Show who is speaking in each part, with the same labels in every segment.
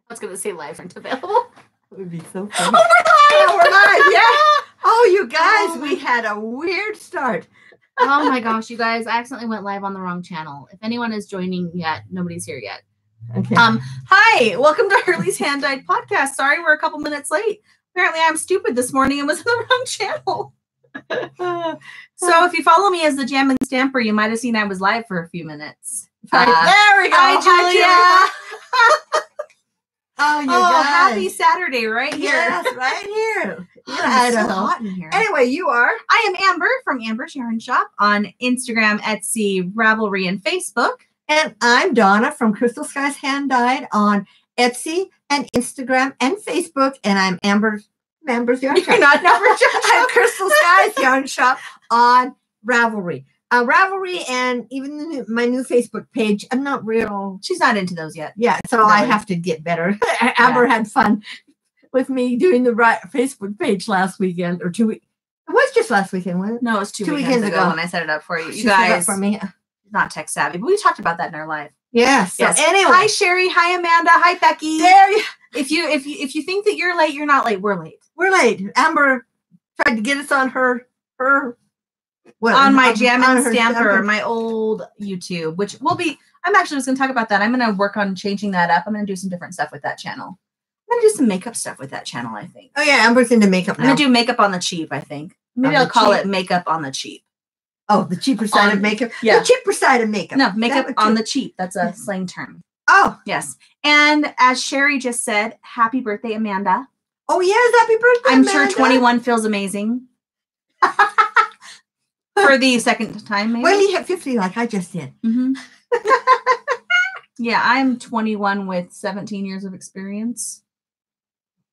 Speaker 1: I was going to say live aren't available.
Speaker 2: It would be so funny.
Speaker 1: Oh,
Speaker 2: we're live! Yeah. Oh, you guys, we had a weird start.
Speaker 1: Oh my gosh, you guys! I accidentally went live on the wrong channel. If anyone is joining yet, nobody's here yet.
Speaker 2: Okay.
Speaker 1: Hi, welcome to Hurley's Hand-Dyed Podcast. Sorry, we're a couple minutes late. Apparently, I'm stupid this morning and was in the wrong channel. So, if you follow me as the Jam and Stamper, you might have seen I was live for a few minutes.
Speaker 2: There we go.
Speaker 1: Hi,
Speaker 2: Julia. Oh, you guys.
Speaker 1: Happy Saturday, right here.
Speaker 2: Yes, right here.
Speaker 1: It's so hot in here.
Speaker 2: Anyway, you are.
Speaker 1: I am Amber from Amber Sharon Shop on Instagram, Etsy, Ravelry, and Facebook.
Speaker 2: And I'm Donna from Crystal Skies Hand Dyed on Etsy and Instagram and Facebook. And I'm Amber's Yarn Shop.
Speaker 1: You're not Amber.
Speaker 2: I'm Crystal Skies Yarn Shop on Ravelry. Ravelry and even my new Facebook page. I'm not real.
Speaker 1: She's not into those yet.
Speaker 2: Yeah, so I have to get better. Amber had fun with me doing the right Facebook page last weekend or 2 weeks. It was just last weekend, wasn't it?
Speaker 1: No, it was two weekends ago when I set it up for you.
Speaker 2: She
Speaker 1: You
Speaker 2: set it up
Speaker 1: guys,
Speaker 2: for me.
Speaker 1: not tech savvy, but we talked about that in our live.
Speaker 2: Yeah. So anyway,
Speaker 1: hi Sherry, hi Amanda, hi Becky.
Speaker 2: There you.
Speaker 1: If you think that you're late, you're not late. We're late.
Speaker 2: We're late. Amber tried to get us on her.
Speaker 1: On my Jam and Stamper, my old YouTube, which will be, I'm actually just going to talk about that. I'm going to work on changing that up. I'm going to do some different stuff with that channel. I'm going to do some makeup stuff with that channel, I think.
Speaker 2: Oh, yeah. Amber's into makeup now.
Speaker 1: I'm going to do makeup on the cheap, I think. Maybe I'll call it makeup on the cheap.
Speaker 2: Oh, the cheaper side of makeup?
Speaker 1: Yeah.
Speaker 2: The cheaper side of makeup.
Speaker 1: No, makeup on the cheap. That's a slang term.
Speaker 2: Oh.
Speaker 1: Yes. And as Sherry just said, happy birthday, Amanda.
Speaker 2: Oh, yes. Happy birthday,
Speaker 1: I'm
Speaker 2: Amanda.
Speaker 1: sure 21 feels amazing. For the second time, maybe.
Speaker 2: Well, you hit 50 like I just did.
Speaker 1: Mm-hmm. Yeah, I'm 21 with 17 years of experience.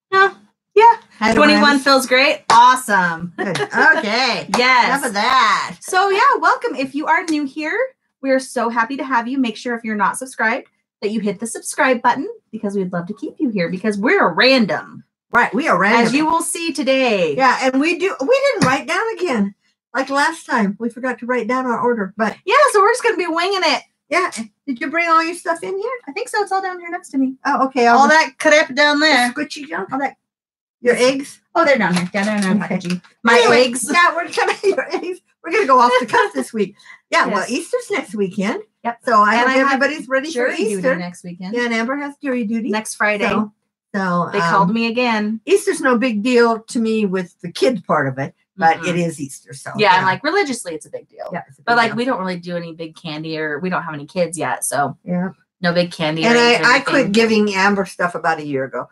Speaker 1: Yeah. 21 feels great. Awesome.
Speaker 2: Good. Okay.
Speaker 1: Yes.
Speaker 2: Enough of that.
Speaker 1: So, yeah, welcome. If you are new here, we are so happy to have you. Make sure if you're not subscribed that you hit the subscribe button because we'd love to keep you here because we're random.
Speaker 2: Right. We are random.
Speaker 1: As you will see today.
Speaker 2: Yeah, and we didn't write down again. Like last time, we forgot to write down our order, but
Speaker 1: yeah, so we're just going to be winging it.
Speaker 2: Yeah. Did you bring all your stuff in here?
Speaker 1: I think so. It's all down here next to me.
Speaker 2: Oh, okay.
Speaker 1: All that crap down there.
Speaker 2: Squishy junk. All that. Your eggs?
Speaker 1: Oh, they're down here. Yeah, they're in packaging. My eggs.
Speaker 2: Yeah, we're gonna your eggs. We're gonna go off the cuff this week. Yeah.
Speaker 1: Yes.
Speaker 2: Well, Easter's next weekend.
Speaker 1: Yep.
Speaker 2: So I hope everybody's ready for
Speaker 1: jury
Speaker 2: Easter
Speaker 1: duty next weekend.
Speaker 2: Yeah, and Amber has jury duty
Speaker 1: next Friday.
Speaker 2: So
Speaker 1: they called me again.
Speaker 2: Easter's no big deal to me with the kids part of it. But it is Easter, so
Speaker 1: yeah, and like religiously, it's a big deal.
Speaker 2: Yeah,
Speaker 1: but like we don't really do any big candy, or we don't have any kids yet, so
Speaker 2: yeah,
Speaker 1: no big candy.
Speaker 2: And I quit giving Amber stuff about a year ago.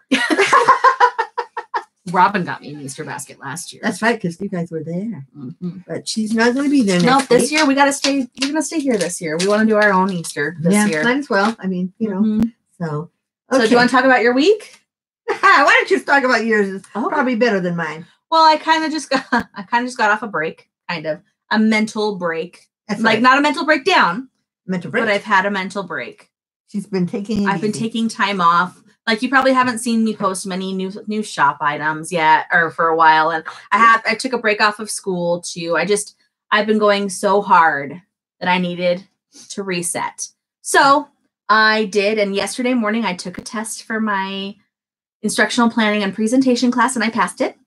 Speaker 1: Robin got me an Easter basket last year.
Speaker 2: That's right, because you guys were there. Mm-hmm. But she's not going to be there next week.
Speaker 1: This year we got to stay. We're going to stay here this year. We want to do our own Easter this year.
Speaker 2: Might as well. I mean, you know. So,
Speaker 1: okay. So do you want to talk about your week?
Speaker 2: Why don't you talk about yours? It's probably better than mine.
Speaker 1: Well, I kind of just got off a break, kind of a mental break.
Speaker 2: That's
Speaker 1: like not a mental breakdown.
Speaker 2: Mental break.
Speaker 1: But I've had a mental break.
Speaker 2: She's been taking.
Speaker 1: I've been taking time off. Like you probably haven't seen me post many new shop items yet, or for a while. And I took a break off of school too. I've been going so hard that I needed to reset. So I did, and yesterday morning I took a test for my instructional planning and presentation class, and I passed it.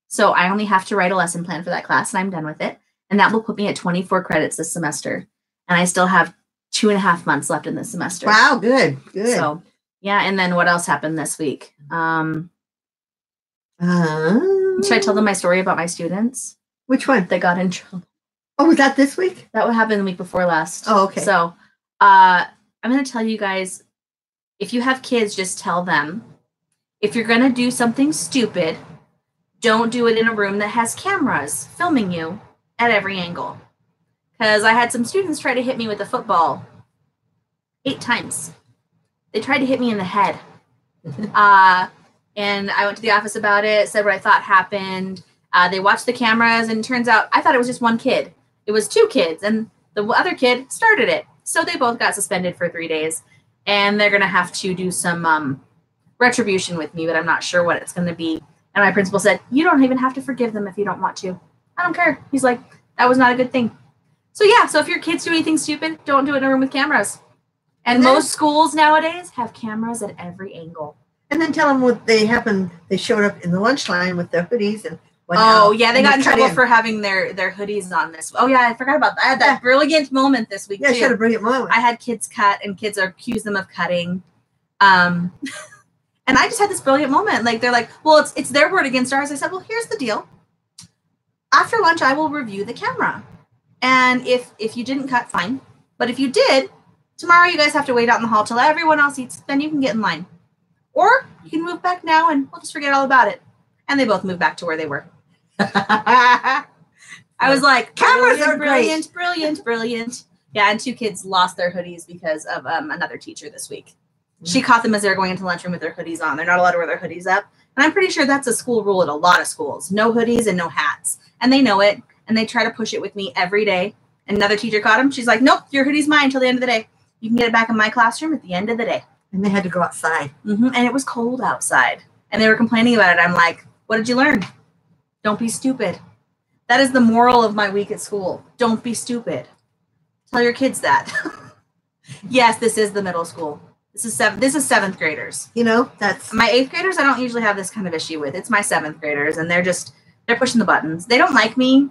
Speaker 1: So I only have to write a lesson plan for that class, and I'm done with it. And that will put me at 24 credits this semester. And I still have 2.5 months left in this semester.
Speaker 2: Wow, good.
Speaker 1: So, yeah. And then what else happened this week? Should I tell them my story about my students?
Speaker 2: Which one?
Speaker 1: They got in trouble.
Speaker 2: Oh, was that this week?
Speaker 1: That would happen the week before last.
Speaker 2: Oh, okay.
Speaker 1: So I'm going to tell you guys, if you have kids, just tell them, if you're going to do something stupid, don't do it in a room that has cameras filming you at every angle. Because I had some students try to hit me with a football 8 times. They tried to hit me in the head. And I went to the office about it, said what I thought happened. They watched the cameras, and it turns out I thought it was just one kid. It was 2 kids, and the other kid started it. So they both got suspended for 3 days. And they're going to have to do some retribution with me, but I'm not sure what it's going to be. And my principal said, you don't even have to forgive them if you don't want to. I don't care. He's like, that was not a good thing. So yeah, so if your kids do anything stupid, don't do it in a room with cameras. And most schools nowadays have cameras at every angle.
Speaker 2: And then tell them what they happened. They showed up in the lunch line with their hoodies and went
Speaker 1: Oh,
Speaker 2: out,
Speaker 1: yeah, they
Speaker 2: and
Speaker 1: got in
Speaker 2: cut
Speaker 1: trouble for having their hoodies on this. Oh, yeah, I forgot about that. I had that brilliant moment this week,
Speaker 2: Yeah,
Speaker 1: too.
Speaker 2: should have brilliant moment.
Speaker 1: I had kids cut, and kids accuse them of cutting. And I just had this brilliant moment. Like, they're like, well, it's their word against ours. I said, well, here's the deal. After lunch, I will review the camera. And if you didn't cut, fine. But if you did, tomorrow you guys have to wait out in the hall till everyone else eats. Then you can get in line. Or you can move back now, and we'll just forget all about it. And they both moved back to where they were. I was like,
Speaker 2: cameras are
Speaker 1: brilliant, brilliant, brilliant. Yeah, and 2 kids lost their hoodies because of another teacher this week. She caught them as they were going into the lunchroom with their hoodies on. They're not allowed to wear their hoodies up. And I'm pretty sure that's a school rule at a lot of schools. No hoodies and no hats. And they know it. And they try to push it with me every day. And another teacher caught him. She's like, nope, your hoodie's mine till the end of the day. You can get it back in my classroom at the end of the day.
Speaker 2: And they had to go outside.
Speaker 1: And it was cold outside. And they were complaining about it. I'm like, what did you learn? Don't be stupid. That is the moral of my week at school. Don't be stupid. Tell your kids that. Yes, this is the middle school. This is 7th graders.
Speaker 2: You know, that's
Speaker 1: my 8th graders. I don't usually have this kind of issue with. It's my 7th graders, and they're pushing the buttons. They don't like me.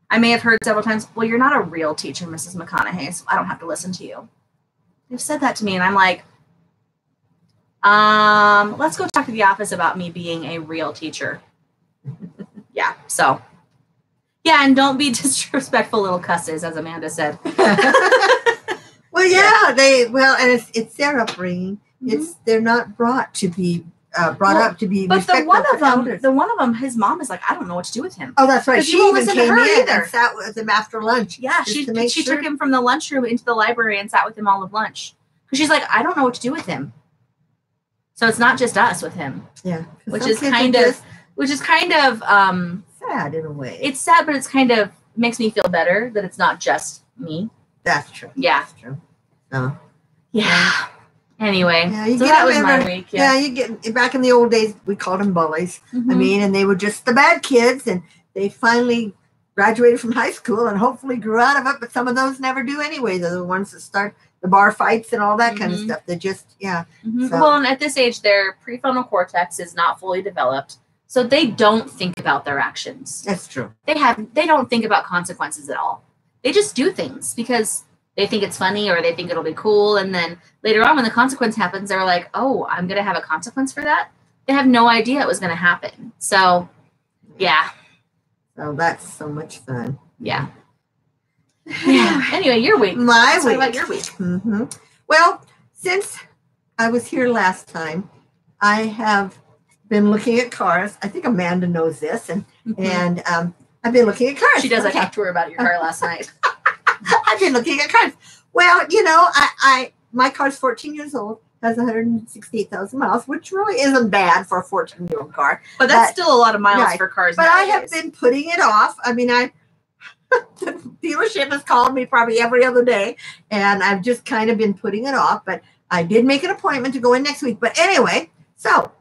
Speaker 1: I may have heard several times, well, you're not a real teacher, Mrs. McConaughey, so I don't have to listen to you. They've said that to me, and I'm like, let's go talk to the office about me being a real teacher. Yeah, so. Yeah, and don't be disrespectful little cusses, as Amanda said.
Speaker 2: Well, yeah, and it's their upbringing. They're not brought to be up to be.
Speaker 1: But the one of them, his mom is like, I don't know what to do with him.
Speaker 2: Oh, that's right. She
Speaker 1: won't
Speaker 2: even
Speaker 1: listen to
Speaker 2: came
Speaker 1: her
Speaker 2: in
Speaker 1: either.
Speaker 2: and sat with him after lunch.
Speaker 1: Yeah, she took him from the lunchroom into the library and sat with him all of lunch because she's like, I don't know what to do with him. So it's not just us with him.
Speaker 2: Yeah,
Speaker 1: which is kind of
Speaker 2: sad in a way.
Speaker 1: It's sad, but it's kind of makes me feel better that it's not just me.
Speaker 2: That's true.
Speaker 1: Yeah.
Speaker 2: That's true. So.
Speaker 1: Yeah. Anyway,
Speaker 2: yeah,
Speaker 1: so that was my week.
Speaker 2: Yeah, you get back in the old days, we called them bullies. I mean, and they were just the bad kids, and they finally graduated from high school and hopefully grew out of it. But some of those never do anyway. They're the ones that start the bar fights and all that kind of stuff. They just, So.
Speaker 1: Well, and at this age, their prefrontal cortex is not fully developed, so they don't think about their actions.
Speaker 2: That's true.
Speaker 1: They don't think about consequences at all. They just do things because they think it's funny or they think it'll be cool. And then later on when the consequence happens, they're like, oh, I'm going to have a consequence for that. They have no idea it was going to happen. So, yeah.
Speaker 2: So that's so much fun.
Speaker 1: Yeah. Yeah. Anyway, your week.
Speaker 2: Let's
Speaker 1: talk about your week.
Speaker 2: Well, since I was here last time, I have been looking at cars. I think Amanda knows this. And I've been looking at cars.
Speaker 1: She does. I talked to her about your car last night.
Speaker 2: I've been looking at cars. Well, my car's 14 years old, has 168,000 miles, which really isn't bad for a 14-year-old car.
Speaker 1: But that's still a lot of miles for cars.
Speaker 2: But
Speaker 1: nowadays.
Speaker 2: I have been putting it off. I mean, the dealership has called me probably every other day, and I've just kind of been putting it off. But I did make an appointment to go in next week. But anyway, so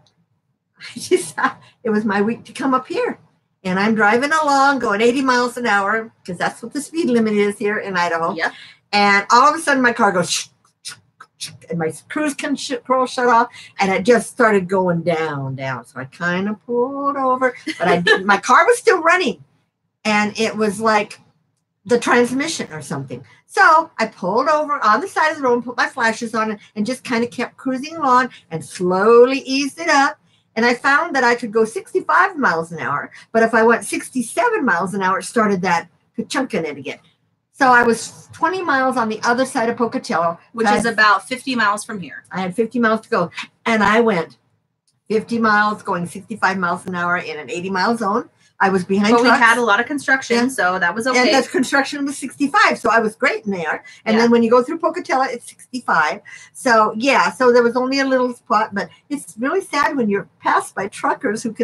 Speaker 2: it was my week to come up here. And I'm driving along, going 80 miles an hour, because that's what the speed limit is here in Idaho.
Speaker 1: Yep.
Speaker 2: And all of a sudden, my car goes, and my cruise control shut off, and it just started going down. So I kind of pulled over, but I didn't. My car was still running, and it was like the transmission or something. So I pulled over on the side of the road and put my flashes on and just kind of kept cruising along and slowly eased it up. And I found that I could go 65 miles an hour, but if I went 67 miles an hour, it started that chunking it again. So I was 20 miles on the other side of Pocatello.
Speaker 1: Which is about 50 miles from here.
Speaker 2: I had 50 miles to go. And I went 50 miles, going 65 miles an hour in an 80-mile zone. I was behind trucks.
Speaker 1: We had a lot of construction, so that was okay.
Speaker 2: And that construction was 65, so I was great in there. And then when you go through Pocatello, it's 65. So, so there was only a little spot, but it's really sad when you're passed by truckers who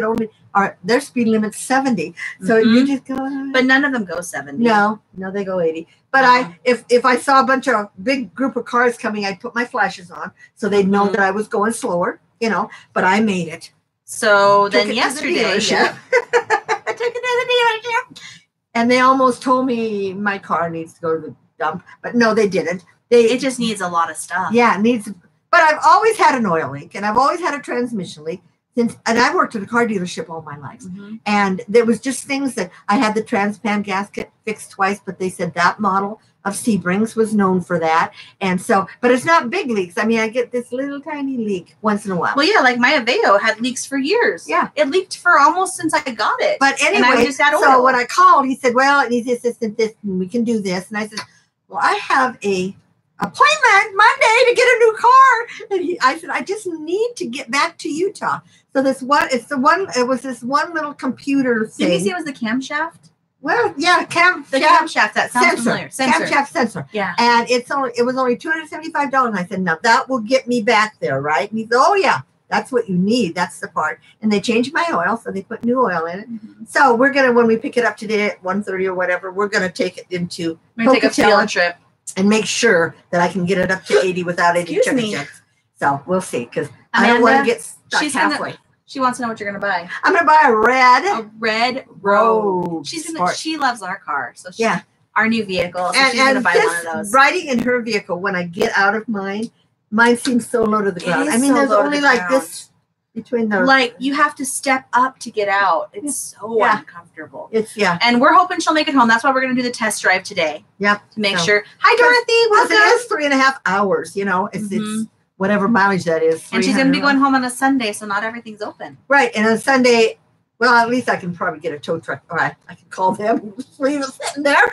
Speaker 2: their speed limit's 70. So you just go.
Speaker 1: But none of them go 70.
Speaker 2: No, they go 80. But if I saw a big group of cars coming, I'd put my flashes on so they'd know that I was going slower, but I made it.
Speaker 1: So then yesterday,
Speaker 2: I took it to the dealership, and they almost told me my car needs to go to the dump, but no, they didn't.
Speaker 1: It just needs a lot of stuff.
Speaker 2: Yeah, it needs. But But I've always had an oil leak, and I've always had a transmission leak. And I worked at a car dealership all my life. And there was just things that I had the Transpan gasket fixed twice, but they said that model of Sebrings was known for that. And so, but it's not big leaks. I mean, I get this little tiny leak once in a while.
Speaker 1: Well, yeah, like my Aveo had leaks for years.
Speaker 2: Yeah.
Speaker 1: It leaked for almost since I got it.
Speaker 2: But anyway,
Speaker 1: and I just had oil.
Speaker 2: So when I called, he said, well, it needs this and this, and we can do this. And I said, well, I have a appointment Monday to get a new car. And I said, I just need to get back to Utah. So it was this one little computer thing.
Speaker 1: Did you see it was the camshaft?
Speaker 2: Well, yeah,
Speaker 1: camshaft. That sounds familiar.
Speaker 2: Camshaft sensor.
Speaker 1: Yeah.
Speaker 2: And it was only $275. And I said, now that will get me back there, right? And he said, oh yeah, that's what you need. That's the part. And they changed my oil, so they put new oil in it. So we're gonna, when we pick it up today at 1:30 or whatever, we're gonna take it into
Speaker 1: take a field trip
Speaker 2: and make sure that I can get it up to 80 without any checks. So we'll see, because I don't want to get stuck halfway.
Speaker 1: She wants to know what you're gonna buy.
Speaker 2: I'm gonna buy a red
Speaker 1: Rogue. She loves our car, so our new vehicle. So she's gonna buy one of those.
Speaker 2: Riding in her vehicle, when I get out of mine seems so low to the ground. I mean, there's only like this between the.
Speaker 1: Like you have to step up to get out. It's so uncomfortable.
Speaker 2: And
Speaker 1: we're hoping she'll make it home. That's why we're gonna do the test drive today.
Speaker 2: Yep.
Speaker 1: To make sure. Hi, Dorothy.
Speaker 2: Welcome. It is 3.5 hours. You know, it's whatever mileage that is.
Speaker 1: And she's going to be going home on a Sunday, so not everything's open.
Speaker 2: Right. And on Sunday, well, at least I can probably get a tow truck. Or I can call them, just leave it sitting there,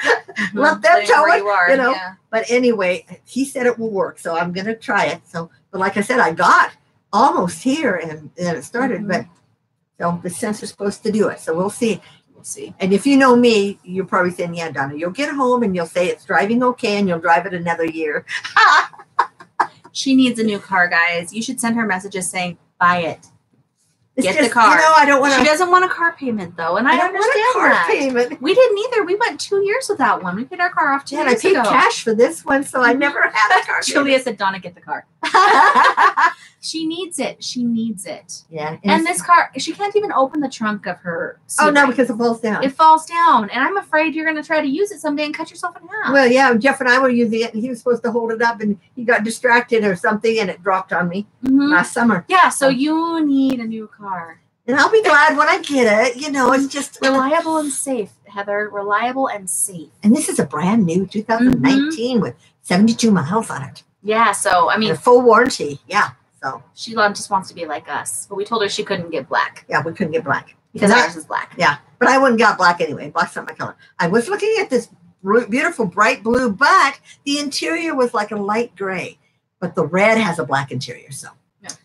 Speaker 2: let them tow it, you know. Yeah. But anyway, he said it will work, so I'm going to try it. So, but like I said, I got almost here, and then it started. But so the sensor's supposed to do it. So we'll see. We'll see. And if you know me, you're probably saying, yeah, Donna, you'll get home and you'll say it's driving okay, and you'll drive it another year.
Speaker 1: She needs a new car, guys. You should send her messages saying, buy it. Get the car.
Speaker 2: You know, I don't want to.
Speaker 1: She doesn't want a car payment, though. And I understand
Speaker 2: want a car
Speaker 1: that.
Speaker 2: Payment.
Speaker 1: We didn't either. We went 2 years without one. We paid our car off 2 years ago.
Speaker 2: And I paid cash for this one, so I never had a car.
Speaker 1: Julia said, Donna, get the car. She needs it. She needs it.
Speaker 2: Yeah.
Speaker 1: And this car, she can't even open the trunk of her
Speaker 2: Sebring. Oh, no, because it falls down.
Speaker 1: It falls down. And I'm afraid you're going to try to use it someday and cut yourself in half.
Speaker 2: Well, yeah, Jeff and I were using it, and he was supposed to hold it up, and he got distracted or something, and it dropped on me last summer.
Speaker 1: Yeah, so you need a new car.
Speaker 2: And I'll be glad when I get it. You know, it's just
Speaker 1: reliable and safe, Heather. Reliable and safe.
Speaker 2: And this is a brand new 2019 with 72 miles on it.
Speaker 1: Yeah, so, I mean.
Speaker 2: A full warranty. Yeah. So
Speaker 1: she just wants to be like us, but we told her she couldn't get black.
Speaker 2: Yeah, we couldn't get black
Speaker 1: because ours is black.
Speaker 2: Yeah, but I wouldn't got black anyway. Black's not my color. I was looking at this beautiful bright blue, but the interior was like a light gray, but the red has a black interior. So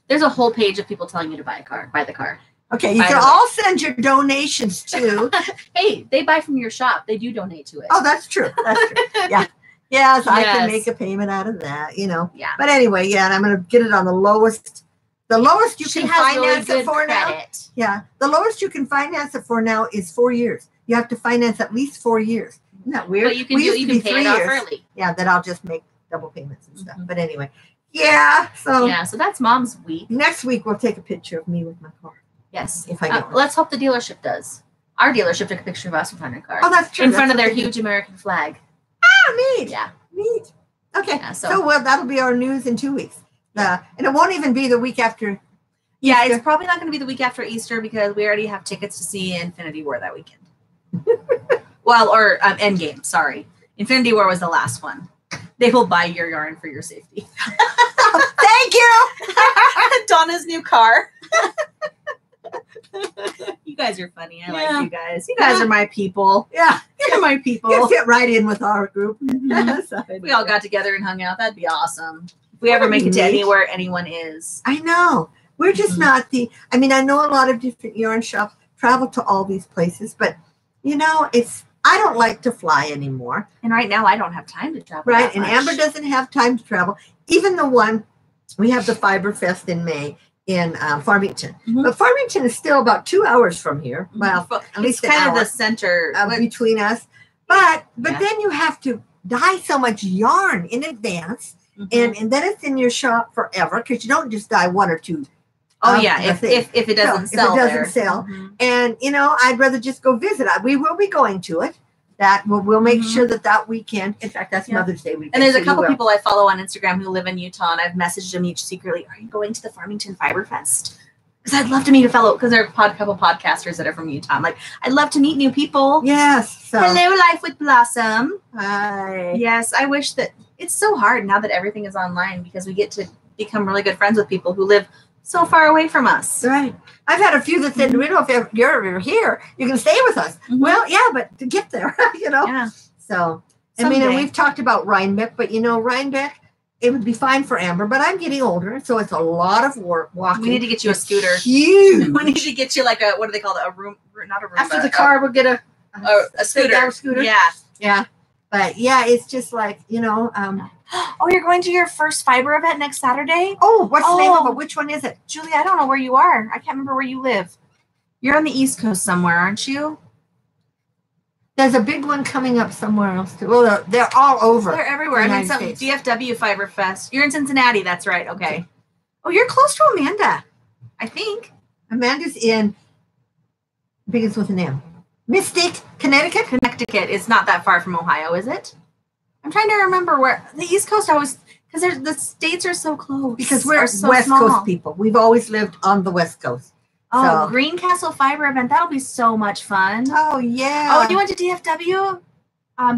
Speaker 1: there's a whole page of people telling you to buy the car.
Speaker 2: Okay, you can all send your donations too.
Speaker 1: Hey, they buy from your shop. They do donate to it.
Speaker 2: Oh, that's true. That's true. Yeah. Yes, I can make a payment out of that, you know.
Speaker 1: Yeah.
Speaker 2: But anyway, and I'm going to get it on the lowest. The lowest you can finance it for now. Yeah. The lowest you can finance it for now is 4 years. You have to finance at least 4 years. Isn't that weird?
Speaker 1: But you can pay it off early.
Speaker 2: Yeah, then I'll just make double payments and stuff. But anyway. Yeah. So
Speaker 1: that's Mom's week.
Speaker 2: Next week we'll take a picture of me with my car.
Speaker 1: Yes.
Speaker 2: If I get
Speaker 1: let's hope the dealership does. Our dealership took a picture of us with our car.
Speaker 2: Oh, that's true.
Speaker 1: In front of their huge American flag.
Speaker 2: Ah, neat.
Speaker 1: Yeah.
Speaker 2: Neat. Okay. Yeah, so well, that'll be our news in 2 weeks. And it won't even be the week after.
Speaker 1: Yeah, Easter. It's probably not going to be the week after Easter because we already have tickets to see Infinity War that weekend. Well, or Endgame, sorry. Infinity War was the last one. They will buy your yarn for your safety.
Speaker 2: Thank you.
Speaker 1: Donna's new car. You guys are funny. I like you guys. You guys are my people.
Speaker 2: Yeah.
Speaker 1: You're my people.
Speaker 2: You fit right in with our group.
Speaker 1: We all got together and hung out. That'd be awesome. If we ever make it to anywhere anyone is.
Speaker 2: I know. We're just not I mean, I know a lot of different yarn shops travel to all these places, but you know, I don't like to fly anymore.
Speaker 1: And right now I don't have time to travel.
Speaker 2: Right. And Amber doesn't have time to travel. Even we have the Fiber Fest in May in Farmington. But Farmington is still about 2 hours from here. Well, at least
Speaker 1: it's kind of the center
Speaker 2: between us. But then you have to dye so much yarn in advance, and then it's in your shop forever because you don't just dye 1 or 2.
Speaker 1: Oh yeah, if it doesn't sell.
Speaker 2: If it doesn't sell, and you know, I'd rather just go visit. We will be going to it. that we'll make sure that weekend. In fact, that's Mother's Day weekend.
Speaker 1: And there's a couple people I follow on Instagram who live in Utah, and I've messaged them each secretly. Are you going to the Farmington Fiber Fest? Because I'd love to meet a fellow. Because there are a couple podcasters that are from Utah. I'm like, I'd love to meet new people.
Speaker 2: Yes. So.
Speaker 1: Hello, Life with Blossom.
Speaker 2: Hi.
Speaker 1: Yes, I wish that it's so hard now that everything is online because we get to become really good friends with people who live so far away from us.
Speaker 2: Right. I've had a few that said, we know if you're ever here, you can stay with us. Well, yeah, but to get there,
Speaker 1: Yeah.
Speaker 2: So,
Speaker 1: Someday.
Speaker 2: and we've talked about Rhinebeck, but Rhinebeck, it would be fine for Amber, but I'm getting older, so it's a lot of work walking.
Speaker 1: We need to get you a scooter.
Speaker 2: Huge.
Speaker 1: We need to get you like what do they call it? Not a room.
Speaker 2: After the car, we'll get a scooter.
Speaker 1: Yeah.
Speaker 2: Yeah. But yeah, it's just like,
Speaker 1: Oh, you're going to your first fiber event next Saturday?
Speaker 2: Oh, what's the name of it? Which one is it?
Speaker 1: Julie, I don't know where you are. I can't remember where you live. You're on the East Coast somewhere, aren't you?
Speaker 2: There's a big one coming up somewhere else too. Well, they're all over.
Speaker 1: They're everywhere. I mean, some DFW Fiber Fest. You're in Cincinnati. That's right. Okay. Oh, you're close to Amanda, I think.
Speaker 2: Amanda's in, begins with an M. Mystic, Connecticut?
Speaker 1: Connecticut is not that far from Ohio, is it? I'm trying to remember where the East Coast always, because the states are so close.
Speaker 2: Because we're
Speaker 1: so
Speaker 2: West
Speaker 1: small.
Speaker 2: Coast people. We've always lived on the West Coast.
Speaker 1: Oh, Greencastle Fiber event. That'll be so much fun.
Speaker 2: Oh, yeah.
Speaker 1: Oh, you went to DFW?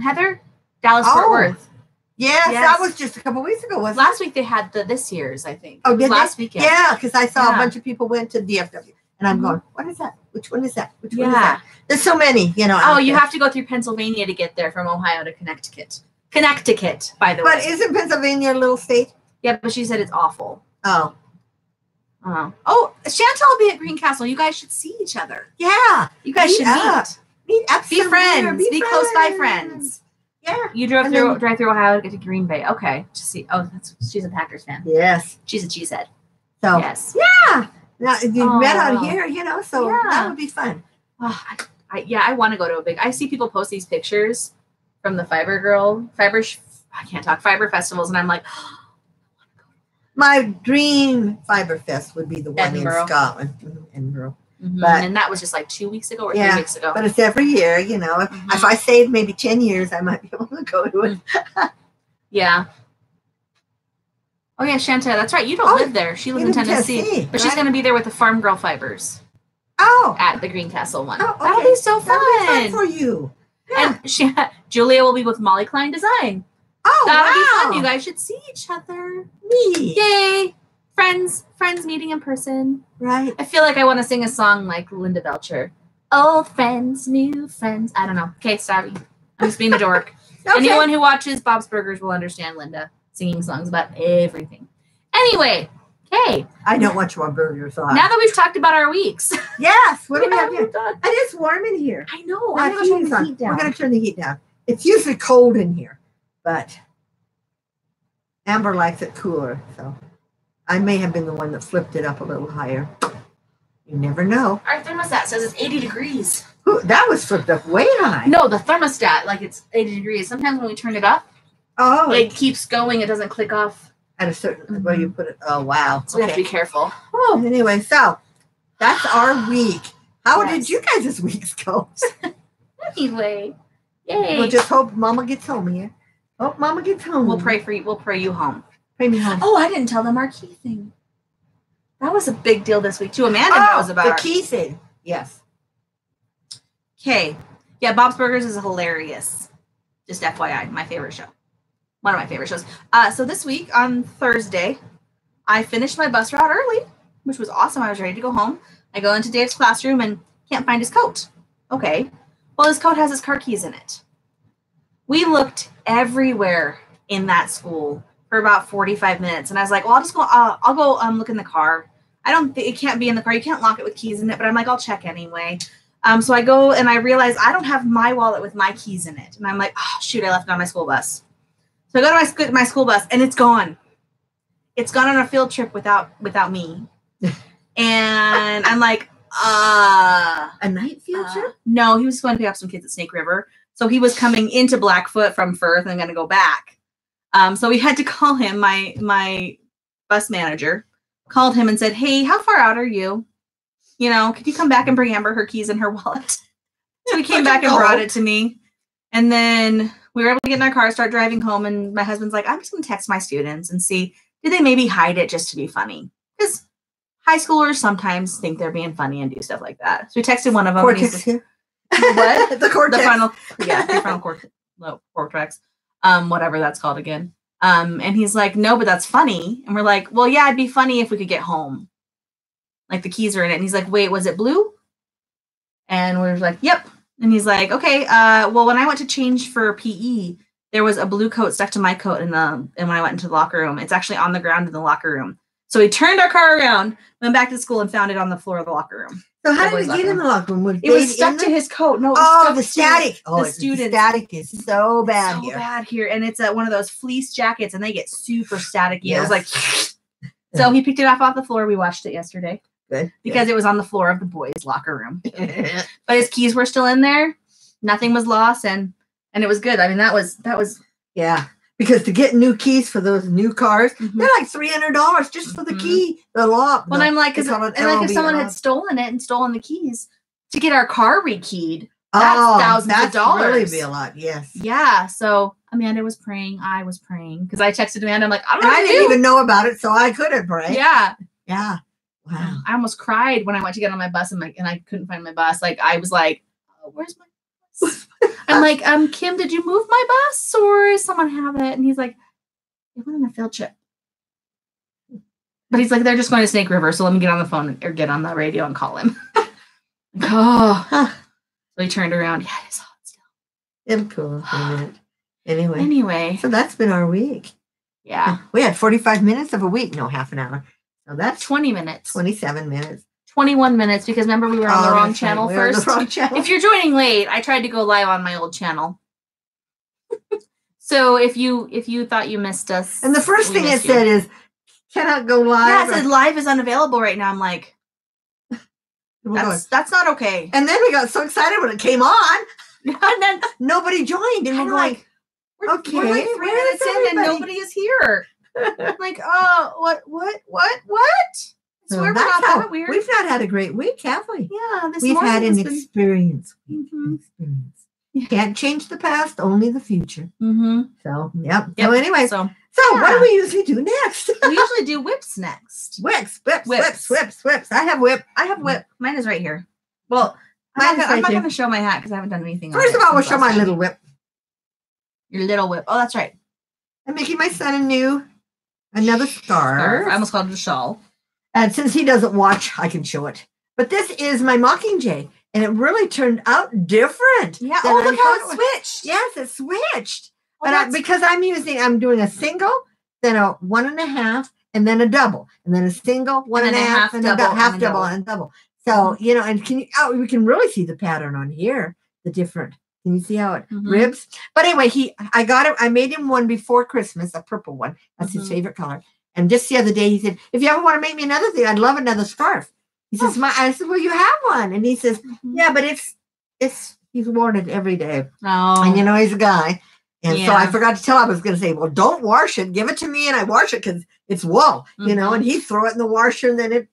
Speaker 1: Heather? Dallas Fort Worth.
Speaker 2: Yes, that was just a couple weeks ago.
Speaker 1: Last week they had this year's, I think.
Speaker 2: Oh, did
Speaker 1: last weekend?
Speaker 2: Yeah, because I saw a bunch of people went to DFW. And I'm going, what is that? Which one is that? Which one is that? There's so many,
Speaker 1: Oh, you have to go through Pennsylvania to get there from Ohio to Connecticut. Connecticut, by the way.
Speaker 2: But isn't Pennsylvania a little state?
Speaker 1: Yeah, but she said it's awful.
Speaker 2: Oh.
Speaker 1: Oh, Chantal will be at Greencastle. You guys should see each other.
Speaker 2: Yeah.
Speaker 1: You guys should meet.
Speaker 2: Be
Speaker 1: friends. Be close by friends.
Speaker 2: Yeah.
Speaker 1: You drive through Ohio to get to Green Bay. Okay. To see. Oh, she's a Packers fan.
Speaker 2: Yes.
Speaker 1: She's a cheesehead.
Speaker 2: So
Speaker 1: yes.
Speaker 2: Yeah. Now you met out here, so that would be fun.
Speaker 1: Oh, I want to go to a big. I see people post these pictures from the Fiber festivals, and I'm like,
Speaker 2: my dream Fiber Fest would be the one
Speaker 1: Edinburgh.
Speaker 2: in Scotland, Edinburgh.
Speaker 1: But, and that was just like 2 weeks ago or 3 weeks ago.
Speaker 2: But it's every year, If I saved maybe 10 years, I might be able to go to it.
Speaker 1: Yeah. Oh, yeah, Shanta, that's right. You don't live there. She lives in Tennessee. But she's going to be there with the Farm Girl Fibers.
Speaker 2: Oh.
Speaker 1: At the Greencastle one.
Speaker 2: Oh, okay.
Speaker 1: That'll be so fun.
Speaker 2: That'll be fun for you. Yeah.
Speaker 1: And Julia will be with Molly Klein Design.
Speaker 2: Oh,
Speaker 1: that'll be fun. You guys should see each other.
Speaker 2: Me.
Speaker 1: Yay. Friends meeting in person.
Speaker 2: Right.
Speaker 1: I feel like I want to sing a song like Linda Belcher. Old friends, new friends. I don't know. Okay, sorry. I'm just being a dork. Okay. Anyone who watches Bob's Burgers will understand Linda singing songs about everything. Anyway, okay.
Speaker 2: I don't watch Bob's Burgers. So
Speaker 1: now that we've talked about our weeks.
Speaker 2: Yes. What do we have here? And it's warm in here.
Speaker 1: I know. I'm going to turn the heat down.
Speaker 2: We're going to turn the heat down. It's usually cold in here, but Amber likes it cooler, so I may have been the one that flipped it up a little higher. You never know.
Speaker 1: Our thermostat says it's 80 degrees.
Speaker 2: Ooh, that was flipped up way high.
Speaker 1: No, the thermostat, like it's 80 degrees. Sometimes when we turn it up, it keeps going. It doesn't click off.
Speaker 2: At a certain where you put it. Oh, wow.
Speaker 1: So we have to be careful.
Speaker 2: Oh, anyway, so that's our week. How did you guys' weeks go?
Speaker 1: Anyway, yay.
Speaker 2: We'll just hope Mama gets home here. Hope Mama gets home.
Speaker 1: We'll pray for you. We'll pray you home.
Speaker 2: Pray me home.
Speaker 1: Oh, I didn't tell them our key thing. That was a big deal this week too. Amanda knows about
Speaker 2: the key thing. Yes.
Speaker 1: Okay. Yeah, Bob's Burgers is hilarious. Just FYI, my favorite show. One of my favorite shows. So this week on Thursday, I finished my bus route early, which was awesome. I was ready to go home. I go into Dave's classroom and can't find his coat. Okay. Well, his coat has his car keys in it. We looked everywhere in that school for about 45 minutes. And I was like, well, I'll go look in the car. I don't think it can't be in the car. You can't lock it with keys in it, but I'm like, I'll check anyway. So I go and I realize I don't have my wallet with my keys in it. And I'm like, oh, shoot, I left it on my school bus. So I go to my school bus and it's gone. It's gone on a field trip without me. And I'm like,
Speaker 2: a night field trip?
Speaker 1: No, he was going to pick up some kids at Snake River. So he was coming into Blackfoot from Firth and going to go back. So we had to call him. My bus manager called him and said, hey, how far out are you? Could you come back and bring Amber her keys and her wallet? So he came back and brought it to me. And then we were able to get in our car, start driving home, and my husband's like, I'm just going to text my students and see, did they maybe hide it just to be funny? Because high schoolers sometimes think they're being funny and do stuff like that. So we texted one of them.
Speaker 2: Cortex here.
Speaker 1: What?
Speaker 2: The cortex.
Speaker 1: The cortex. Whatever that's called again. And he's like, no, but that's funny. And we're like, well, yeah, it'd be funny if we could get home. Like the keys are in it. And he's like, wait, was it blue? And we're like, yep. And he's like, okay, well, when I went to change for PE, there was a blue coat stuck to my coat and when I went into the locker room. It's actually on the ground in the locker room. So we turned our car around, went back to school, and found it on the floor of the locker room.
Speaker 2: So how did it get in the locker room?
Speaker 1: It was stuck to his coat. No,
Speaker 2: the static.
Speaker 1: The student
Speaker 2: static is so bad
Speaker 1: so
Speaker 2: here.
Speaker 1: bad here. And it's one of those fleece jackets, and they get super staticky.
Speaker 2: Yes.
Speaker 1: It was like, so he picked it off the floor. We watched it yesterday.
Speaker 2: Good.
Speaker 1: Because it was on the floor of the boys' locker room. But his keys were still in there. Nothing was lost, and it was good. I mean, that was
Speaker 2: yeah. Because to get new keys for those new cars, they're like $300 just for the key, the lock.
Speaker 1: Well, I'm like, if someone had stolen it and stolen the keys to get our car rekeyed, that's thousands of dollars.
Speaker 2: Really be a lot, yes.
Speaker 1: Yeah. So Amanda was praying. I was praying because I texted Amanda. I'm like,
Speaker 2: I didn't even know about it, so I couldn't pray.
Speaker 1: Yeah.
Speaker 2: Yeah. Wow.
Speaker 1: I almost cried when I went to get on my bus and I couldn't find my bus. Like I was like, oh, where's my bus? I'm like, Kim, did you move my bus or does someone have it? And he's like, it went on a field trip. But he's like, they're just going to Snake River, so let me get on the phone or get on the radio and call him. So he turned around. Yeah, it's hot still.
Speaker 2: It's cool for a minute.
Speaker 1: Anyway.
Speaker 2: So that's been our week.
Speaker 1: Yeah.
Speaker 2: We had 45 minutes of a week. No, half an hour. So that's
Speaker 1: 20 minutes.
Speaker 2: 27 minutes.
Speaker 1: 21 minutes because remember we were on the wrong channel first.
Speaker 2: On the wrong channel.
Speaker 1: If you're joining late, I tried to go live on my old channel. So if you thought you missed us.
Speaker 2: And the first thing it said is cannot go live.
Speaker 1: Yeah, it said live is unavailable right now. I'm like, that's not okay.
Speaker 2: And then we got so excited when it came on.
Speaker 1: And then
Speaker 2: nobody joined. And we're like, okay.
Speaker 1: We're like 3 minutes in and nobody is here. I'm like, oh, what?
Speaker 2: So
Speaker 1: we're not that weird.
Speaker 2: We've not had a great week, have we?
Speaker 1: Yeah,
Speaker 2: we've had an experience.
Speaker 1: Experience.
Speaker 2: Can't change the past, only the future.
Speaker 1: Mm-hmm.
Speaker 2: So, yep. So anyway,
Speaker 1: so
Speaker 2: what do we usually do next?
Speaker 1: We usually do whips next.
Speaker 2: Whips. I have whip.
Speaker 1: Mine is right here. Well, I'm not going to show my hat because I haven't done anything.
Speaker 2: First of all, we'll show my little whip.
Speaker 1: Your little whip. Oh, that's right.
Speaker 2: I'm making my son another scarf.
Speaker 1: I almost called it a shawl.
Speaker 2: And since he doesn't watch, I can show it. But this is my Mockingjay. And it really turned out different.
Speaker 1: Yeah. Oh, look how it switched.
Speaker 2: Yes, it switched. But because I'm doing a single, then a 1.5, and then a double. And then a single, 1.5, and a half double, and a double. So, and we can really see the pattern on here, the different. Can you see how it ribs? But anyway, I made him one before Christmas, a purple one. That's his favorite color. And just the other day, he said, if you ever want to make me another thing, I'd love another scarf. He says, I said, well, you have one. And he says, yeah, but he's worn it every day.
Speaker 1: Oh.
Speaker 2: And he's a guy. And so I forgot to tell him, I was going to say, well, don't wash it. Give it to me and I wash it because it's wool, and he'd throw it in the washer and then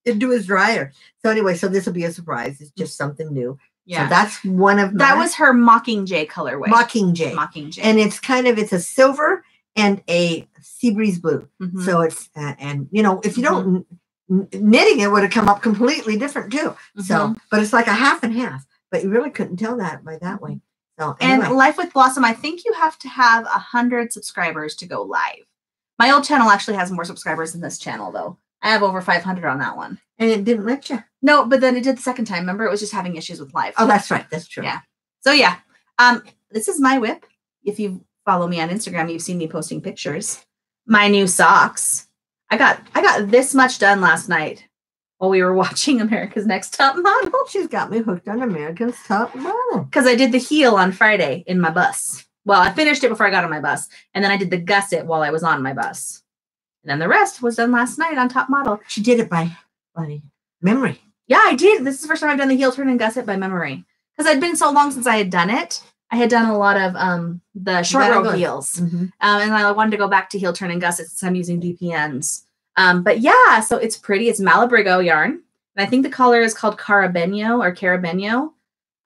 Speaker 2: it'd do his dryer. So anyway, this will be a surprise. It's just something new. Yeah. So that's one of
Speaker 1: that was her Mockingjay colorway.
Speaker 2: Mockingjay. And it's a silver and a sea breeze blue. Mm-hmm. So it's, if you don't, knitting it would have come up completely different too. Mm-hmm. So, but it's like a half and half, but you really couldn't tell that by that way. So anyway.
Speaker 1: And Life with Blossom, I think you have to have 100 subscribers to go live. My old channel actually has more subscribers than this channel though. I have over 500 on that one.
Speaker 2: And it didn't let you?
Speaker 1: No, but then it did the second time. Remember, it was just having issues with live.
Speaker 2: Oh, that's right. That's true.
Speaker 1: Yeah. So yeah, this is my whip. If you follow me on Instagram, you've seen me posting pictures. My new socks. I got this much done last night while we were watching America's Next Top Model.
Speaker 2: She's got me hooked on America's Top Model.
Speaker 1: Because I did the heel on Friday in my bus. Well, I finished it before I got on my bus. And then I did the gusset while I was on my bus. And then the rest was done last night on Top Model.
Speaker 2: She did it by memory.
Speaker 1: Yeah, I did. This is the first time I've done the heel turn and gusset by memory. Because it'd been so long since I had done it. I had done a lot of the short row heels. Mm-hmm. And I wanted to go back to heel turn and gusset since I'm using DPNs. But yeah, so it's pretty. It's Malabrigo yarn. And I think the color is called Carabenio or Carabenio.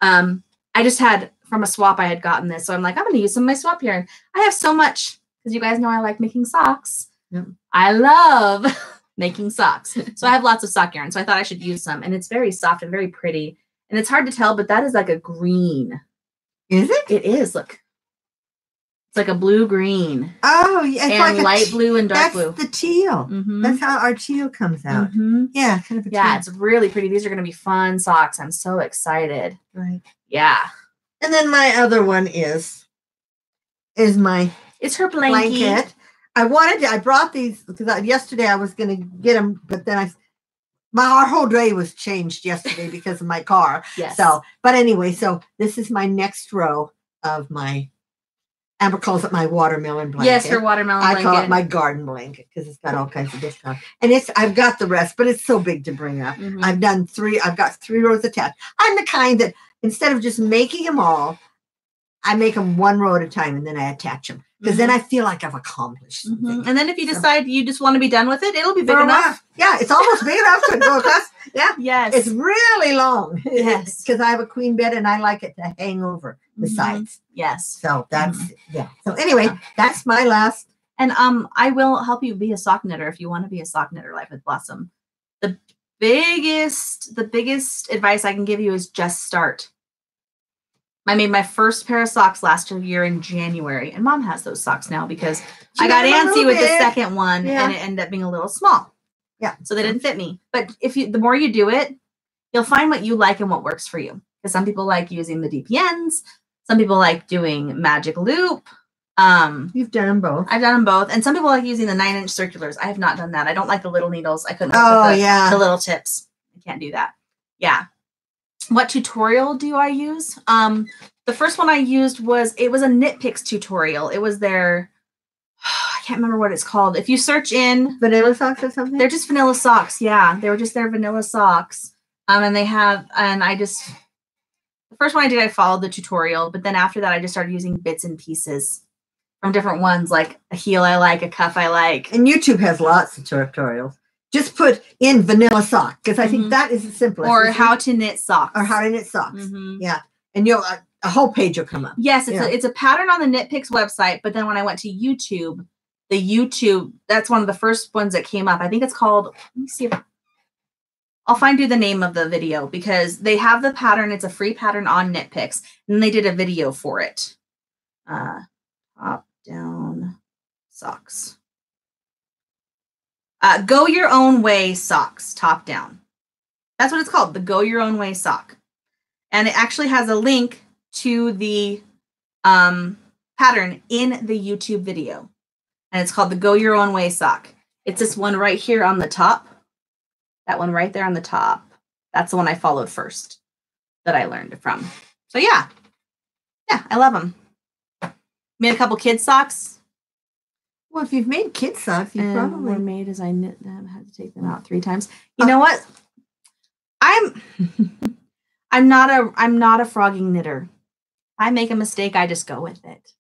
Speaker 1: I just had from a swap I had gotten this. So I'm like, I'm going to use some of my swap yarn. I have so much because you guys know I like making socks.
Speaker 2: Yep.
Speaker 1: I love making socks. So I have lots of sock yarn. So I thought I should use some. And it's very soft and very pretty. And it's hard to tell, but that is like a green.
Speaker 2: Is it?
Speaker 1: It is. Look. It's like a blue-green.
Speaker 2: Oh, yeah. It's
Speaker 1: and
Speaker 2: like
Speaker 1: light blue and dark blue.
Speaker 2: That's the teal.
Speaker 1: Mm-hmm.
Speaker 2: That's how our teal comes out.
Speaker 1: Mm-hmm.
Speaker 2: Yeah. Kind of a
Speaker 1: yeah,
Speaker 2: teal.
Speaker 1: it's really pretty. These are going to be fun socks. I'm so excited.
Speaker 2: Right.
Speaker 1: Yeah.
Speaker 2: And then my other one is my
Speaker 1: it's her blanket.
Speaker 2: I brought these because yesterday I was going to get them, but then our whole day was changed yesterday because of my car.
Speaker 1: Yes.
Speaker 2: So, but anyway, so this is my next row of my, Amber calls it my watermelon blanket.
Speaker 1: Yes, her watermelon blanket.
Speaker 2: I call it my garden blanket because it's got all kinds of discount. And I've got the rest, but it's so big to bring up.
Speaker 1: Mm-hmm.
Speaker 2: I've got 3 rows attached. I'm the kind that instead of just making them all, I make them 1 row at a time and then I attach them. Because then I feel like I've accomplished something.
Speaker 1: Mm-hmm. And then if you decide you just want to be done with it, it'll be big enough.
Speaker 2: Yeah, it's almost big enough to go across. Yeah.
Speaker 1: Yes.
Speaker 2: It's really long.
Speaker 1: Yes.
Speaker 2: Because I have a queen bed and I like it to hang over the sides.
Speaker 1: Yes.
Speaker 2: So that's, yeah. So anyway, that's my last.
Speaker 1: And I will help you be a sock knitter if you want to be a sock knitter like with Blossom. The biggest advice I can give you is just start. I made my first pair of socks last year in January, and Mom has those socks now because I got antsy with the second one, and it ended up being a little small.
Speaker 2: Yeah,
Speaker 1: so they didn't fit me. But the more you do it, you'll find what you like and what works for you. Because some people like using the DPNs, some people like doing magic loop.
Speaker 2: You've done them both.
Speaker 1: I've done them both, and some people like using the 9-inch circulars. I have not done that. I don't like the little needles. I couldn't. The little tips. I can't do that. Yeah. What tutorial do I use? The first one I used was a Knit Picks tutorial. It was their, I can't remember what it's called. If you search in
Speaker 2: vanilla socks or something,
Speaker 1: they're just vanilla socks. Yeah, they were just their vanilla socks. The first one I did, I followed the tutorial, but then after that, I just started using bits and pieces from different ones, like a heel I like, a cuff I like.
Speaker 2: And YouTube has lots of tutorials. Just put in vanilla sock because I think that is the simplest.
Speaker 1: Or how to knit socks.
Speaker 2: Or how to knit socks. Yeah. And a whole page will come up.
Speaker 1: Yes, it's a pattern on the Knit Picks website. But then when I went to YouTube, that's one of the first ones that came up. I think it's called, let me see. I'll find you the name of the video because they have the pattern. It's a free pattern on Knit Picks. And they did a video for it. Top down socks. Go Your Own Way socks, top down. That's what it's called, the Go Your Own Way sock. And it actually has a link to the pattern in the YouTube video. And it's called the Go Your Own Way sock. It's this one right here on the top. That one right there on the top. That's the one I followed first that I learned from. So yeah. Yeah, I love them. Made a couple kids socks.
Speaker 2: Well, if you've made kid socks, you probably
Speaker 1: were made as I knit them. Had to take them out 3 times. You know what? I'm not a frogging knitter. I make a mistake, I just go with it.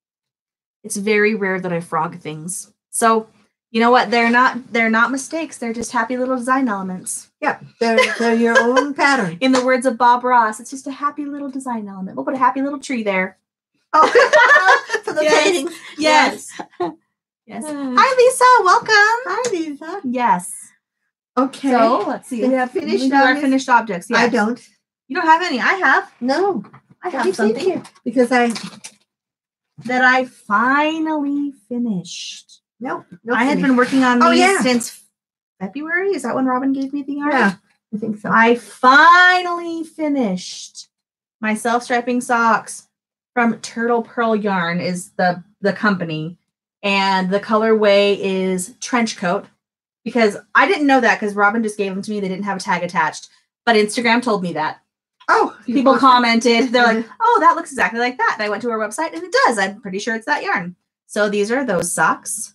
Speaker 1: It's very rare that I frog things. So you know what? They're not mistakes. They're just happy little design elements.
Speaker 2: Yeah, they're your own pattern.
Speaker 1: In the words of Bob Ross, it's just a happy little design element. We'll put a happy little tree there.
Speaker 2: Oh, for the painting.
Speaker 1: Yes. Yes. Hi, Lisa. Welcome.
Speaker 2: Hi, Lisa.
Speaker 1: Yes.
Speaker 2: Okay.
Speaker 1: So let's see.
Speaker 2: We have finished
Speaker 1: finished objects. Yes.
Speaker 2: I don't.
Speaker 1: You don't have any. I have.
Speaker 2: No.
Speaker 1: I have something
Speaker 2: because I
Speaker 1: finally finished.
Speaker 2: No.
Speaker 1: I had been working on these since February. Is that when Robin gave me the yarn?
Speaker 2: Yeah, I think so.
Speaker 1: I finally finished my self-striping socks from Turtle Pearl Yarn is the company. And the colorway is trench coat because I didn't know that because Robin just gave them to me. They didn't have a tag attached, but Instagram told me that.
Speaker 2: Oh,
Speaker 1: people commented. They're like, oh, that looks exactly like that. And I went to her website and it does. I'm pretty sure it's that yarn. So these are those socks.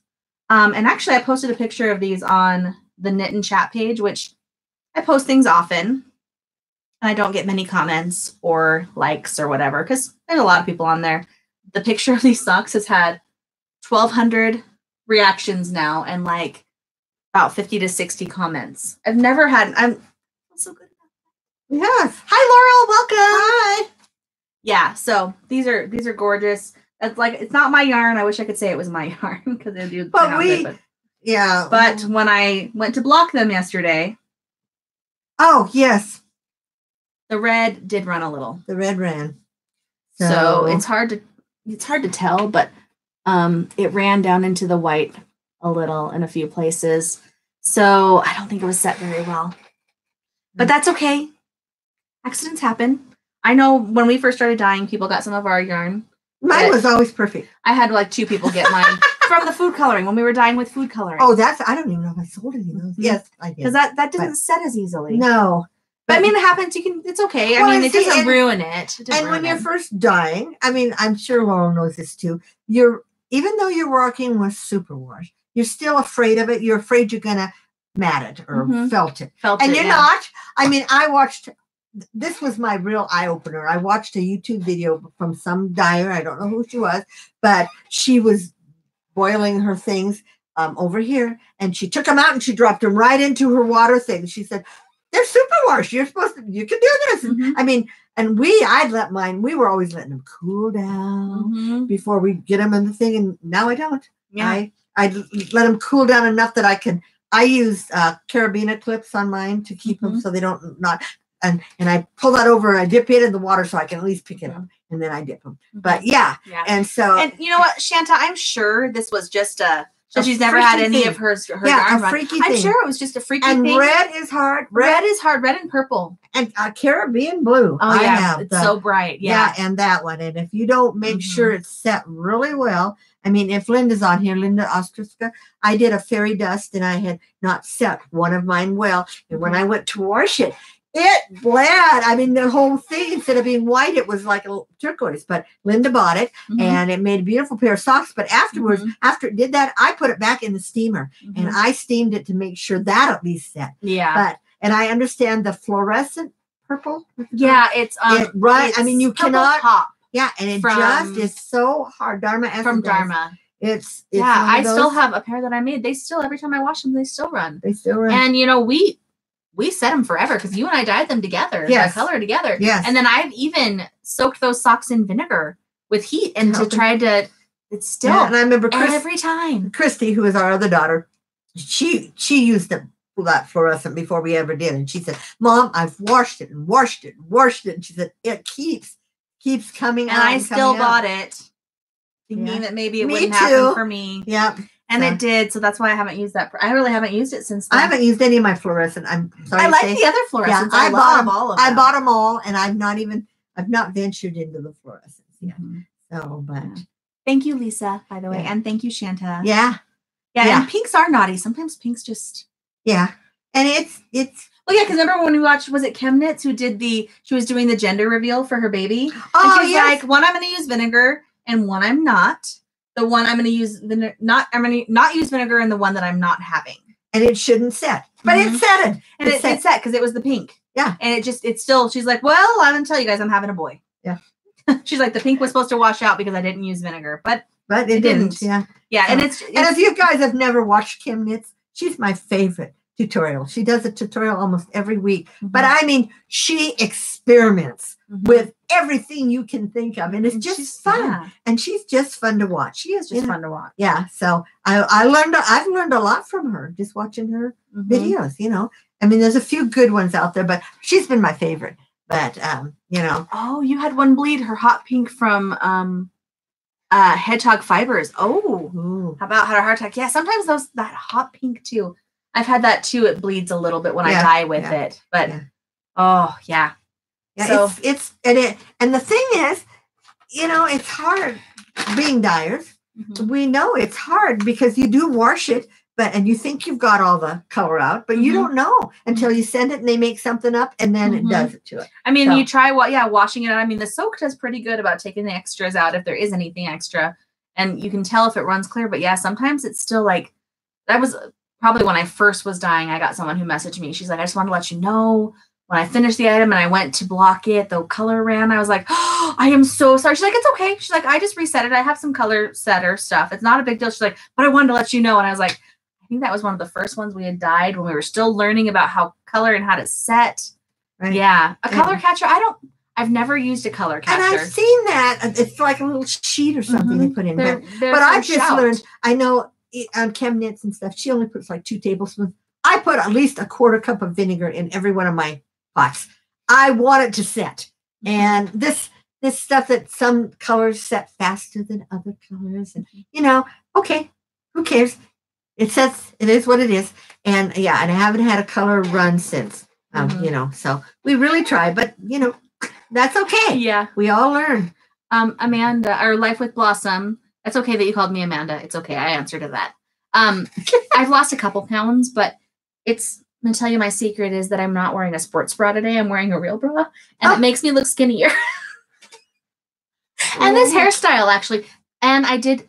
Speaker 1: And actually I posted a picture of these on the Knit and Chat page, which I post things often. And I don't get many comments or likes or whatever because there's a lot of people on there. The picture of these socks has had 1,200 reactions now and like about 50 to 60 comments. I'm so good at that.
Speaker 2: Yes.
Speaker 1: Hi, Laurel. Welcome.
Speaker 2: Hi.
Speaker 1: yeah, so these are gorgeous. It's like, it's not my yarn. I wish I could say it was my yarn because it do turn out good,
Speaker 2: yeah.
Speaker 1: But when I went to block them yesterday,
Speaker 2: oh yes,
Speaker 1: the red did run a little.
Speaker 2: the red ran.
Speaker 1: So it's hard to tell, but it ran down into the white a little in a few places. So I don't think it was set very well. But that's okay. Accidents happen. I know when we first started dyeing, people got some of our yarn.
Speaker 2: Mine was always perfect.
Speaker 1: I had like 2 people get mine from the food coloring when we were dyeing with food coloring.
Speaker 2: Oh, I don't even know if I sold any of those. Mm-hmm. Yes, I did.
Speaker 1: Because that didn't set as easily.
Speaker 2: No.
Speaker 1: But I mean, it happens. It's okay.
Speaker 2: Well,
Speaker 1: I mean, it doesn't ruin it.
Speaker 2: And when you're first dyeing, I mean, I'm sure Laurel knows this too. Even though you're working with superwash, you're still afraid of it. You're afraid you're gonna mat it or felt it. And you're not. I mean, this was my real eye opener. I watched a YouTube video from some dyer. I don't know who she was, but she was boiling her things over here, and she took them out and she dropped them right into her water thing. She said, "They're superwash. You can do this." Mm-hmm. I mean, and I'd let mine. We were always letting them cool down before we get them in the thing, and now I don't. Yeah, I let them cool down enough that I use carabiner clips on mine to keep them so they don't not. And I pull that over, I dip it in the water so I can at least pick it up, and then I dip them. But yeah. And so. And
Speaker 1: you know what, Shanta, I'm sure this was just so she's never had any of her yarn run. I'm sure it was just a freaky thing.
Speaker 2: And red is hard.
Speaker 1: Red is hard. Red and purple.
Speaker 2: And Caribbean blue.
Speaker 1: Oh, yeah. It's so bright. Yeah.
Speaker 2: Yeah, and that one. And if you don't make sure it's set really well, I mean, if Linda's on here, Linda Ostriska, I did a fairy dust, and I had not set one of mine well. And when I went to wash it, it bled. I mean, the whole thing, instead of being white, it was like a turquoise. But Linda bought it, and it made a beautiful pair of socks. But afterwards, after it did that, I put it back in the steamer, and I steamed it to make sure that at least set.
Speaker 1: Yeah.
Speaker 2: And I understand the fluorescent purple.
Speaker 1: Yeah, it's
Speaker 2: right. I mean, you cannot
Speaker 1: pop.
Speaker 2: Yeah, and it just is so hard. Dharma
Speaker 1: from Dharma.
Speaker 2: It's
Speaker 1: I still have a pair that I made. They still, every time I wash them, they still run.
Speaker 2: They still run.
Speaker 1: And you know, we set them forever because you and I dyed them together.
Speaker 2: Yes.
Speaker 1: Color together.
Speaker 2: Yes.
Speaker 1: And then I've even soaked those socks in vinegar with heat and to try to. It's still.
Speaker 2: Yeah, and I remember
Speaker 1: every time.
Speaker 2: Christy, who is our other daughter, she used that fluorescent before we ever did, and she said, "Mom, I've washed it and washed it and washed it." And she said, "It keeps coming out."
Speaker 1: And I still bought it, thinking that maybe it wouldn't happen for me.
Speaker 2: Yep.
Speaker 1: And it did, so that's why I haven't used that. I really haven't used it since then.
Speaker 2: I haven't used any of my fluorescent. I'm sorry.
Speaker 1: I like the other fluorescents.
Speaker 2: Yeah,
Speaker 1: I bought them all.
Speaker 2: I bought them all, and I've not ventured into the fluorescents yet. So, but
Speaker 1: thank you, Lisa, by the way, and thank you, Shanta.
Speaker 2: Yeah.
Speaker 1: And pinks are naughty. Sometimes pinks just.
Speaker 2: Yeah, and it's.
Speaker 1: Well, yeah, because remember when we watched, was it Chemnitz who did she was doing the gender reveal for her baby?
Speaker 2: Oh,
Speaker 1: and she's like, one I'm going to use vinegar, and one I'm not. The one I'm going to use I'm going to not use vinegar, and the one that I'm not having.
Speaker 2: And it shouldn't set, but it set it.
Speaker 1: And it set because it was the pink.
Speaker 2: Yeah.
Speaker 1: And it's still, she's like, well, I'm going to tell you guys I'm having a boy.
Speaker 2: Yeah.
Speaker 1: She's like, the pink was supposed to wash out because I didn't use vinegar, but
Speaker 2: it didn't. Yeah.
Speaker 1: Yeah.
Speaker 2: So, and if you guys have never watched Chemnitz, she's my favorite tutorial. She does a tutorial almost every week, but I mean, she experiments with everything you can think of, and it's just fun. Yeah. And she's just fun to watch.
Speaker 1: She is just fun to watch.
Speaker 2: Yeah. So I've learned a lot from her just watching her videos. You know, I mean, there's a few good ones out there, but she's been my favorite. But you know.
Speaker 1: Oh, you had one bleed, her hot pink from Hedgehog Fibers. Oh, how about had a heart attack? Yeah, sometimes that hot pink too. I've had that too. It bleeds a little bit when I dye with it, but oh yeah.
Speaker 2: Yeah, so it's and the thing is, you know, it's hard being dyers. We know it's hard because you do wash it, and you think you've got all the color out, but you don't know until you send it and they make something up, and then it does it to it.
Speaker 1: I mean, you try washing it out. I mean, the soak does pretty good about taking the extras out if there is anything extra, and you can tell if it runs clear. But yeah, sometimes it's still like that was probably when I first was dyeing. I got someone who messaged me. She's like, I just want to let you know. When I finished the item and I went to block it, the color ran. I was like, oh, I am so sorry. She's like, it's okay. She's like, I just reset it. I have some color setter stuff. It's not a big deal. She's like, but I wanted to let you know. And I was like, I think that was one of the first ones we had dyed when we were still learning about how color and how to set. Right. Yeah. A color catcher. I I've never used a color catcher.
Speaker 2: And I've seen that. It's like a little sheet or something they put in. But I've just learned, I know on Chem Knits and stuff, she only puts like 2 tablespoons. I put at least a 1/4 cup of vinegar in every one of my pots. I want it to set. And this stuff that some colors set faster than other colors. And, okay, who cares? It says it is what it is. And and I haven't had a color run since, so we really try, but, that's okay.
Speaker 1: Yeah.
Speaker 2: We all learn.
Speaker 1: Amanda, or Life with Blossom. It's okay that you called me Amanda. It's okay. I answered to that. I've lost a couple pounds, but I'm going to tell you my secret is that I'm not wearing a sports bra today. I'm wearing a real bra, and it makes me look skinnier. And this hairstyle, actually. And I did.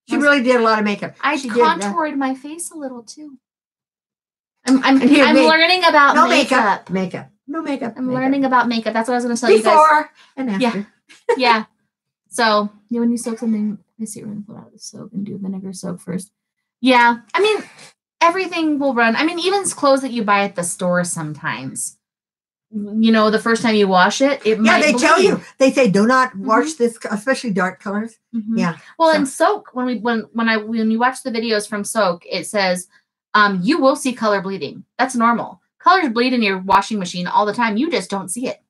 Speaker 2: She really did a lot of makeup.
Speaker 1: I contoured my face a little, too. I'm learning about makeup.
Speaker 2: No makeup.
Speaker 1: I'm learning about makeup. That's what I was going to tell you guys.
Speaker 2: Before and after.
Speaker 1: Yeah. So, when you soak something, I see we're going to pull out the soap and do vinegar soak first. Yeah. I mean, everything will run. I mean, even clothes that you buy at the store sometimes. The first time you wash it, it might
Speaker 2: they tell you. They say, do not wash this, especially dark colors. Yeah.
Speaker 1: Well, in soak, when you watch the videos from soak, it says, you will see color bleeding. That's normal. Colors bleed in your washing machine all the time. You just don't see it.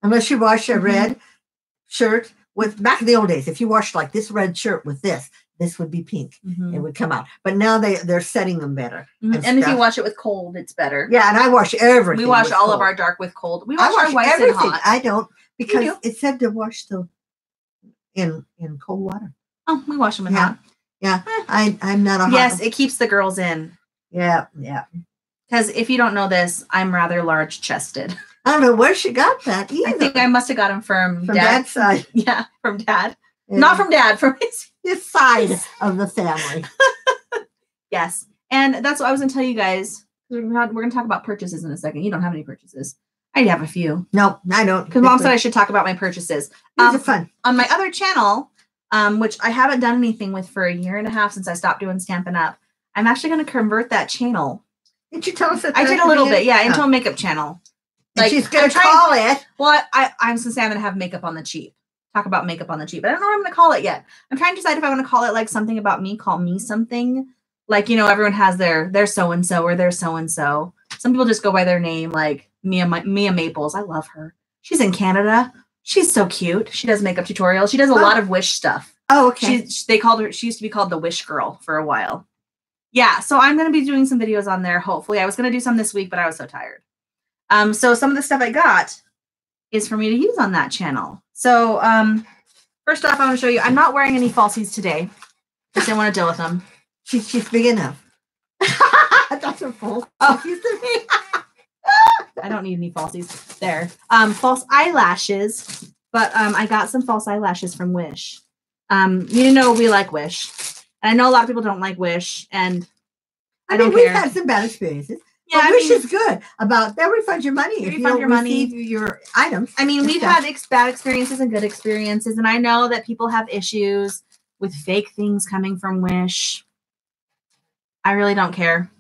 Speaker 2: Unless you wash a red shirt with, back in the old days, if you washed like this red shirt with this would be pink. It would come out. But now they're setting them better.
Speaker 1: And if you wash it with cold, it's better.
Speaker 2: Yeah, and I wash everything.
Speaker 1: We wash all of our dark with cold. We wash our whites
Speaker 2: everything.
Speaker 1: in hot.
Speaker 2: I don't, because it said to wash them in cold water.
Speaker 1: Oh, we wash them in hot.
Speaker 2: Yeah, I'm not a hot.
Speaker 1: Yes, it keeps the girls in.
Speaker 2: Yeah.
Speaker 1: Because if you don't know this, I'm rather large-chested.
Speaker 2: I don't know where she got that either.
Speaker 1: I think I must have got him from
Speaker 2: Dad's side.
Speaker 1: Yeah, from Dad. Yeah. Not from Dad, from
Speaker 2: his side of the family.
Speaker 1: Yes. And that's what I was going to tell you guys. We're going to talk about purchases in a second. You don't have any purchases. I have a few.
Speaker 2: No, I don't.
Speaker 1: Because Mom said I should talk about my purchases.
Speaker 2: These are fun.
Speaker 1: On my other channel, which I haven't done anything with for 1.5 years since I stopped doing Stampin' Up, I'm actually going to convert that channel.
Speaker 2: Did you tell us that?
Speaker 1: I did a little bit, into a makeup channel.
Speaker 2: Like, she's going to call it.
Speaker 1: Well, I'm going to say I'm going to have makeup on the cheap. Talk about makeup on the cheap. But I don't know what I'm going to call it yet. I'm trying to decide if I want to call it like something about me, call me something. Like, everyone has their so-and-so or their so-and-so. Some people just go by their name, like Mia Maples. I love her. She's in Canada. She's so cute. She does makeup tutorials. She does a lot of Wish stuff.
Speaker 2: Oh, okay.
Speaker 1: She used to be called the Wish Girl for a while. Yeah, so I'm going to be doing some videos on there, hopefully. I was going to do some this week, but I was so tired. So some of the stuff I got is for me to use on that channel. So first off, I want to show you, I'm not wearing any falsies today. Just didn't want to deal with them.
Speaker 2: She's big enough. That's her fault.
Speaker 1: Oh, I don't need any falsies. There. False eyelashes, but I got some false eyelashes from Wish. We like Wish. And I know a lot of people don't like Wish, and I don't care.
Speaker 2: We've had some bad experiences. Yeah, Wish is good about they'll refund your money if you don't receive your items.
Speaker 1: I mean, we've had bad experiences and good experiences, and I know that people have issues with fake things coming from Wish. I really don't care.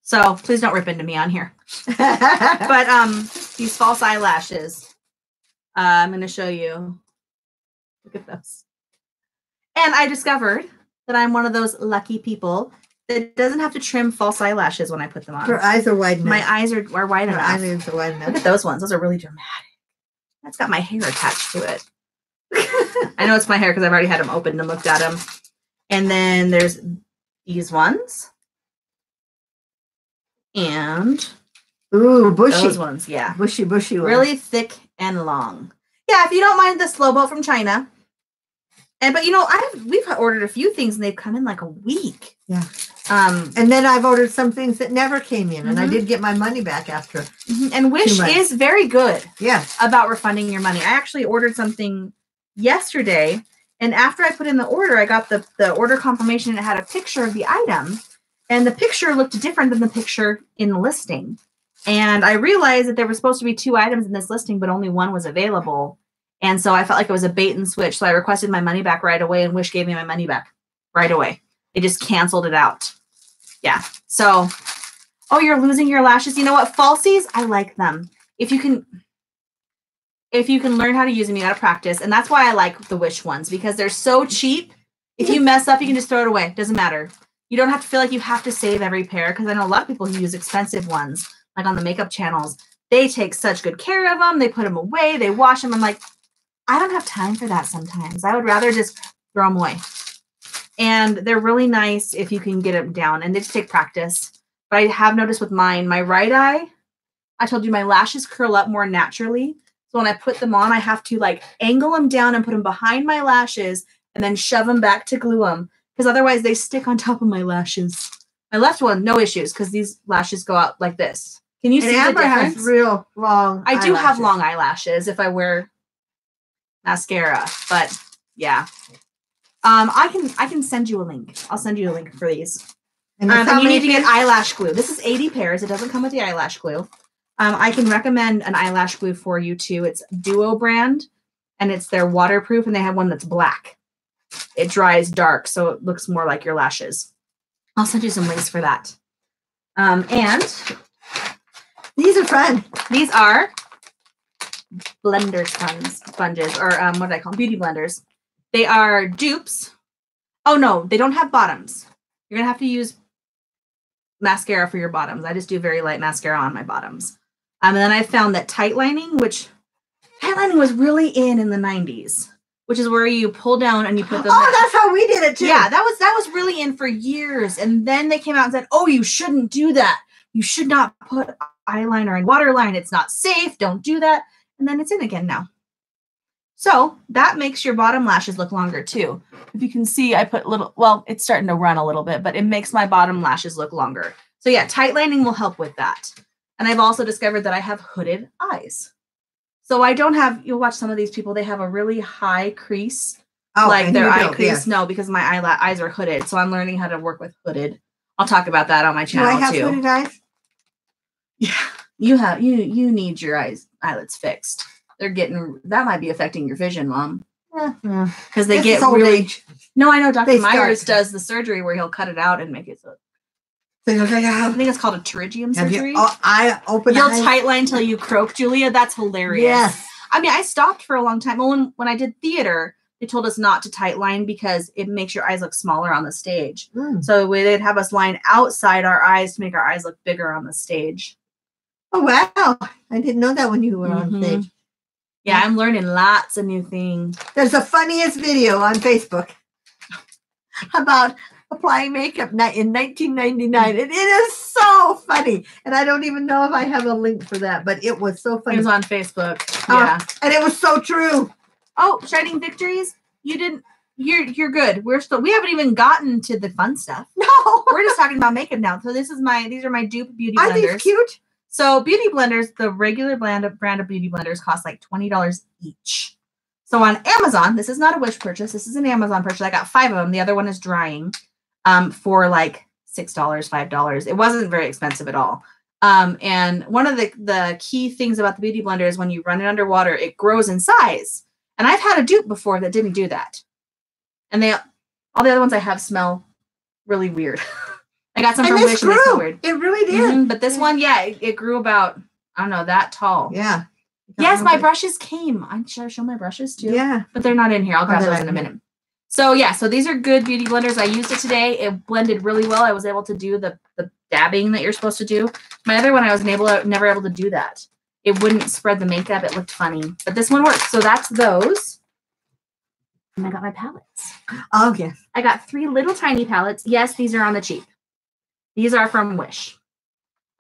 Speaker 1: So please don't rip into me on here. But these false eyelashes, I'm going to show you. Look at those. And I discovered that I'm one of those lucky people that doesn't have to trim false eyelashes when I put them on.
Speaker 2: Her eyes are wide enough.
Speaker 1: My eyes are wide enough.
Speaker 2: Her eyes are wide enough.
Speaker 1: Look at those ones. Those are really dramatic. That's got my hair attached to it. I know it's my hair because I've already had them opened and looked at them. And then there's these ones. And
Speaker 2: ooh, bushy.
Speaker 1: Those ones, yeah.
Speaker 2: Bushy ones.
Speaker 1: Really thick and long. Yeah, if you don't mind the slow boat from China. But we've ordered a few things and they've come in like a week.
Speaker 2: Yeah. And then I've ordered some things that never came in, and I did get my money back after.
Speaker 1: And Wish is very good.
Speaker 2: Yeah.
Speaker 1: About refunding your money. I actually ordered something yesterday, and after I put in the order, I got the order confirmation, and it had a picture of the item, and the picture looked different than the picture in the listing. And I realized that there were supposed to be 2 items in this listing, but only one was available. And so I felt like it was a bait and switch. So I requested my money back right away, and Wish gave me my money back right away. It just canceled it out. Yeah. So, oh, you're losing your lashes. You know what? Falsies, I like them. If you can, if you can learn how to use them, you got to practice. And that's why I like the Wish ones, because they're so cheap. If you mess up, you can just throw it away. Doesn't matter. You don't have to feel like you have to save every pair, because I know a lot of people who use expensive ones, like on the makeup channels. They take such good care of them. They put them away. They wash them. I'm like, I don't have time for that sometimes. I would rather just throw them away. And they're really nice if you can get them down. And they just take practice. But I have noticed with mine, my right eye, I told you my lashes curl up more naturally. So when I put them on, I have to like angle them down and put them behind my lashes and then shove them back to glue them, because otherwise they stick on top of my lashes. My left one, no issues, because these lashes go out like this. Can you see
Speaker 2: Amber
Speaker 1: the difference?
Speaker 2: has real long
Speaker 1: I do have long eyelashes if I wear mascara, but yeah. I can send you a link. I'll send you a link for these. And you need to get eyelash glue. This is 80 pairs. It doesn't come with the eyelash glue. I can recommend an eyelash glue for you too. It's Duo brand, and it's their waterproof, and they have one that's black. It dries dark, so it looks more like your lashes. I'll send you some links for that. And
Speaker 2: these are fun.
Speaker 1: These are blender sponges, or what do I call them? Beauty blenders. They are dupes. Oh no, they don't have bottoms. You're gonna have to use mascara for your bottoms. I just do very light mascara on my bottoms. And then I found that tight lining, which tight lining was really in the 90s, which is where you pull down and you put them.
Speaker 2: Oh, that's how we did it too.
Speaker 1: Yeah, that was really in for years. And then they came out and said, oh, you shouldn't do that. You should not put eyeliner in waterline. It's not safe. Don't do that. And then it's in again now. So that makes your bottom lashes look longer too. If you can see, I put little, well, it's starting to run a little bit, but it makes my bottom lashes look longer. So yeah, tight lining will help with that. And I've also discovered that I have hooded eyes. So I don't have, you'll watch some of these people, they have a really high crease. Oh, like their eye crease. Yes. No, because my eyes are hooded. So I'm learning how to work with hooded. I'll talk about that on my channel too. Do I have
Speaker 2: hooded eyes?
Speaker 1: Yeah, you need your eyelids fixed. They're getting, that might be affecting your vision, Mom. Because they get really. No, I know Dr. Myers does the surgery where he'll cut it out and make it so. I think it's called a pterygium surgery.
Speaker 2: You'll
Speaker 1: tight line till you croak, Julia. That's hilarious.
Speaker 2: Yes.
Speaker 1: I mean, I stopped for a long time. When I did theater, they told us not to tight line because it makes your eyes look smaller on the stage. So they'd have us line outside our eyes to make our eyes look bigger on the stage.
Speaker 2: Oh, wow. I didn't know that when you were on stage.
Speaker 1: Yeah, I'm learning lots of new things.
Speaker 2: There's the funniest video on Facebook about applying makeup in 1999. It is so funny. And I don't even know if I have a link for that, but it was so funny.
Speaker 1: It was on Facebook. Yeah.
Speaker 2: And it was so true.
Speaker 1: Oh, Shining Victories? You're good. We haven't even gotten to the fun stuff.
Speaker 2: No.
Speaker 1: We're just talking about makeup now. So these are my dupe beauty blenders.
Speaker 2: Are these cute?
Speaker 1: So beauty blenders, the regular brand of beauty blenders cost like $20 each. So on Amazon, this is not a Wish purchase. This is an Amazon purchase. I got 5 of them. The other one is drying for like $6, $5. It wasn't very expensive at all. And one of the key things about the beauty blender is when you run it underwater, it grows in size. And I've had a dupe before that didn't do that. And all the other ones I have smell really weird. I got some from Wish and they smell weird.
Speaker 2: It really did.
Speaker 1: But this one, yeah, it grew about, I don't know, that tall.
Speaker 2: Yeah.
Speaker 1: Yes, my brushes came. Should I show my brushes too?
Speaker 2: Yeah.
Speaker 1: But they're not in here. I'll grab those in a minute. So yeah, so these are good beauty blenders. I used it today. It blended really well. I was able to do the dabbing that you're supposed to do. My other one, I was never able to do that. It wouldn't spread the makeup. It looked funny. But this one works. So that's those. And I got my palettes.
Speaker 2: Oh, yes.
Speaker 1: I got 3 little tiny palettes. Yes, these are on the cheap. These are from Wish.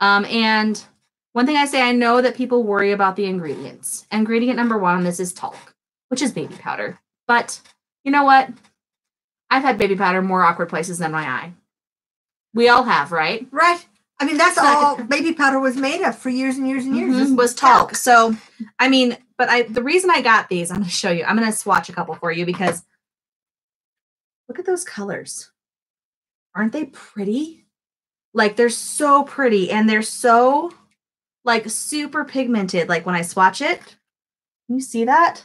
Speaker 1: And one thing I say, I know that people worry about the ingredients. Ingredient number 1 on this is talc, which is baby powder. But you know what? I've had baby powder more awkward places than my eye. We all have, right?
Speaker 2: Right. I mean, that's all baby powder was made of for years and years and years.
Speaker 1: Mm-hmm. Was talc. So, I mean, but the reason I got these, I'm going to show you. I'm going to swatch a couple for you because look at those colors. Aren't they pretty? Like, they're so pretty, and they're so, like, super pigmented. Like, when I swatch it, can you see that?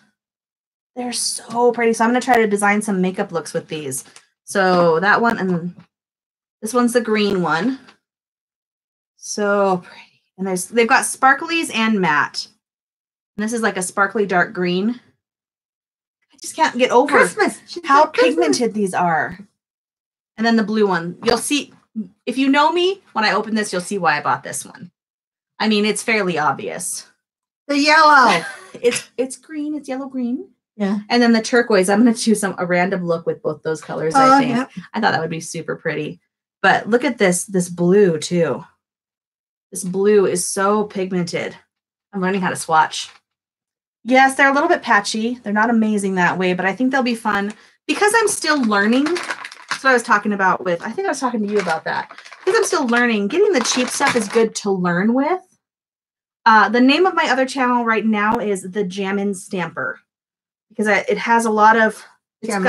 Speaker 1: They're so pretty. So I'm going to try to design some makeup looks with these. So that one, and then this one's the green one. So pretty. And they've got sparklies and matte. And this is like a sparkly dark green. I just can't get over
Speaker 2: Christmas.
Speaker 1: how pigmented these are. And then the blue one. You'll see, if you know me, when I open this, you'll see why I bought this one. I mean, it's fairly obvious.
Speaker 2: The yellow.
Speaker 1: It's green. It's yellow green.
Speaker 2: Yeah.
Speaker 1: And then the turquoise. I'm going to choose a random look with both those colors, I think. Yep. I thought that would be super pretty. But look at this blue too. This blue is so pigmented. I'm learning how to swatch. Yes, they're a little bit patchy. They're not amazing that way, but I think they'll be fun because I'm still learning. That's what I was talking about with, I think I was talking to you about that. Because I'm still learning. Getting the cheap stuff is good to learn with. The name of my other channel right now is The Jammin' Stamper. Because it has a lot of, Stampin'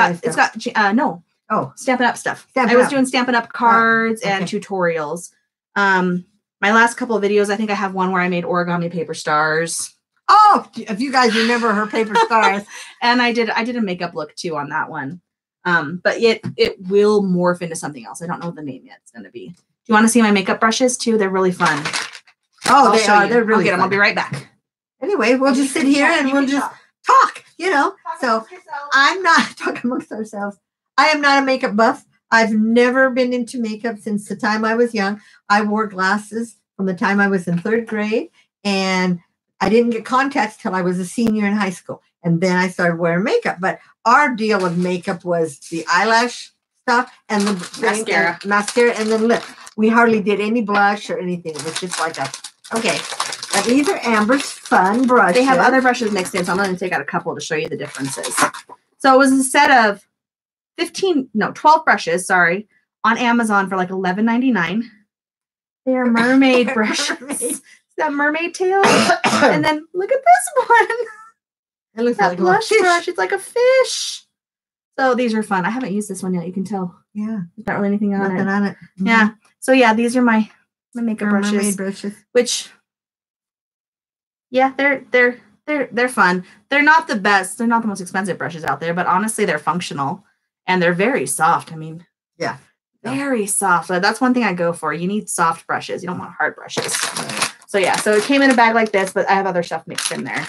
Speaker 1: Up stuff. I was doing Stampin' Up cards and tutorials. My last couple of videos, I think I have one where I made origami paper stars.
Speaker 2: Oh, if you guys remember her paper stars.
Speaker 1: And I did a makeup look too on that one. But it will morph into something else. I don't know what the name yet it's going to be. Do you want to see my makeup brushes too? They're really fun.
Speaker 2: Oh, they are. They're really fun.
Speaker 1: I'll be right back.
Speaker 2: Anyway, we'll just sit here and we'll just talk, you know. So I'm not talking amongst ourselves. I am not a makeup buff. I've never been into makeup since the time I was young. I wore glasses from the time I was in 3rd grade, and I didn't get contacts till I was a senior in high school. And then I started wearing makeup. But our deal with makeup was the eyelash stuff and the mascara and then lip. We hardly did any blush or anything. It was just like a, okay. Now these are Amber's fun brushes.
Speaker 1: They have other brushes mixed in, so I'm going to take out a couple to show you the differences. So it was a set of 12 brushes, on Amazon for like $11.99. They are mermaid brushes. Is that mermaid tail? And then look at this one.
Speaker 2: It looks
Speaker 1: that
Speaker 2: like
Speaker 1: blush brush. It's like a fish. So these are fun. I haven't used this one yet. You can tell.
Speaker 2: Yeah.
Speaker 1: There's not really anything on it.
Speaker 2: Nothing on it. Mm-hmm.
Speaker 1: Yeah. So yeah, these are my makeup brushes.
Speaker 2: Mermaid brushes.
Speaker 1: Which, yeah, they're fun. They're not the best. They're not the most expensive brushes out there, but honestly, they're functional and they're very soft. I mean,
Speaker 2: yeah,
Speaker 1: very soft. That's one thing I go for. You need soft brushes. You don't want hard brushes. So yeah, so it came in a bag like this, but I have other stuff mixed in there.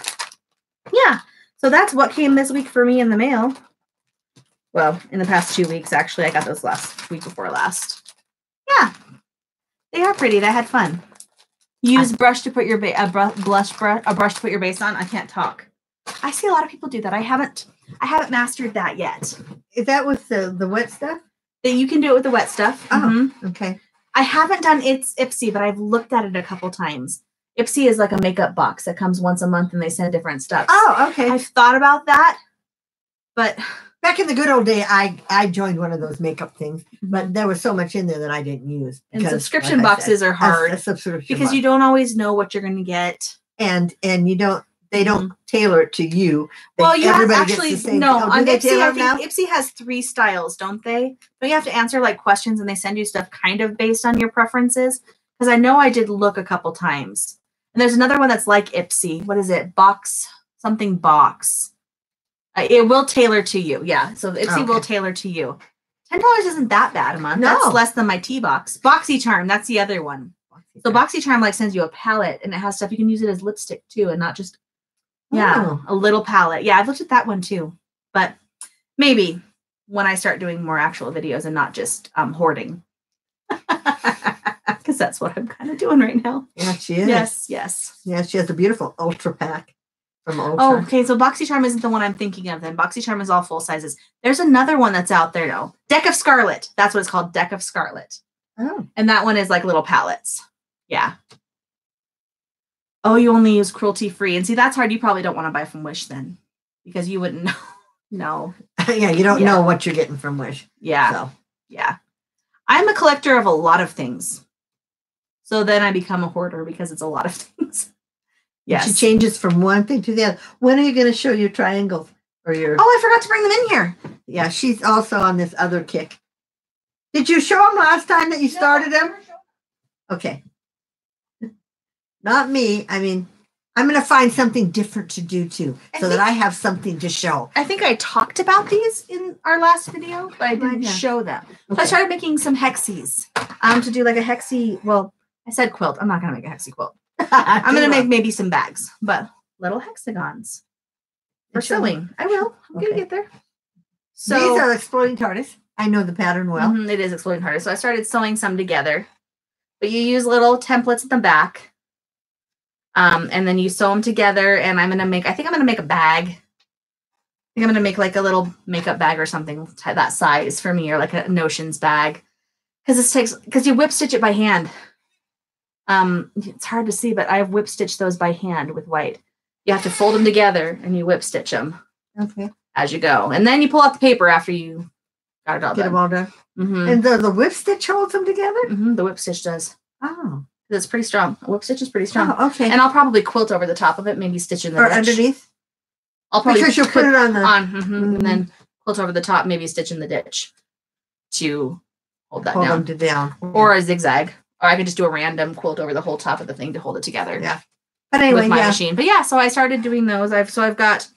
Speaker 1: Yeah. So that's what came this week for me in the mail. Well, in the past 2 weeks, actually. I got those week before last. Yeah. They are pretty. They had fun. Use brush to put your brush to put your base on. I can't talk. I see a lot of people do that. I haven't mastered that yet.
Speaker 2: Is that with the wet stuff?
Speaker 1: That you can do it with the wet stuff.
Speaker 2: Oh, okay.
Speaker 1: I haven't done Ipsy, but I've looked at it a couple times. Ipsy is like a makeup box that comes once a month and they send different stuff.
Speaker 2: Oh, okay.
Speaker 1: I've thought about that, but
Speaker 2: back in the good old day, I joined one of those makeup things, but there was so much in there that I didn't use.
Speaker 1: And subscription boxes are hard because you don't always know what you're going to get,
Speaker 2: and they don't tailor it to you.
Speaker 1: Well, you
Speaker 2: everybody
Speaker 1: have actually
Speaker 2: gets the same.
Speaker 1: No, on Ipsy, I
Speaker 2: now?
Speaker 1: think Ipsy has 3 styles, don't they? Don't you have to answer like questions and they send you stuff kind of based on your preferences? Because I know I did look a couple times. And there's another one that's like Ipsy. What is it? Box. It will tailor to you. Yeah. So Ipsy will tailor to you. $10 isn't that bad a month. No. That's less than my tea box. BoxyCharm. That's the other one. So BoxyCharm like sends you a palette and it has stuff. You can use it as lipstick too and not just, a little palette. Yeah. I've looked at that one too. But maybe when I start doing more actual videos and not just hoarding. Because that's what I'm kind of doing right now.
Speaker 2: Yeah, she is.
Speaker 1: Yes.
Speaker 2: Yeah, she has a beautiful Ultra pack from Ultra.
Speaker 1: Oh, okay. So BoxyCharm isn't the one I'm thinking of then. BoxyCharm is all full sizes. There's another one that's out there though. Deck of Scarlet. That's what it's called. Deck of Scarlet.
Speaker 2: Oh.
Speaker 1: And that one is like little palettes. Yeah. Oh, you only use cruelty free. And see, that's hard. You probably don't want to buy from Wish then. Because you wouldn't know. No.
Speaker 2: Yeah, you don't know what you're getting from Wish.
Speaker 1: Yeah.
Speaker 2: So.
Speaker 1: Yeah. I'm a collector of a lot of things. So then I become a hoarder because it's a lot of things.
Speaker 2: Yes. She changes from one thing to the other. When are you going to show your triangles or your?
Speaker 1: Oh, I forgot to bring them in here.
Speaker 2: Yeah, she's also on this other kick. Did you show them last time that you started them? Okay. Not me. I mean, I'm going to find something different to do too, so that I have something to show.
Speaker 1: I think I talked about these in our last video, but I didn't show them. Okay. So I started making some hexies to do like a hexie. Well, I said quilt. I'm not going to make a hexie quilt. I'm going to make maybe some bags, but little hexagons for
Speaker 2: Show me.
Speaker 1: sewing. I will. I'm gonna
Speaker 2: Okay.
Speaker 1: get there. So
Speaker 2: These are Exploding TARDIS. I know the pattern well.
Speaker 1: it is Exploding TARDIS. So I started sewing some together. But you use little templates at the back. And then you sew them together. And I think I'm gonna make a bag. I think I'm gonna make like a little makeup bag or something that size for me, or like a Notions bag. Because you whip stitch it by hand. It's hard to see, but I've whip stitched those by hand with white. You have to fold them together and you whip stitch them.
Speaker 2: Okay.
Speaker 1: As you go. And then you pull out the paper after you got it all
Speaker 2: Get
Speaker 1: done.
Speaker 2: them all done.
Speaker 1: Mm-hmm.
Speaker 2: And the whip stitch holds them together?
Speaker 1: Mm-hmm. The whip stitch does.
Speaker 2: Oh.
Speaker 1: It's pretty strong. A whip stitch is pretty strong.
Speaker 2: Oh, okay.
Speaker 1: And I'll probably quilt over the top of it, maybe stitch in the ditch.
Speaker 2: Underneath?
Speaker 1: I'll probably
Speaker 2: because you'll put it on the...
Speaker 1: and then quilt over the top, maybe stitch in the ditch to hold that down.
Speaker 2: Hold them down.
Speaker 1: Or a zigzag. Or I could just do a random quilt over the whole top of the thing to hold it together.
Speaker 2: Yeah. But anyway,
Speaker 1: with my machine. But yeah, so I started doing those. I've got...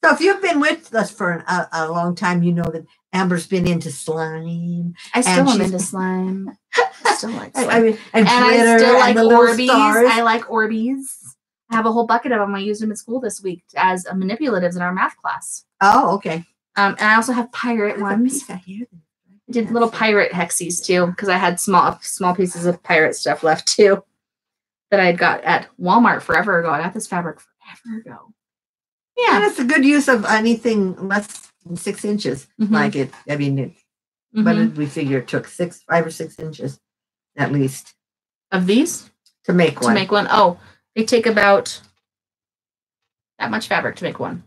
Speaker 2: So if you've been with us for a long time, you know that Amber's been into slime.
Speaker 1: I still am into slime. I still like slime.
Speaker 2: And
Speaker 1: I still like Orbeez.
Speaker 2: Stars.
Speaker 1: I like Orbeez. I have a whole bucket of them. I used them at school this week as manipulatives in our math class.
Speaker 2: Oh, okay.
Speaker 1: And I also have pirate ones. I did little pirate hexies too, because I had small pieces of pirate stuff left too that I had got at Walmart forever ago. I got this fabric forever ago. Yeah.
Speaker 2: And it's a good use of anything less than 6 inches. Like it. I mean, what did we figure? It took 5 or 6 inches at least.
Speaker 1: Of these?
Speaker 2: To make one.
Speaker 1: To make one. Oh, they take about that much fabric to make one.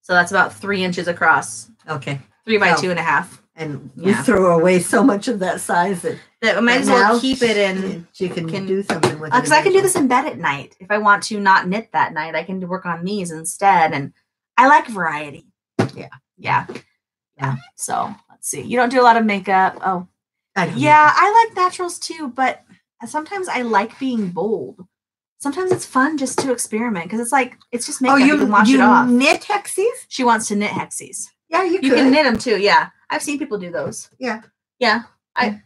Speaker 1: So that's about 3 inches across.
Speaker 2: Okay.
Speaker 1: 3 by 2.5.
Speaker 2: And we throw away so much of that size that
Speaker 1: I might as well keep it in.
Speaker 2: You can do something with it.
Speaker 1: Because I can do this in bed at night. If I want to not knit that night, I can work on these instead. And I like variety. Yeah. So let's see. You don't do a lot of makeup. Oh, I like naturals too, but sometimes I like being bold. Sometimes it's fun just to experiment because it's just makeup. You can wash it off.
Speaker 2: Knit hexies?
Speaker 1: She wants to knit hexies.
Speaker 2: Yeah, you
Speaker 1: can knit them too. Yeah, I've seen people do those.
Speaker 2: Yeah.
Speaker 1: I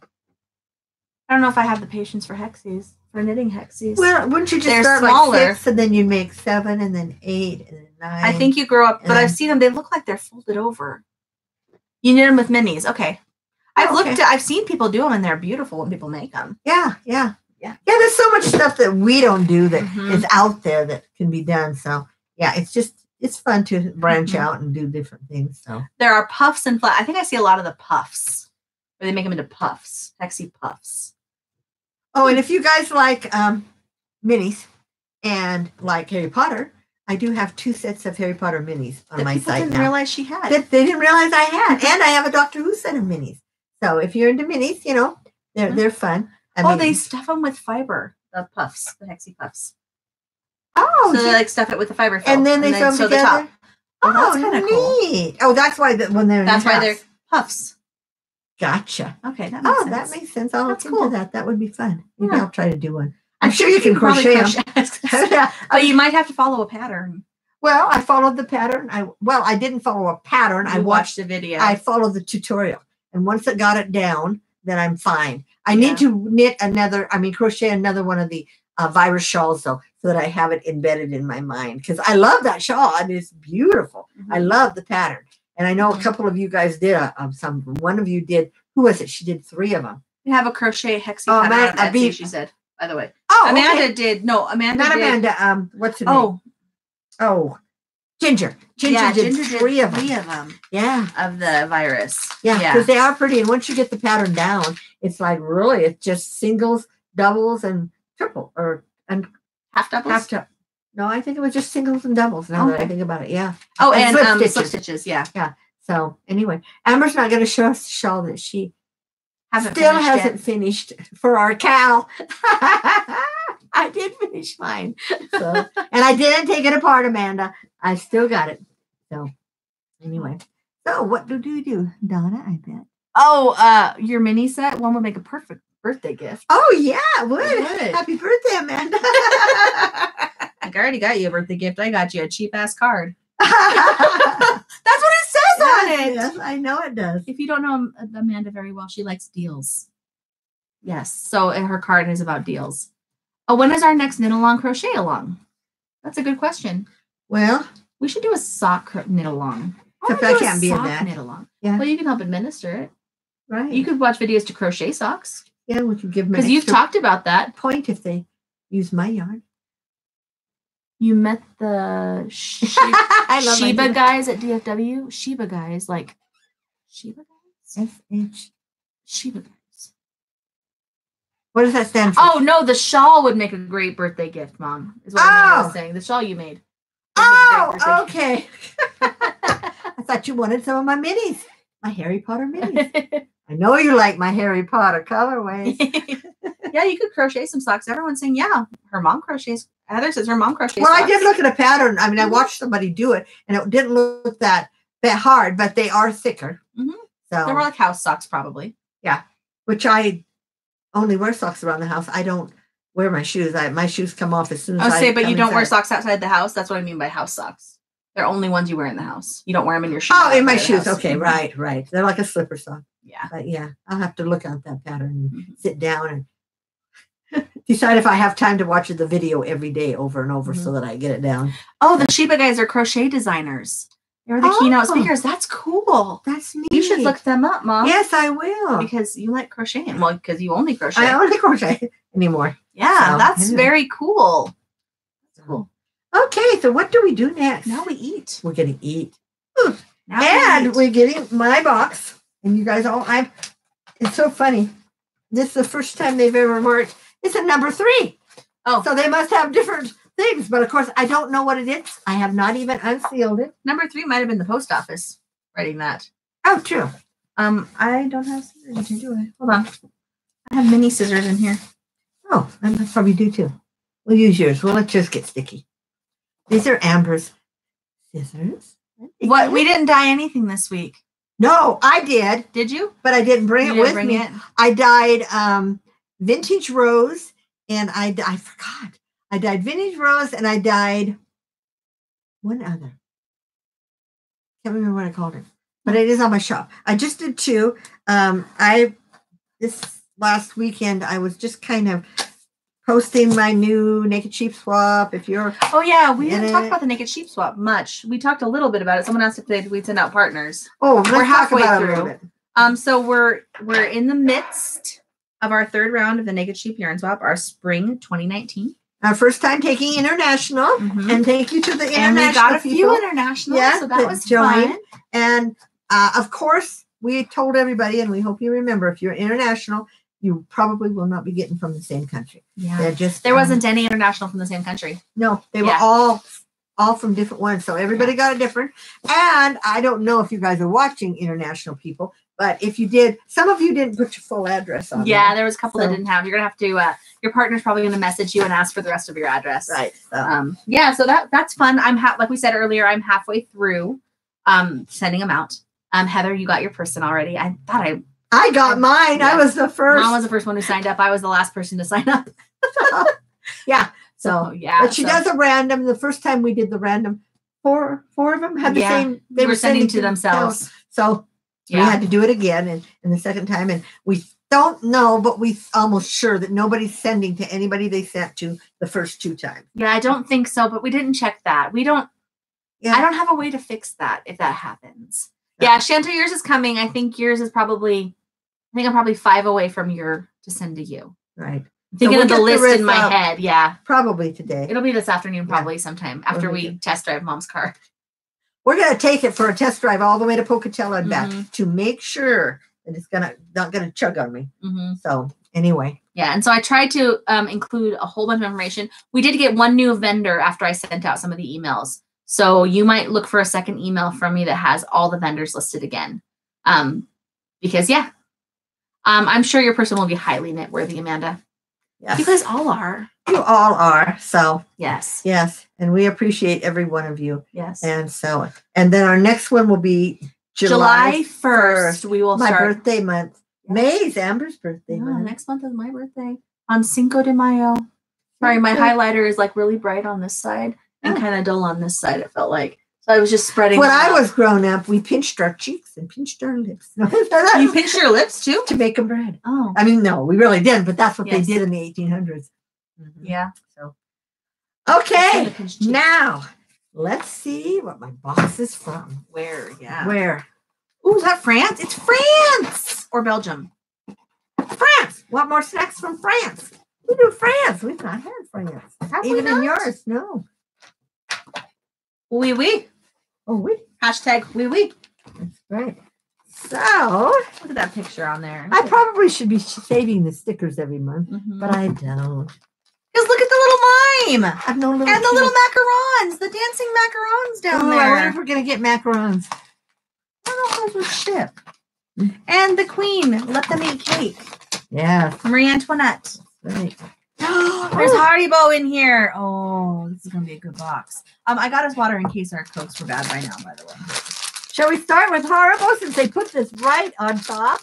Speaker 1: don't know if I have the patience for hexies, for knitting hexies.
Speaker 2: Well, wouldn't you just start
Speaker 1: smaller.
Speaker 2: Like 6 and then you make 7 and then 8 and then 9?
Speaker 1: I think you grow up, but I've seen them. They look like they're folded over. You knit them with minis. Okay. I've seen people do them and they're beautiful when people make them.
Speaker 2: Yeah. There's so much stuff that we don't do that is out there that can be done. So yeah, it's fun to branch out and do different things. So
Speaker 1: there are puffs and I think I see a lot of the puffs where they make them into puffs, hexie puffs.
Speaker 2: Oh, and if you guys like minis and like Harry Potter, I do have 2 sets of Harry Potter minis on my site now.
Speaker 1: Didn't realize she had.
Speaker 2: They didn't realize I had, and I have a Doctor Who set of minis. So if you're into minis, they're fun.
Speaker 1: They stuff them with fiber. The puffs, the hexie puffs.
Speaker 2: Oh,
Speaker 1: so they stuff it with the fiber fill,
Speaker 2: and then they sew them together.
Speaker 1: The top.
Speaker 2: Oh,
Speaker 1: that's kind of
Speaker 2: neat. Cool. Oh, that's why when they're
Speaker 1: why they're puffs.
Speaker 2: Gotcha.
Speaker 1: Okay, that makes sense.
Speaker 2: That makes sense. I'll look
Speaker 1: cool.
Speaker 2: into that. That would be fun. Maybe I'll try to do one.
Speaker 1: I'm sure you can crochet them.
Speaker 2: Yeah.
Speaker 1: But you might have to follow a pattern.
Speaker 2: Well, I followed the pattern. I didn't follow a pattern. I watched
Speaker 1: the video.
Speaker 2: I followed the tutorial. And once I got it down, then I'm fine. I need to crochet another one of the virus shawls though, so that I have it embedded in my mind. Because I love that shawl. I mean, it's beautiful. I love the pattern. And I know a couple of you guys did one of you did. Who was it? She did 3 of them.
Speaker 1: We have a crochet hexie pattern on Etsy, she said, by the way. Oh, Amanda did. No, Amanda
Speaker 2: Not
Speaker 1: did.
Speaker 2: Amanda. What's her name? Oh, Ginger. Ginger did 3 of them.
Speaker 1: 3 of them.
Speaker 2: Yeah.
Speaker 1: Of the virus.
Speaker 2: Yeah, because they are pretty. And once you get the pattern down, it's like really, it's just singles, doubles, and triple, and
Speaker 1: half doubles.
Speaker 2: No, I think it was just singles and doubles. Now that I think about it, yeah.
Speaker 1: Oh, and slip stitches. Yeah.
Speaker 2: So anyway, Amber's not going to show us the shawl that she hasn't finished for our Cal. I did finish mine. So, and I didn't take it apart, Amanda. I still got it. So anyway. So what do you do, Donna? I bet.
Speaker 1: Oh, your mini set one would make a perfect birthday gift.
Speaker 2: Oh yeah, it would. Happy birthday, Amanda.
Speaker 1: I already got you a birthday gift. I got you a cheap ass card. That's what it says on it.
Speaker 2: Yes, I know it does.
Speaker 1: If you don't know Amanda very well, she likes deals. Yes. So her card is about deals. Oh, when is our next knit along crochet along? That's a good question.
Speaker 2: Well,
Speaker 1: we should do a sock knit along.
Speaker 2: Except I can't be in that.
Speaker 1: Knit along.
Speaker 2: Yeah.
Speaker 1: Well, you can help administer it.
Speaker 2: Right.
Speaker 1: You could watch videos to crochet socks.
Speaker 2: Yeah, we could give them
Speaker 1: because you've talked about that
Speaker 2: point if they use my yarn.
Speaker 1: You met the Sheba guys at DFW. Sheba guys, like Sheba guys. Sheba guys.
Speaker 2: What does that stand for?
Speaker 1: Oh no, the shawl would make a great birthday gift, Mom. Is what I was saying. The shawl you made.
Speaker 2: Oh, okay. I thought you wanted some of my minis, my Harry Potter minis. I know you like my Harry Potter colorways.
Speaker 1: Yeah, you could crochet some socks. Everyone's saying, yeah, her mom crochets. Heather says her mom crochets.
Speaker 2: Well,
Speaker 1: socks.
Speaker 2: I did look at a pattern. I mean, I watched somebody do it, and it didn't look that hard, but they are thicker.
Speaker 1: Mm-hmm.
Speaker 2: So
Speaker 1: they're more like house socks, probably.
Speaker 2: Yeah, which I only wear socks around the house. I don't wear my shoes. My shoes come off as soon as I
Speaker 1: but you don't
Speaker 2: inside.
Speaker 1: wear socks outside the house. That's what I mean by house socks. They're only ones you wear in the house. You don't wear them in your shoes.
Speaker 2: Oh, in my shoes. Okay, right. They're like a slipper sock.
Speaker 1: Yeah.
Speaker 2: But yeah, I'll have to look at that pattern and sit down and decide if I have time to watch the video every day over and over so that I get it down.
Speaker 1: Oh, the Sheba guys are crochet designers. They're the keynote speakers. That's cool.
Speaker 2: That's neat.
Speaker 1: You should look them up, Mom.
Speaker 2: Yes, I will.
Speaker 1: Because you like crocheting. Well, because you only crochet.
Speaker 2: I only crochet anymore.
Speaker 1: Yeah, so, that's very cool. That's cool.
Speaker 2: Okay, so what do we do next?
Speaker 1: Now we eat.
Speaker 2: We're going to eat. We're getting my box. And you guys it's so funny. This is the first time they've ever marked. It's a number 3. Oh. So they must have different things. But of course, I don't know what it is. I have not even unsealed it.
Speaker 1: Number 3 might have been the post office writing that.
Speaker 2: Oh, true.
Speaker 1: I don't have scissors in here, do I? Hold on. I have mini scissors in here.
Speaker 2: Oh, I probably do too. We'll use yours. We'll let yours get sticky. These are Amber's scissors.
Speaker 1: What? We didn't dye anything this week.
Speaker 2: No, I did.
Speaker 1: Did you?
Speaker 2: But I didn't bring it with me. I dyed vintage rose, and I forgot. I dyed vintage rose, and I dyed one other. Can't remember what I called it, but it is on my shop. I just did 2. This last weekend I was just kind of posting my new Naked Sheep Swap. If you're
Speaker 1: we didn't talk about the Naked Sheep Swap much. We talked a little bit about it. Someone asked if we'd send out partners.
Speaker 2: Oh,
Speaker 1: we're halfway
Speaker 2: through.
Speaker 1: So we're in the midst of our 3rd round of the Naked Sheep Yarn Swap, our spring 2019.
Speaker 2: Our first time taking international, and thank you to the international.
Speaker 1: And we got a
Speaker 2: few
Speaker 1: international, so that was fun.
Speaker 2: And of course, we told everybody, and we hope you remember, if you're international, you probably will not be getting from the same country.
Speaker 1: Yeah, there wasn't any international from the same country.
Speaker 2: No, they were all from different ones. So everybody got a different. And I don't know if you guys are watching international people, but if you did, some of you didn't put your full address on.
Speaker 1: Yeah, there was a couple that didn't have. You're gonna have to. Your partner's probably gonna message you and ask for the rest of your address.
Speaker 2: Right.
Speaker 1: So. So that's fun. Like we said earlier, I'm halfway through sending them out. Heather, you got your person already. I
Speaker 2: got mine. Yeah. I was the first.
Speaker 1: Mom was the first one who signed up. I was the last person to sign up.
Speaker 2: Yeah.
Speaker 1: So
Speaker 2: But she does a random. The first time we did the random, four of them had the same. They were sending to themselves. So we had to do it again, and the second time, and we don't know, but we almost sure that nobody's sending to anybody they sent to the first 2 times.
Speaker 1: Yeah, I don't think so, but we didn't check that. We don't. Yeah. I don't have a way to fix that if that happens. Yeah, Chantal, yours is coming. I think yours is probably. I think I'm probably 5 away from to send to you.
Speaker 2: Right.
Speaker 1: Thinking of the list in my head. Yeah.
Speaker 2: Probably today.
Speaker 1: It'll be this afternoon, probably sometime after we test drive Mom's car.
Speaker 2: We're going to take it for a test drive all the way to Pocatello and back to make sure that it's not going to chug on me. Mm-hmm. So anyway.
Speaker 1: Yeah. And so I tried to include a whole bunch of information. We did get one new vendor after I sent out some of the emails. So you might look for a second email from me that has all the vendors listed again. Because I'm sure your person will be highly knit worthy, Amanda.
Speaker 2: Yes.
Speaker 1: You guys all are.
Speaker 2: You all are. So
Speaker 1: yes.
Speaker 2: And we appreciate every one of you.
Speaker 1: Yes.
Speaker 2: And then our next one will be July 1st.
Speaker 1: We will
Speaker 2: my
Speaker 1: start.
Speaker 2: Birthday month. Yes. May is Amber's birthday month.
Speaker 1: Next month is my birthday. On Cinco de Mayo. Sorry, my highlighter is like really bright on this side and kind of dull on this side, it felt like. So I was just spreading.
Speaker 2: When I was grown up, we pinched our cheeks and pinched our lips.
Speaker 1: You pinched your lips too?
Speaker 2: To make them red.
Speaker 1: Oh.
Speaker 2: I mean, no, we really didn't, but that's what they did in the 1800s.
Speaker 1: Mm-hmm. Yeah.
Speaker 2: So, Okay, now let's see what my box is from.
Speaker 1: Where? Yeah.
Speaker 2: Where?
Speaker 1: Ooh, is that France? It's France or Belgium.
Speaker 2: France. Want more snacks from France? We do France. We've not had France.
Speaker 1: Have
Speaker 2: Even
Speaker 1: we
Speaker 2: in
Speaker 1: not?
Speaker 2: yours, no.
Speaker 1: Oui, oui.
Speaker 2: Oh, we.
Speaker 1: Hashtag oui, oui.
Speaker 2: That's right. So,
Speaker 1: Look at that picture on there.
Speaker 2: I probably should be saving the stickers every month,
Speaker 1: Mm-hmm.
Speaker 2: but I don't.
Speaker 1: Because look at the little mime.
Speaker 2: I've no little
Speaker 1: And the little macarons. The dancing macarons down
Speaker 2: I wonder
Speaker 1: there.
Speaker 2: if we're going to get macarons.
Speaker 1: I don't know how those would ship. And the queen. Let them eat cake.
Speaker 2: Yeah.
Speaker 1: Marie Antoinette.
Speaker 2: Right.
Speaker 1: There's Haribo in here. Oh, this is going to be a good box. I got us water in case our Cokes were bad by now, by the way.
Speaker 2: Shall we start with Haribo since they put this right on top?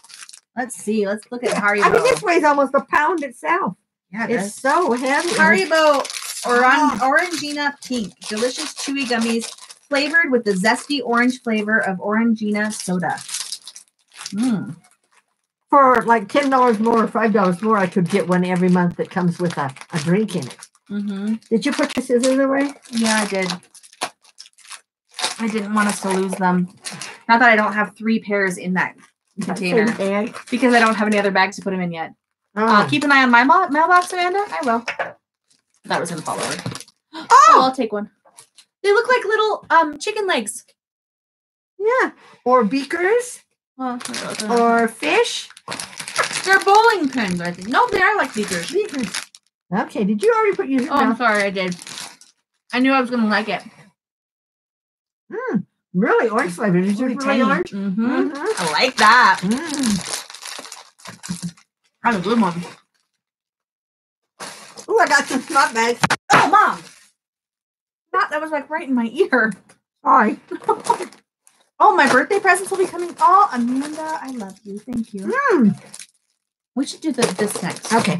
Speaker 1: Let's see. Let's look at Haribo.
Speaker 2: I mean, this weighs almost a pound itself.
Speaker 1: Yeah,
Speaker 2: it's so heavy.
Speaker 1: Haribo Orangina Pink. Delicious chewy gummies flavored with the zesty orange flavor of Orangina soda. Mm.
Speaker 2: For like $10 more or $5 more, I could get one every month that comes with a drink in it.
Speaker 1: Mm-hmm.
Speaker 2: Did you put your scissors away?
Speaker 1: Yeah, I did. I didn't want us to lose them. Not that I don't have 3 pairs in that container. Because I don't have any other bags to put them in yet.
Speaker 2: Oh.
Speaker 1: Keep an eye on my mailbox, Amanda. I will. That was going to fall over.
Speaker 2: Oh!
Speaker 1: I'll take one. They look like little chicken legs.
Speaker 2: Yeah. Or beakers. Or fish.
Speaker 1: They're bowling pins, I think. No, they are like beakers.
Speaker 2: Okay. Did you already put yours in?
Speaker 1: Oh, I'm sorry. I did. I knew I was going to like it.
Speaker 2: Really orange flavor. Is yours really orange?
Speaker 1: Mm-hmm. I like that. That's a good one.
Speaker 2: Oh, I got some smart bags.
Speaker 1: Oh, Mom. That was like right in my ear.
Speaker 2: Sorry.
Speaker 1: Oh, my birthday presents will be coming. Oh, Amanda, I love you. Thank you. We should do this next.
Speaker 2: Okay.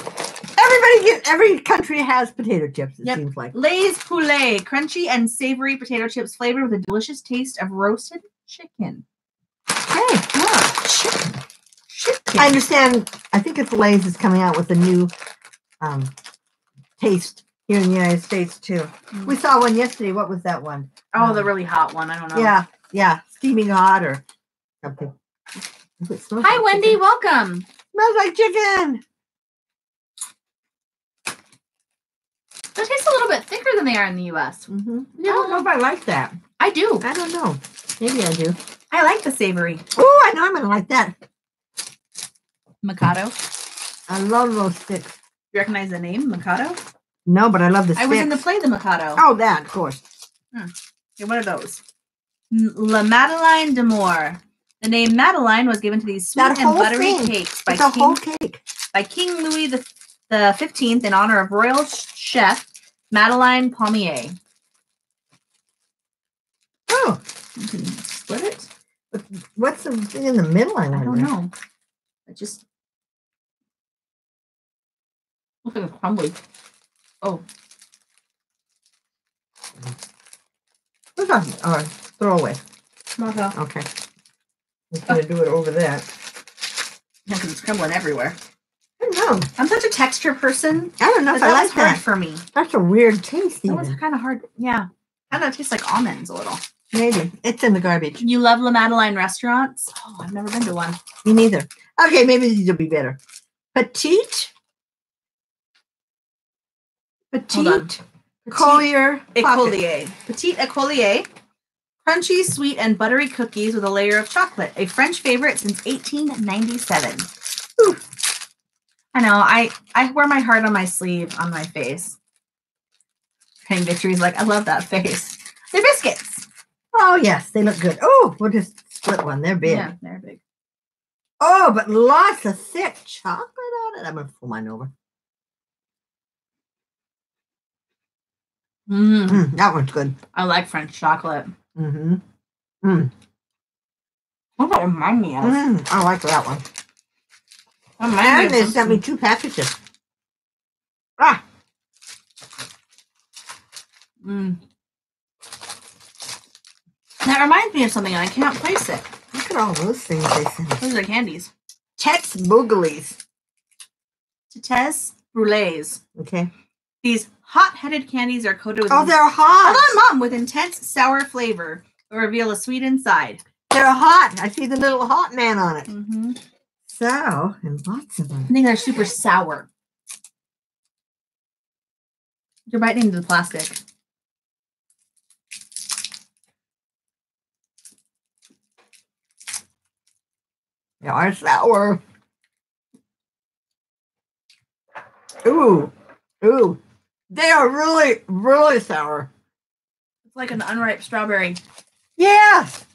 Speaker 2: Every country has potato chips, it seems like.
Speaker 1: Lay's Poulet, crunchy and savory potato chips flavored with a delicious taste of roasted chicken.
Speaker 2: Okay. Chicken. I understand. I think it's Lay's is coming out with a new taste here in the United States, too. We saw one yesterday. What was that one?
Speaker 1: Oh, the really hot one. I don't know.
Speaker 2: Yeah. Steaming hot or something.
Speaker 1: Hi, Wendy.
Speaker 2: Chicken.
Speaker 1: Welcome.
Speaker 2: Smells like chicken.
Speaker 1: They taste a little bit thicker than they are in the U.S.
Speaker 2: I don't know if I like that.
Speaker 1: I do.
Speaker 2: I don't know. Maybe I do.
Speaker 1: I like the savory.
Speaker 2: Oh, I know I'm going to like that.
Speaker 1: Mikado.
Speaker 2: I love those sticks.
Speaker 1: You recognize the name, Mikado?
Speaker 2: No, but I love the sticks.
Speaker 1: I was in the play The Mikado.
Speaker 2: Oh, that, of course.
Speaker 1: Okay, what are those? La Madeleine d'Amour. The name Madeleine was given to these sweet and buttery cakes by King Louis the 15th in honor of royal chef Madeleine Pommier.
Speaker 2: Oh.
Speaker 1: You can split it?
Speaker 2: What's the thing in the middle? I
Speaker 1: don't know. It just looks like it's crumbly. Oh.
Speaker 2: Throw away.
Speaker 1: Okay.
Speaker 2: I'm going to do it over that.
Speaker 1: Yeah, because it's crumbling everywhere.
Speaker 2: I don't know.
Speaker 1: I'm such a texture person.
Speaker 2: I don't know if I like that.
Speaker 1: Hard for me.
Speaker 2: That's a weird taste.
Speaker 1: That was kind of hard. Yeah. Kind of tastes like almonds a little.
Speaker 2: Maybe. It's in the garbage.
Speaker 1: You love La Madeleine restaurants? Oh, I've never been to one.
Speaker 2: Me neither. Okay, maybe these will be better. Petite Collier.
Speaker 1: Petite Ecolier. Crunchy, sweet, and buttery cookies with a layer of chocolate. A French favorite since 1897. Ooh. I know. I wear my heart on my sleeve, on my face. Hang Victory's like, I love that face. They're biscuits.
Speaker 2: Oh, yes. They look good. Oh, we'll just split one. They're big.
Speaker 1: Yeah, they're big.
Speaker 2: Oh, but lots of thick chocolate on it. I'm going to pull mine over. That one's good.
Speaker 1: I like French chocolate.
Speaker 2: What
Speaker 1: does that remind me of?
Speaker 2: I like that one. And they sent me 2 packages. That
Speaker 1: reminds me of something, and I can't place it.
Speaker 2: Look at all those things they sent.
Speaker 1: Those are candies.
Speaker 2: Tets Booglies.
Speaker 1: Tets Brûlés.
Speaker 2: Okay.
Speaker 1: These hot-headed candies are coated with...
Speaker 2: Oh, they're hot.
Speaker 1: Hold on, Mom. With intense sour flavor. Will reveal a sweet inside.
Speaker 2: They're hot. I see the little hot man on it.
Speaker 1: Mm-hmm.
Speaker 2: So, and lots of them.
Speaker 1: I think they're super sour. You're biting into the plastic.
Speaker 2: They are sour. Ooh. Ooh. They are really, really sour.
Speaker 1: It's like an unripe strawberry.
Speaker 2: Yes.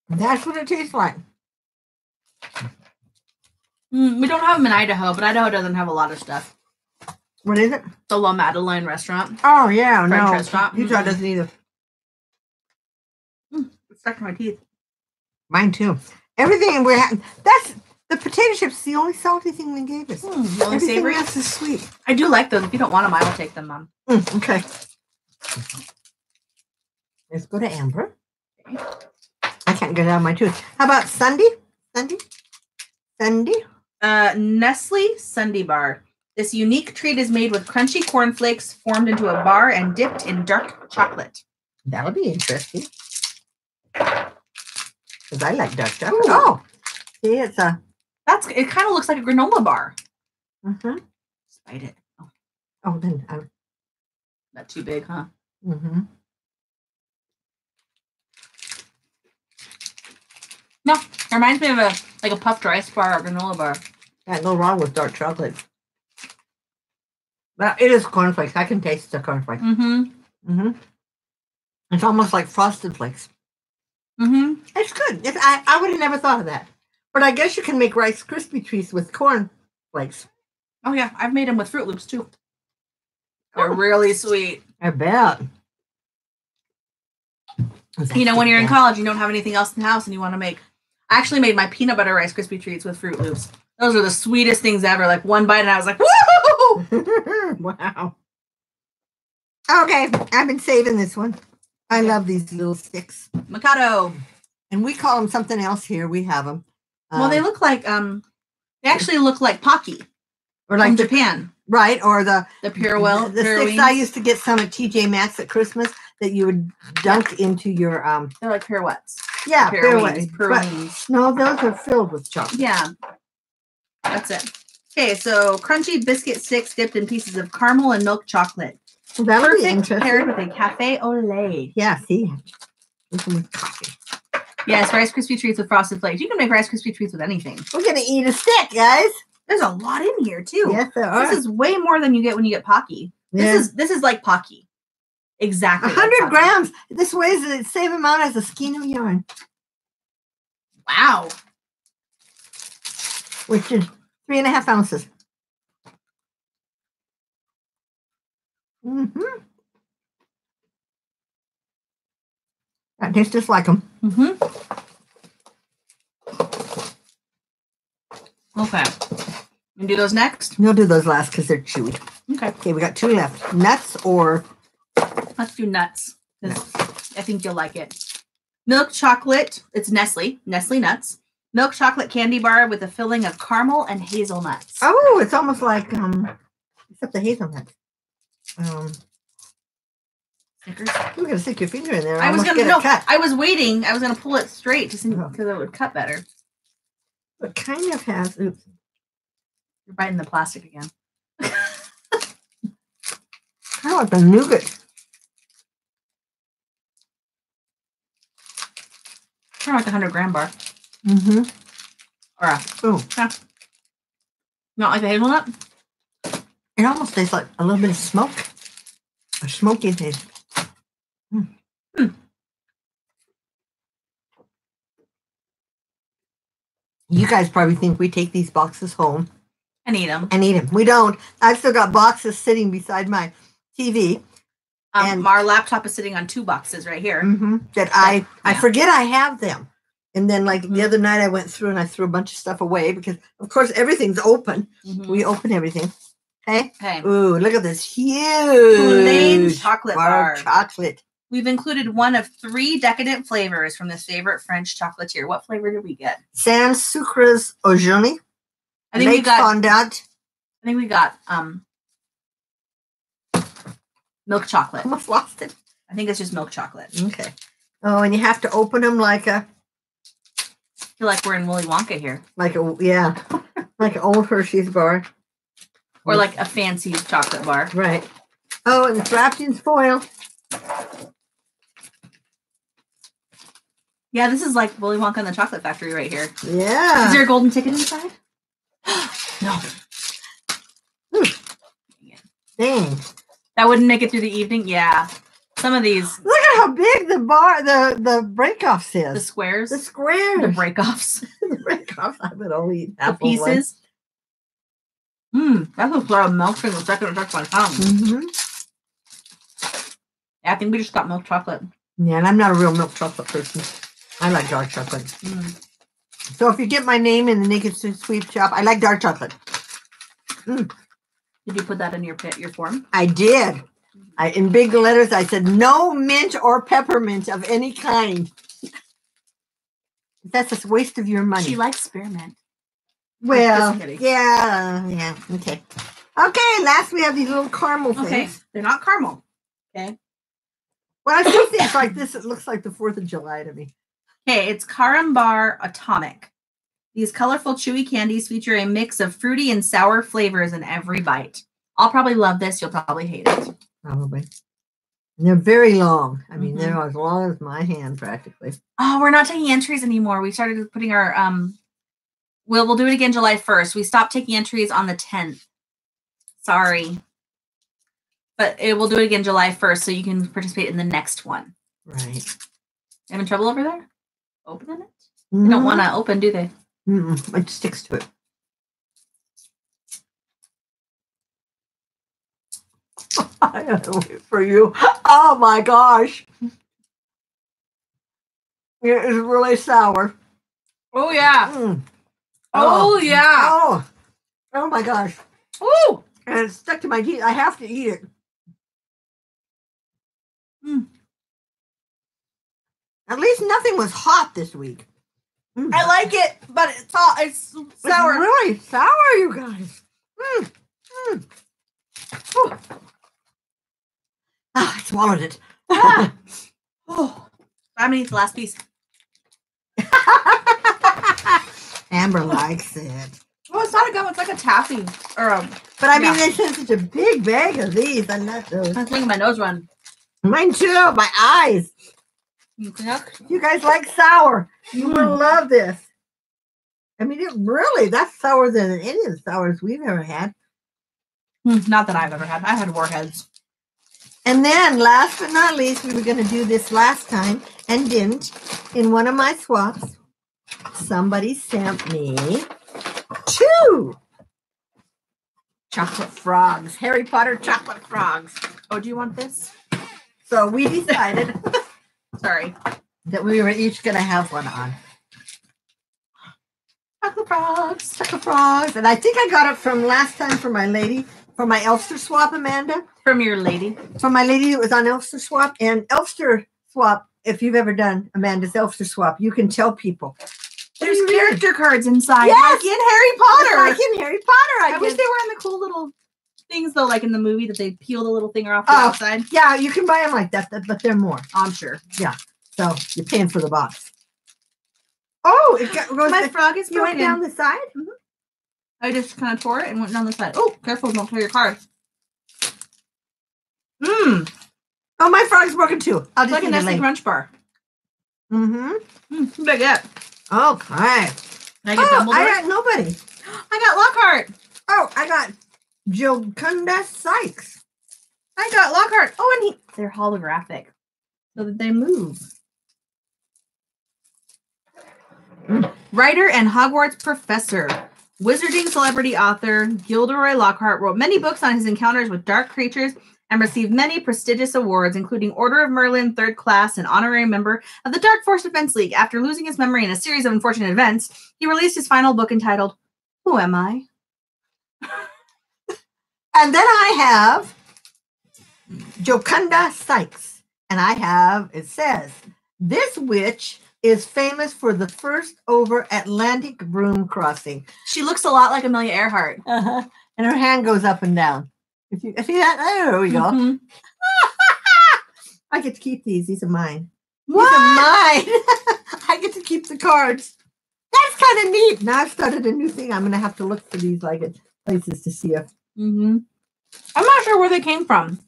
Speaker 2: That's what it tastes like.
Speaker 1: We don't have them in Idaho, but Idaho doesn't have a lot of stuff.
Speaker 2: What is it?
Speaker 1: The La Madeleine restaurant.
Speaker 2: Oh, yeah.
Speaker 1: French
Speaker 2: no.
Speaker 1: restaurant.
Speaker 2: Utah doesn't either.
Speaker 1: It's stuck to my teeth.
Speaker 2: Mine too. Everything we have. That's the potato chips. The only salty thing they gave us.
Speaker 1: The only
Speaker 2: Everything
Speaker 1: savory.
Speaker 2: else is sweet.
Speaker 1: I do like those. If you don't want them, I will take them, Mom.
Speaker 2: Okay. Let's go to Amber. I can't get it out of my tooth. How about Sunday? Sunday?
Speaker 1: Nestle Sunday Bar. This unique treat is made with crunchy cornflakes formed into a bar and dipped in dark chocolate.
Speaker 2: That'll be interesting. Because I like dark chocolate. Oh, see, it's a...
Speaker 1: It kind of looks like a granola bar.
Speaker 2: Mm-hmm.
Speaker 1: Just bite it.
Speaker 2: Oh, then...
Speaker 1: Not too big, huh?
Speaker 2: Mm-hmm.
Speaker 1: No, it reminds me of a puffed rice bar or granola bar.
Speaker 2: Can't go wrong with dark chocolate. But it is cornflakes. I can taste the cornflakes.
Speaker 1: Mm-hmm.
Speaker 2: Mm-hmm. It's almost like Frosted Flakes.
Speaker 1: Mm-hmm.
Speaker 2: It's good. I would have never thought of that. But I guess you can make Rice Krispie treats with corn flakes.
Speaker 1: Oh, yeah. I've made them with Fruit Loops, too. They're really sweet.
Speaker 2: I bet.
Speaker 1: You know, when you're in college, you don't have anything else in the house and you want to make... I actually made my peanut butter Rice Krispie treats with Fruit Loops. Those are the sweetest things ever. Like one bite and I was like, woo!
Speaker 2: Wow. Okay, I've been saving this one. I love these little sticks.
Speaker 1: Mikado.
Speaker 2: And we call them something else here. We have them.
Speaker 1: Well, they look like, they actually look like Pocky.
Speaker 2: Or like
Speaker 1: from Japan.
Speaker 2: Right, or the
Speaker 1: Purell.
Speaker 2: The sticks I used to get some at TJ Maxx at Christmas that you would dunk into your...
Speaker 1: They're like pirouettes.
Speaker 2: Yeah,
Speaker 1: pirouettes.
Speaker 2: No, those are filled with chocolate.
Speaker 1: Yeah. That's it. Okay, so crunchy biscuit sticks dipped in pieces of caramel and milk chocolate.
Speaker 2: Well, that would be
Speaker 1: Perfect
Speaker 2: interesting.
Speaker 1: paired with a cafe au lait.
Speaker 2: Yeah, see? This one with coffee.
Speaker 1: Yes, Rice Krispie treats with Frosted Flakes. You can make Rice Krispie treats with anything.
Speaker 2: We're going to eat a stick, guys.
Speaker 1: There's a lot in here, too.
Speaker 2: Yes, there are.
Speaker 1: This is way more than you get when you get Pocky.
Speaker 2: Yeah.
Speaker 1: This is like Pocky. Exactly.
Speaker 2: 100 grams. This weighs the same amount as a skein of yarn.
Speaker 1: Wow.
Speaker 2: Which is 3.5 ounces. Mm-hmm. That tastes just like them.
Speaker 1: Mm-hmm. Okay. And do those next?
Speaker 2: We'll do those last because they're chewy.
Speaker 1: Okay.
Speaker 2: Okay, we got 2 left. Nuts or...
Speaker 1: Let's do nuts. I think you'll like it. Milk chocolate. It's Nestle Nuts. Milk chocolate candy bar with a filling of caramel and hazelnuts.
Speaker 2: Oh, it's almost like except the hazelnuts.
Speaker 1: Snickers.
Speaker 2: You're gonna stick your finger in there.
Speaker 1: I was waiting. I was gonna pull it straight to see
Speaker 2: Oh.
Speaker 1: because it would cut better.
Speaker 2: It kind of has. Oops.
Speaker 1: You're biting the plastic again.
Speaker 2: Kind of like the nougat.
Speaker 1: Kind of like a 100 gram bar.
Speaker 2: Mm-hmm.
Speaker 1: Or not like a hazelnut.
Speaker 2: It almost tastes like a little bit of smoke. A smoky taste. You guys probably think we take these boxes home
Speaker 1: And eat them.
Speaker 2: We don't. I've still got boxes sitting beside my TV. And
Speaker 1: our laptop is sitting on 2 boxes right here.
Speaker 2: That I forget I have them. And then like the other night I went through and I threw a bunch of stuff away because of course everything's open. We open everything. Okay. Ooh, look at this huge
Speaker 1: chocolate bar.
Speaker 2: Chocolate.
Speaker 1: We've included one of 3 decadent flavors from this favorite French chocolatier. What flavor did we get?
Speaker 2: Sans sucres au jaune.
Speaker 1: I think we got
Speaker 2: fondant.
Speaker 1: I think we got Milk chocolate.
Speaker 2: Almost lost it.
Speaker 1: I think it's just milk chocolate.
Speaker 2: Okay. Oh, and you have to open them like
Speaker 1: I feel like we're in Willy Wonka here.
Speaker 2: like an old Hershey's bar.
Speaker 1: Or like a fancy chocolate bar.
Speaker 2: Right. Oh, and it's wrapped in foil.
Speaker 1: Yeah, this is like Willy Wonka and the Chocolate Factory right here.
Speaker 2: Yeah.
Speaker 1: Is there a golden ticket inside? No.
Speaker 2: Dang.
Speaker 1: That wouldn't make it through the evening? Yeah. Some of these.
Speaker 2: Look at how big the break-offs is.
Speaker 1: The squares?
Speaker 2: The squares.
Speaker 1: The break-offs.
Speaker 2: The break-offs. I would only eat
Speaker 1: The
Speaker 2: half
Speaker 1: pieces. That's a lot of milk in the second or touch my tongue.
Speaker 2: Mm-hmm.
Speaker 1: Yeah, I think we just got milk chocolate.
Speaker 2: Yeah, and I'm not a real milk chocolate person. I like dark chocolate. So if you get my name in the Naked Sweep shop, I like dark chocolate.
Speaker 1: Did you put that in your form?
Speaker 2: I did. In big letters, I said, no mint or peppermint of any kind. That's a waste of your money.
Speaker 1: She likes spearmint.
Speaker 2: Well, yeah, okay. Okay, last we have these little caramel things.
Speaker 1: Okay, they're not caramel. Okay.
Speaker 2: Well, I still think it's like this. It looks like the 4th of July to me.
Speaker 1: Okay, it's Carambar Atomic. These colorful, chewy candies feature a mix of fruity and sour flavors in every bite. I'll probably love this. You'll probably hate it.
Speaker 2: Probably. And they're very long. I mean, they're as long as my hand, practically.
Speaker 1: Oh, we're not taking entries anymore. We started putting our we'll do it again July 1st. We stopped taking entries on the 10th. Sorry. But we'll do it again July 1st so you can participate in the next one.
Speaker 2: Right.
Speaker 1: Having trouble over there? Opening it? They don't want to open, do they?
Speaker 2: It sticks to it. I gotta wait for you. Oh my gosh. It is really sour.
Speaker 1: Oh, yeah.
Speaker 2: Oh my gosh.
Speaker 1: Ooh.
Speaker 2: And it's stuck to my teeth. I have to eat it. At least nothing was hot this week.
Speaker 1: I like it, but it's hot. It's sour.
Speaker 2: It's really sour, you guys. I swallowed it.
Speaker 1: I'm gonna eat the last piece.
Speaker 2: Amber likes it.
Speaker 1: Well, it's not a gum. It's like a taffy. But
Speaker 2: I mean, they sent such a big bag of these. I love those.
Speaker 1: I was making my nose run.
Speaker 2: Mine too. My eyes. You guys like sour. You will love this. I mean, that's sour than any of the sours we've ever had.
Speaker 1: Not that I've ever had. I had warheads.
Speaker 2: And then, last but not least, we were going to do this last time and didn't. In one of my swaps, somebody sent me 2 chocolate frogs. Harry Potter chocolate frogs.
Speaker 1: Oh, do you want this?
Speaker 2: So we decided
Speaker 1: Sorry.
Speaker 2: that we were each going to have one on.
Speaker 1: Chocolate frogs.
Speaker 2: Chocolate frogs. And I think I got it from last time for my lady, for my Elfster swap, Amanda.
Speaker 1: From your lady.
Speaker 2: From my lady that was on Elfster swap. And Elfster swap, if you've ever done Amanda's Elfster swap, you can tell people.
Speaker 1: There's character cards inside.
Speaker 2: Yes!
Speaker 1: Like in Harry Potter.
Speaker 2: Like in Harry Potter.
Speaker 1: I wish they were in the cool little things, though, like in the movie that they peel the little thing off the outside.
Speaker 2: Yeah, you can buy them like that, but they're more.
Speaker 1: I'm sure.
Speaker 2: Yeah. So you're paying for the box. Oh,
Speaker 1: my frog is broken.
Speaker 2: Went down the side?
Speaker 1: I just kind of tore it and went down the side. Oh, careful, don't tear your card.
Speaker 2: Oh, my frog's broken too. I'll just
Speaker 1: like a Nestle Crunch bar. Big it.
Speaker 2: Okay.
Speaker 1: I
Speaker 2: got nobody.
Speaker 1: I got Lockhart.
Speaker 2: Oh, I got Jocunda Sykes.
Speaker 1: I got Lockhart. Oh, and they're holographic, so that they move. Writer and Hogwarts professor, wizarding celebrity author Gilderoy Lockhart wrote many books on his encounters with dark creatures and received many prestigious awards, including Order of Merlin, 3rd class, and honorary member of the Dark Force Defense League. After losing his memory in a series of unfortunate events, he released his final book entitled, Who Am I?
Speaker 2: And then I have Jocunda Sykes. And it says, this witch is famous for the first over Atlantic broom crossing.
Speaker 1: She looks a lot like Amelia Earhart.
Speaker 2: And her hand goes up and down. If you see that, there we go.
Speaker 1: Mhm.
Speaker 2: I get to keep these. These are mine.
Speaker 1: What?
Speaker 2: These are mine. I get to keep the cards. That's kind of neat. Now I've started a new thing. I'm going to have to look for these like at places to see if.
Speaker 1: Mm-hmm. I'm not sure where they came from.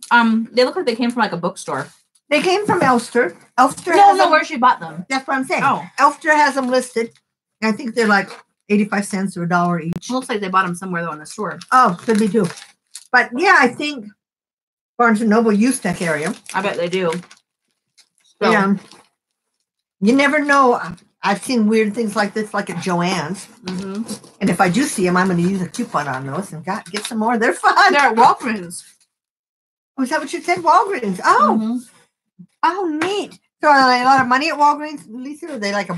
Speaker 1: They look like they came from like a bookstore.
Speaker 2: They came from Elster. Elster.
Speaker 1: No, where she bought them.
Speaker 2: That's what I'm saying.
Speaker 1: Oh.
Speaker 2: Elster has them listed. I think they're like 85 cents or $1 each.
Speaker 1: It looks like they bought them somewhere though in the store.
Speaker 2: Oh, could be too. But yeah, I think Barnes & Noble used to carry them.
Speaker 1: I bet they do.
Speaker 2: So. Yeah. You never know. I've seen weird things like this, like at Joann's.
Speaker 1: Mm-hmm.
Speaker 2: And if I do see them, I'm going to use a coupon on those and get some more. They're fun.
Speaker 1: They're at Walgreens.
Speaker 2: Oh, is that what you said? Walgreens. Oh.
Speaker 1: Mm-hmm.
Speaker 2: Oh, neat. So are they a lot of money at Walgreens, Lisa? Or are they like $1?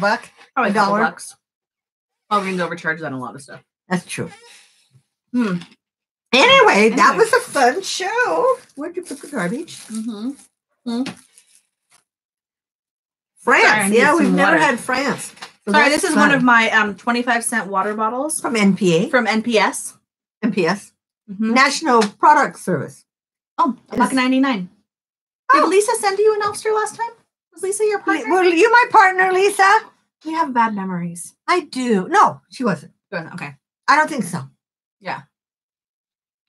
Speaker 1: Probably
Speaker 2: $1?
Speaker 1: $2. Walgreens overcharges on a lot of stuff.
Speaker 2: That's true.
Speaker 1: Hmm.
Speaker 2: Anyway, that was a fun show. Where'd you put the garbage?
Speaker 1: Mm-hmm. Mm-hmm.
Speaker 2: France.
Speaker 1: Sorry,
Speaker 2: Yeah, we've never
Speaker 1: water.
Speaker 2: had France. So
Speaker 1: Sorry, this is one
Speaker 2: fun.
Speaker 1: of my 25-cent water bottles
Speaker 2: From NPA.
Speaker 1: from NPS.
Speaker 2: NPS.
Speaker 1: Mm-hmm.
Speaker 2: National Product Service.
Speaker 1: Oh, $1.99. Did Lisa send you an Elster last time? Was Lisa your partner?
Speaker 2: Were you my partner, Lisa?
Speaker 1: We have bad memories.
Speaker 2: I do. No, she wasn't.
Speaker 1: Good. Okay.
Speaker 2: I don't think so.
Speaker 1: Yeah.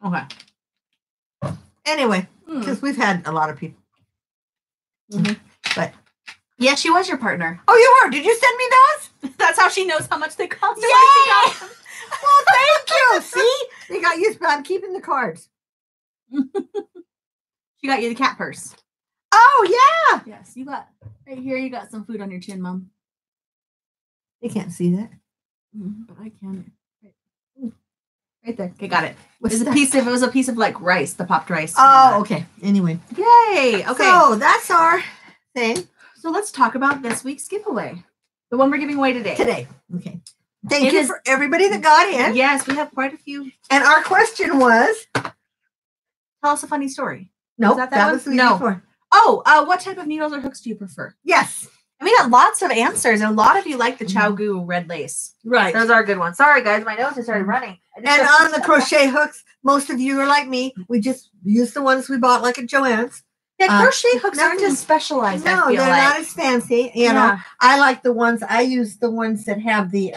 Speaker 1: Okay.
Speaker 2: Anyway, because we've had a lot of people.
Speaker 1: Mm-hmm.
Speaker 2: But
Speaker 1: yeah, she was your partner.
Speaker 2: oh, you were. Did you send me those?
Speaker 1: That's how she knows how much they cost.
Speaker 2: Yay! Well, thank you. See, they got used, but I'm keeping the cards.
Speaker 1: She got you the cat purse.
Speaker 2: Oh yeah.
Speaker 1: Yes, you got right here. You got some food on your chin, Mom.
Speaker 2: They can't see that.
Speaker 1: But I can. Right there. Okay, got it.
Speaker 2: What's
Speaker 1: It
Speaker 2: that?
Speaker 1: was a piece of like rice, the popped rice.
Speaker 2: Oh, okay. Anyway.
Speaker 1: Yay! Okay.
Speaker 2: So that's our thing
Speaker 1: So let's talk about this week's giveaway. The one we're giving away today.
Speaker 2: today. Okay. Thank
Speaker 1: It
Speaker 2: you
Speaker 1: is-
Speaker 2: for everybody that got in.
Speaker 1: Yes, we have quite a few.
Speaker 2: And our question was
Speaker 1: Tell us a funny story.
Speaker 2: no,
Speaker 1: that
Speaker 2: that
Speaker 1: one?
Speaker 2: was the week
Speaker 1: No.
Speaker 2: before.
Speaker 1: Oh, what type of needles or hooks do you prefer?
Speaker 2: Yes.
Speaker 1: And we got lots of answers, and a lot of you like the Chow Goo red lace.
Speaker 2: Right.
Speaker 1: Those are good ones. Sorry, guys, my nose has started running.
Speaker 2: And on the crochet hooks, most of you are like me. We just use the ones we bought like at Joann's.
Speaker 1: Yeah, crochet hooks aren't
Speaker 2: nothing-
Speaker 1: as specialized.
Speaker 2: No,
Speaker 1: I feel
Speaker 2: they're
Speaker 1: like.
Speaker 2: not as fancy. You know, I like the ones. I use the ones that have the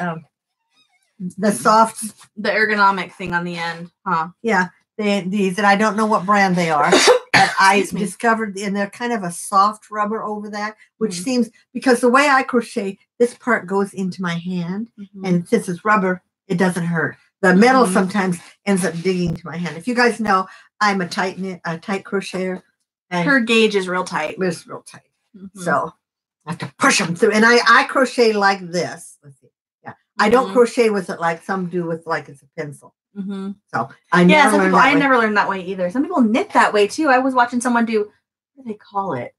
Speaker 2: soft.
Speaker 1: The ergonomic thing on the end, huh?
Speaker 2: Yeah, these, and I don't know what brand they are. But I
Speaker 1: Excuse me.
Speaker 2: discovered, and they're kind of a soft rubber over that, which
Speaker 1: Mhm.
Speaker 2: seems because the way I crochet, this part goes into my hand, and since it's rubber, it doesn't hurt. The metal
Speaker 1: Mhm.
Speaker 2: sometimes ends up digging to my hand. If you guys know, I'm a tight crocheter, and
Speaker 1: Her gauge is real tight.
Speaker 2: it's real tight.
Speaker 1: Mhm.
Speaker 2: So I have to push them through. And I crochet like this. Let's see. Yeah. I don't
Speaker 1: Mhm.
Speaker 2: crochet with it like some do with like it's a pencil.
Speaker 1: Mhm.
Speaker 2: So I
Speaker 1: Yeah,
Speaker 2: never
Speaker 1: some
Speaker 2: learned
Speaker 1: people.
Speaker 2: that
Speaker 1: I
Speaker 2: way.
Speaker 1: never learned that way either. Some people knit that way too. I was watching someone do. What do they call it?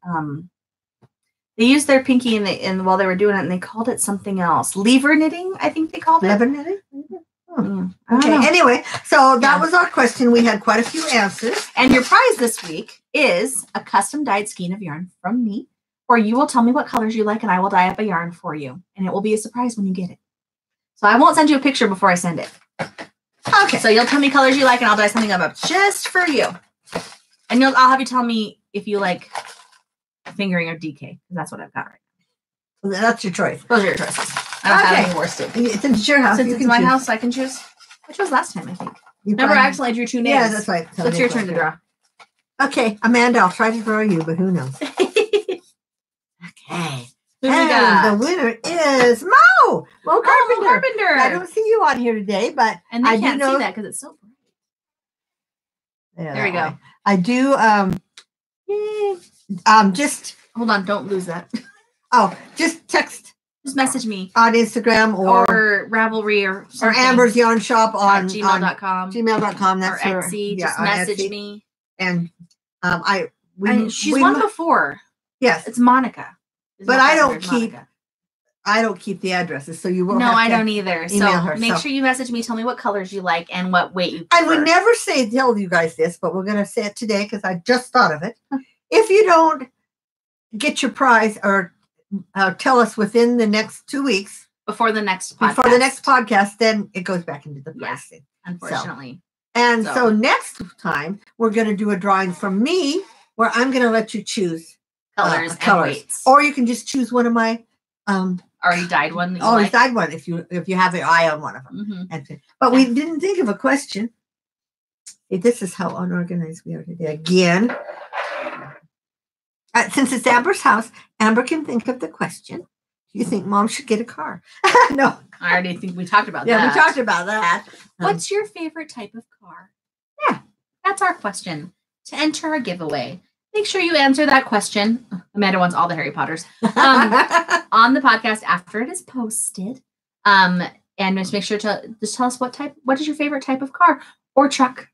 Speaker 1: They used their pinky and while they were doing it, and they called it something else. Lever knitting, I think they called it.
Speaker 2: Leather knitting?
Speaker 1: I don't
Speaker 2: Okay.
Speaker 1: know.
Speaker 2: Anyway, so that
Speaker 1: Yeah.
Speaker 2: was our question. We had quite a few answers.
Speaker 1: And your prize this week is a custom dyed skein of yarn from me, or you will tell me what colors you like, and I will dye up a yarn for you, and it will be a surprise when you get it. So I won't send you a picture before I send it.
Speaker 2: Okay.
Speaker 1: So you'll tell me colors you like, and I'll dye something up just for you. And I'll have you tell me if you like fingering or DK, because that's what I've got right
Speaker 2: That's your choice.
Speaker 1: now. Those are your choices. I don't have
Speaker 2: Okay.
Speaker 1: any worsted.
Speaker 2: Since it's your house,
Speaker 1: Since
Speaker 2: you
Speaker 1: it's
Speaker 2: can
Speaker 1: my
Speaker 2: choose.
Speaker 1: house, I can choose. Which was last time, I think.
Speaker 2: You
Speaker 1: Remember, I
Speaker 2: find-
Speaker 1: accidentally drew two names.
Speaker 2: Yeah, that's right.
Speaker 1: So it's your turn to draw.
Speaker 2: Okay, Amanda, I'll try to draw you, but who knows? Okay.
Speaker 1: Who we
Speaker 2: And
Speaker 1: got?
Speaker 2: the winner is Mo Carpenter.
Speaker 1: Oh, Carpenter.
Speaker 2: I don't see you on here today, but
Speaker 1: And they
Speaker 2: I do
Speaker 1: can't
Speaker 2: know
Speaker 1: see that because it's so bright.
Speaker 2: Yeah,
Speaker 1: There we
Speaker 2: that
Speaker 1: go.
Speaker 2: way. I do. Just
Speaker 1: Hold on, don't lose that.
Speaker 2: just text
Speaker 1: Just message me
Speaker 2: on Instagram or
Speaker 1: Ravelry or something.
Speaker 2: Amber's Yarn Shop on
Speaker 1: gmail.com
Speaker 2: gmail.com.
Speaker 1: or
Speaker 2: That's her.
Speaker 1: Etsy.
Speaker 2: Yeah,
Speaker 1: Just
Speaker 2: on
Speaker 1: message
Speaker 2: Etsy.
Speaker 1: me.
Speaker 2: And
Speaker 1: She's
Speaker 2: we
Speaker 1: won
Speaker 2: mu-
Speaker 1: before.
Speaker 2: Yes,
Speaker 1: It's Monica. It's
Speaker 2: But
Speaker 1: not
Speaker 2: I don't
Speaker 1: Monica, it's
Speaker 2: keep-
Speaker 1: Monica.
Speaker 2: I don't keep the addresses, so you will.
Speaker 1: No,
Speaker 2: have
Speaker 1: I
Speaker 2: to-
Speaker 1: don't either.
Speaker 2: email
Speaker 1: So
Speaker 2: her,
Speaker 1: make
Speaker 2: so.
Speaker 1: sure you message me. Tell me what colors you like and what weight you
Speaker 2: And
Speaker 1: prefer.
Speaker 2: we never tell you guys this, but we're going to say it today because I just thought of it. If you don't get your prize or tell us within the next 2 weeks
Speaker 1: before the next podcast.
Speaker 2: before the next podcast, then it goes back into the prize
Speaker 1: Yeah.
Speaker 2: thing.
Speaker 1: Unfortunately.
Speaker 2: And so next time we're going to do a drawing from me where I'm going to let you choose
Speaker 1: colors and weights.
Speaker 2: Or you can just choose one of my
Speaker 1: already dyed one. That you
Speaker 2: already
Speaker 1: like.
Speaker 2: dyed one if you have your eye on one of them.
Speaker 1: Mm-hmm.
Speaker 2: But we didn't think of a question. This is how unorganized we are today. Again, since it's Amber's house, Amber can think of the question. Do you think Mom should get a car? No.
Speaker 1: I already think we talked about that.
Speaker 2: Yeah, we talked about that.
Speaker 1: What's your favorite type of car?
Speaker 2: Yeah.
Speaker 1: That's our question. To enter our giveaway, make sure you answer that question. Amanda wants all the Harry Potters. On the podcast after it is posted. And just make sure to just tell us what is your favorite type of car or truck?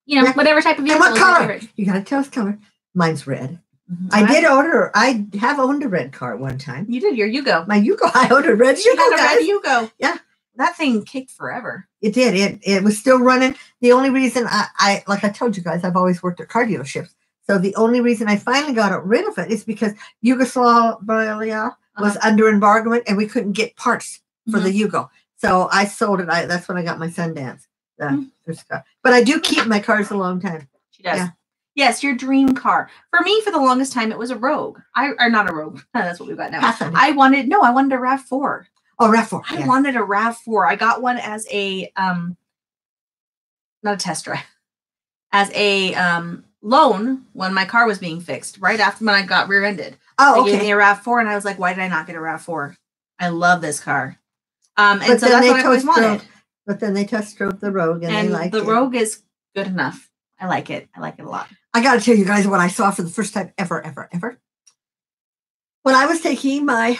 Speaker 1: You know, whatever type of vehicle.
Speaker 2: And what color? You gotta tell us color. Mine's red. Mm-hmm. I have owned a red car at one time.
Speaker 1: You did your Yugo.
Speaker 2: My Yugo. I owned a red Yugo.
Speaker 1: Red Yugo.
Speaker 2: Yeah.
Speaker 1: That thing kicked forever.
Speaker 2: It did. It was still running. The only reason I like I told you guys, I've always worked at car dealerships. So the only reason I finally got rid of it is because Yugoslavia was under embargo and we couldn't get parts for the Yugo. So I sold it. That's when I got my Sundance. But I do keep my cars a long time.
Speaker 1: She does. Yeah. Yes, your dream car. For me, for the longest time, it was a Rogue. Or not a Rogue. That's what we've got now. I wanted a RAV4.
Speaker 2: Oh, RAV4.
Speaker 1: I wanted a RAV4. I got one as a not a test drive, as a loan when my car was being fixed. Right after when I got rear-ended.
Speaker 2: Oh, okay.
Speaker 1: They gave me a RAV4, and I was like, why did I not get a RAV4? I love this car. And so that's what I always wanted.
Speaker 2: But then they test drove the Rogue, and they liked it.
Speaker 1: The Rogue is good enough. I like it. I like it a lot.
Speaker 2: I got to tell you guys what I saw for the first time ever. When I was taking my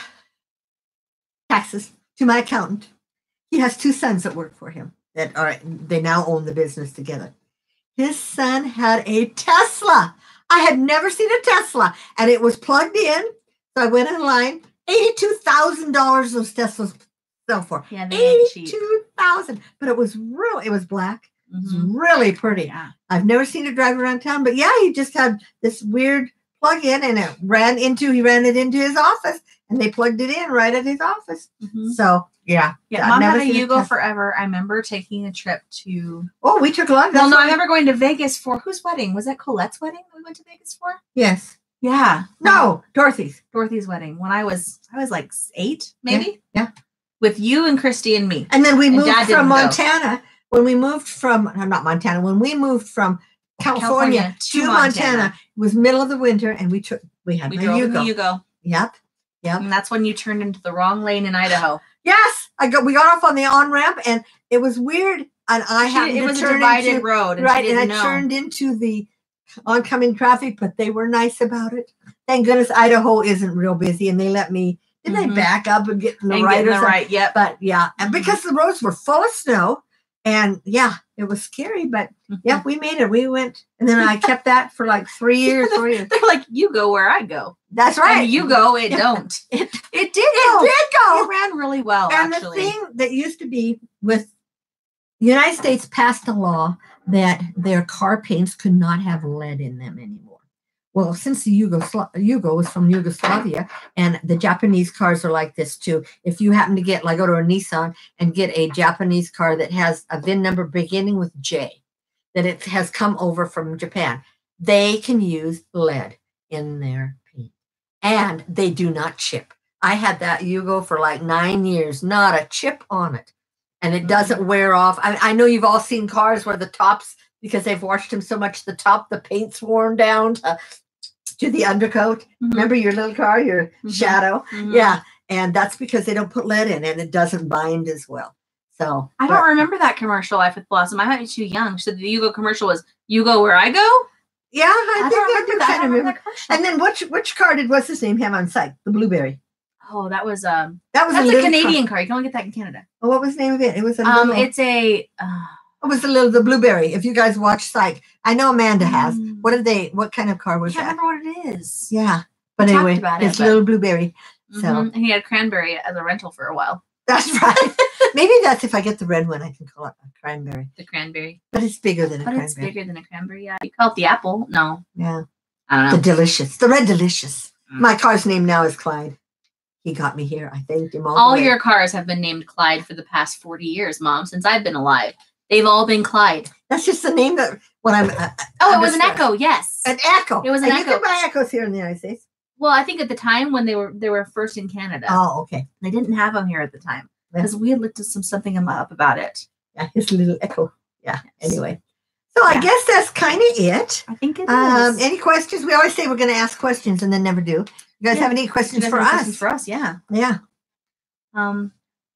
Speaker 2: taxes to my accountant, he has two sons that work for him they now own the business together. His son had a Tesla. I had never seen a Tesla, and it was plugged in. So I went in line. $82,000 those Teslas sell for.
Speaker 1: Yeah,
Speaker 2: $82,000. But it was black. It was really pretty.
Speaker 1: Yeah.
Speaker 2: I've never seen it drive around town, but yeah, he just had this weird plug-in, and he ran it into his office, and they plugged it in right at his office. So yeah,
Speaker 1: Mom had a Yugo forever. I remember taking a trip to.
Speaker 2: Oh, we took a lot.
Speaker 1: Well, no, I remember going to Vegas for whose wedding? Was that Colette's wedding? We went to Vegas for.
Speaker 2: Yes.
Speaker 1: Yeah.
Speaker 2: No, Dorothy's
Speaker 1: wedding when I was like 8, maybe.
Speaker 2: Yeah.
Speaker 1: With you and Christy and me.
Speaker 2: And then we moved from Montana. When we moved from when we moved from California to Montana, it was middle of the winter, and we drove the Yugo. Yep.
Speaker 1: And that's when you turned into the wrong lane in Idaho.
Speaker 2: Yes, we got off on the on-ramp, and it was weird. And it was a divided
Speaker 1: road,
Speaker 2: and I turned into the oncoming traffic, but they were nice about it. Thank goodness Idaho isn't real busy, and they let me. Didn't I back up and get in the right?
Speaker 1: Right, yep.
Speaker 2: But yeah, and because the roads were full of snow. And yeah, it was scary, but yeah, we made it. We went, and then I kept that for like 3 years.
Speaker 1: They're like, you go where I go.
Speaker 2: That's right.
Speaker 1: And you go, it don't. It did go. It ran really well,
Speaker 2: and
Speaker 1: actually.
Speaker 2: The thing that used to be with the United States passed a law that their car paints could not have lead in them anymore. Well, since the Yugo was from Yugoslavia, and the Japanese cars are like this too. If you happen to go to a Nissan and get a Japanese car that has a VIN number beginning with J, that it has come over from Japan, they can use lead in their paint. And they do not chip. I had that Yugo for like 9 years, not a chip on it. And it doesn't wear off. I know you've all seen cars where the tops, because they've washed them so much, the paint's worn down to the undercoat. Remember your little car, your Shadow? Yeah. And that's because they don't put lead in, and it doesn't bind as well. So
Speaker 1: I don't remember that commercial, Life with Blossom. I might be too young. So the Yugo commercial was, you go where I go?
Speaker 2: Yeah, I think I do kind of remember. And then which car what's his name have on site? The Blueberry.
Speaker 1: Oh, that's
Speaker 2: a
Speaker 1: Canadian car. You can only get that in Canada.
Speaker 2: Oh, what was the name of it? It was It was the Blueberry. If you guys watch Psych, I know Amanda has. What kind of car was that?
Speaker 1: I can't remember what it is.
Speaker 2: Yeah. But anyway, it's Little Blueberry. So
Speaker 1: and he had Cranberry as a rental for a while.
Speaker 2: That's right. Maybe that's if I get the red one, I can call it a Cranberry.
Speaker 1: The Cranberry.
Speaker 2: But it's bigger than a Cranberry.
Speaker 1: It's bigger than a Cranberry, yeah. You call it the apple? No.
Speaker 2: Yeah.
Speaker 1: I don't know.
Speaker 2: The Delicious. The Red Delicious. My car's name now is Clyde. He got me here. I thanked him all the way.
Speaker 1: Your cars have been named Clyde for the past 40 years, Mom, since I've been alive. They've all been Clyde.
Speaker 2: That's just the name that when I'm.
Speaker 1: It was an Echo. Yes,
Speaker 2: an Echo.
Speaker 1: It was an
Speaker 2: and
Speaker 1: Echo.
Speaker 2: You can buy Echoes here in the United States.
Speaker 1: Well, I think at the time when they were first in Canada.
Speaker 2: Oh, okay.
Speaker 1: They didn't have them here at the time because we had looked at something up about it.
Speaker 2: Yeah, his little Echo. Yeah. Yes. Anyway. So I guess that's kind of it.
Speaker 1: I think it is.
Speaker 2: Any questions? We always say we're going to ask questions and then never do. You guys have any questions for us?
Speaker 1: Questions for us, yeah.
Speaker 2: Yeah.
Speaker 1: Are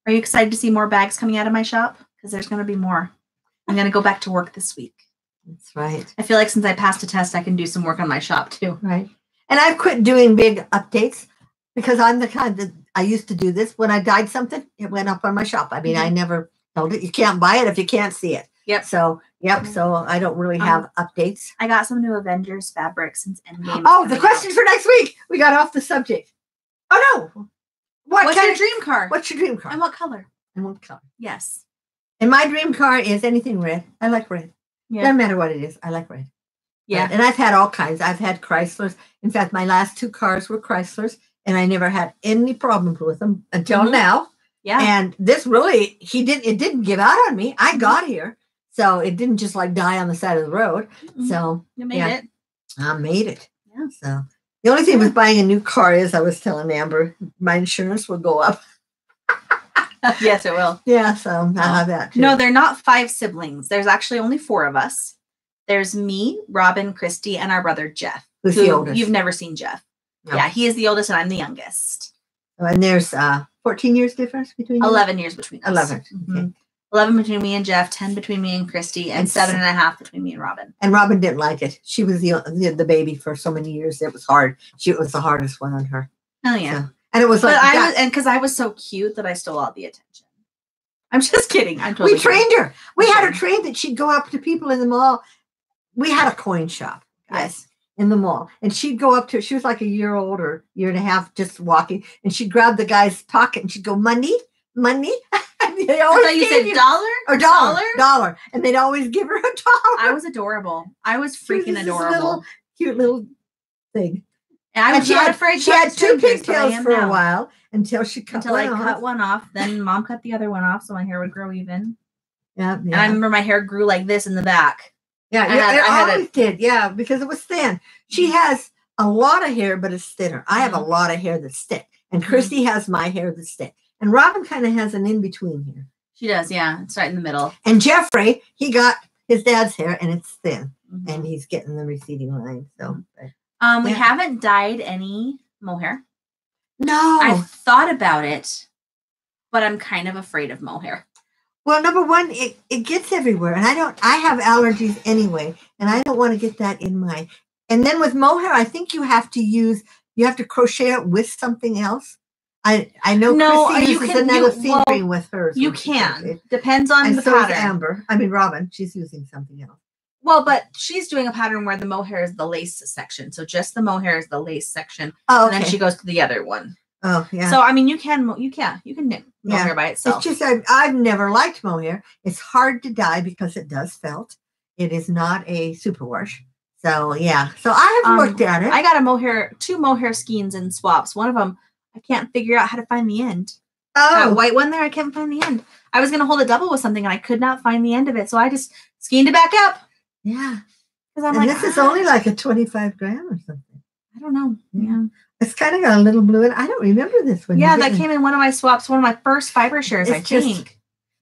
Speaker 1: you excited to see more bags coming out of my shop? Because there's going to be more. I'm going to go back to work this week.
Speaker 2: That's right.
Speaker 1: I feel like since I passed a test, I can do some work on my shop too.
Speaker 2: Right. And I've quit doing big updates because I'm the kind that I used to do this. When I dyed something, it went up on my shop. I mean, I never told it. You can't buy it if you can't see it.
Speaker 1: Yep.
Speaker 2: So, so I don't really have updates.
Speaker 1: I got some new Avengers fabric since Endgame.
Speaker 2: Oh, the question for next week. We got off the subject. Oh, no.
Speaker 1: What's your dream car?
Speaker 2: What's your dream car?
Speaker 1: And what color?
Speaker 2: Yes. And my dream car is anything red. I like red. Yeah. Doesn't matter what it is. I like red. Yeah. And I've had all kinds. I've had Chryslers. In fact, my last 2 cars were Chryslers, and I never had any problems with them until now. Yeah. And this really, it didn't give out on me. I got here. So it didn't just like die on the side of the road. So
Speaker 1: you made it.
Speaker 2: I made it. Yeah. So the only thing with buying a new car is I was telling Amber, my insurance will go up.
Speaker 1: Yes, it will.
Speaker 2: Yeah. So I have that too.
Speaker 1: No, they're not 5 siblings. There's actually only 4 of us. There's me, Robin, Christy, and our brother Jeff.
Speaker 2: Who's the oldest?
Speaker 1: You've never seen Jeff. No. Yeah, he is the oldest and I'm the youngest.
Speaker 2: And there's 14 years difference between you?
Speaker 1: 11 years between us.
Speaker 2: 11.
Speaker 1: Mm-hmm. Okay. 11 between me and Jeff, 10 between me and Christy, and 7.5 between me and Robin.
Speaker 2: And Robin didn't like it. She was the baby for so many years. It was hard. It was the hardest one on her.
Speaker 1: Oh yeah.
Speaker 2: So, and it was like,
Speaker 1: because I was so cute that I stole all the attention. I'm just kidding. I'm totally
Speaker 2: We trained her. We had her trained that she'd go up to people in the mall. We had a coin shop, guys, in the mall. And she'd go up to, she was like a year old or year and a half just walking. And she'd grab the guy's pocket and she'd go, money. They always
Speaker 1: I thought you said dollar?
Speaker 2: Or dollar. And they'd always give her $1.
Speaker 1: I was adorable. I was freaking adorable.
Speaker 2: Cute little thing.
Speaker 1: And I was not afraid.
Speaker 2: She had 2 pigtails for a while until she cut one off.
Speaker 1: Cut one off. Then Mom cut the other one off so my hair would grow even.
Speaker 2: Yeah.
Speaker 1: And I remember my hair grew like this in the back.
Speaker 2: Yeah, I always did. Yeah, because it was thin. She has a lot of hair, but it's thinner. I have a lot of hair that's thick. And Christy has my hair that's thick. And Robin kind of has an in-between here.
Speaker 1: She does, yeah. It's right in the middle.
Speaker 2: And Jeffrey, he got his dad's hair, and it's thin. And he's getting the receding line. So,
Speaker 1: we haven't dyed any mohair.
Speaker 2: No.
Speaker 1: I've thought about it, but I'm kind of afraid of mohair.
Speaker 2: Well, number one, it gets everywhere. And I have allergies anyway. And I don't want to get that in my... And then with mohair, I think you have to crochet it with something else. I know Chrissy uses another fingering with hers.
Speaker 1: You can. Depends on the pattern.
Speaker 2: Robin, she's using something else.
Speaker 1: Well, but she's doing a pattern where the mohair is the lace section. So just the mohair is the lace section.
Speaker 2: Oh, okay.
Speaker 1: And then she goes to the other one.
Speaker 2: Oh, yeah.
Speaker 1: So, I mean, you can knit mohair by itself.
Speaker 2: It's just, I've never liked mohair. It's hard to dye because it does felt. It is not a superwash. So, yeah. So I have looked at it.
Speaker 1: I got 2 mohair skeins and swaps. One of them, I can't figure out how to find the end.
Speaker 2: Oh.
Speaker 1: That white one there, I can't find the end. I was going to hold a double with something and I could not find the end of it. So I just skeined it back up.
Speaker 2: Yeah.
Speaker 1: Because
Speaker 2: this is only like a 25 gram or something.
Speaker 1: I don't know. Yeah.
Speaker 2: It's kind of got a little blue in it. I don't remember this one.
Speaker 1: Yeah, that came in one of my swaps, one of my first fiber shares, I think.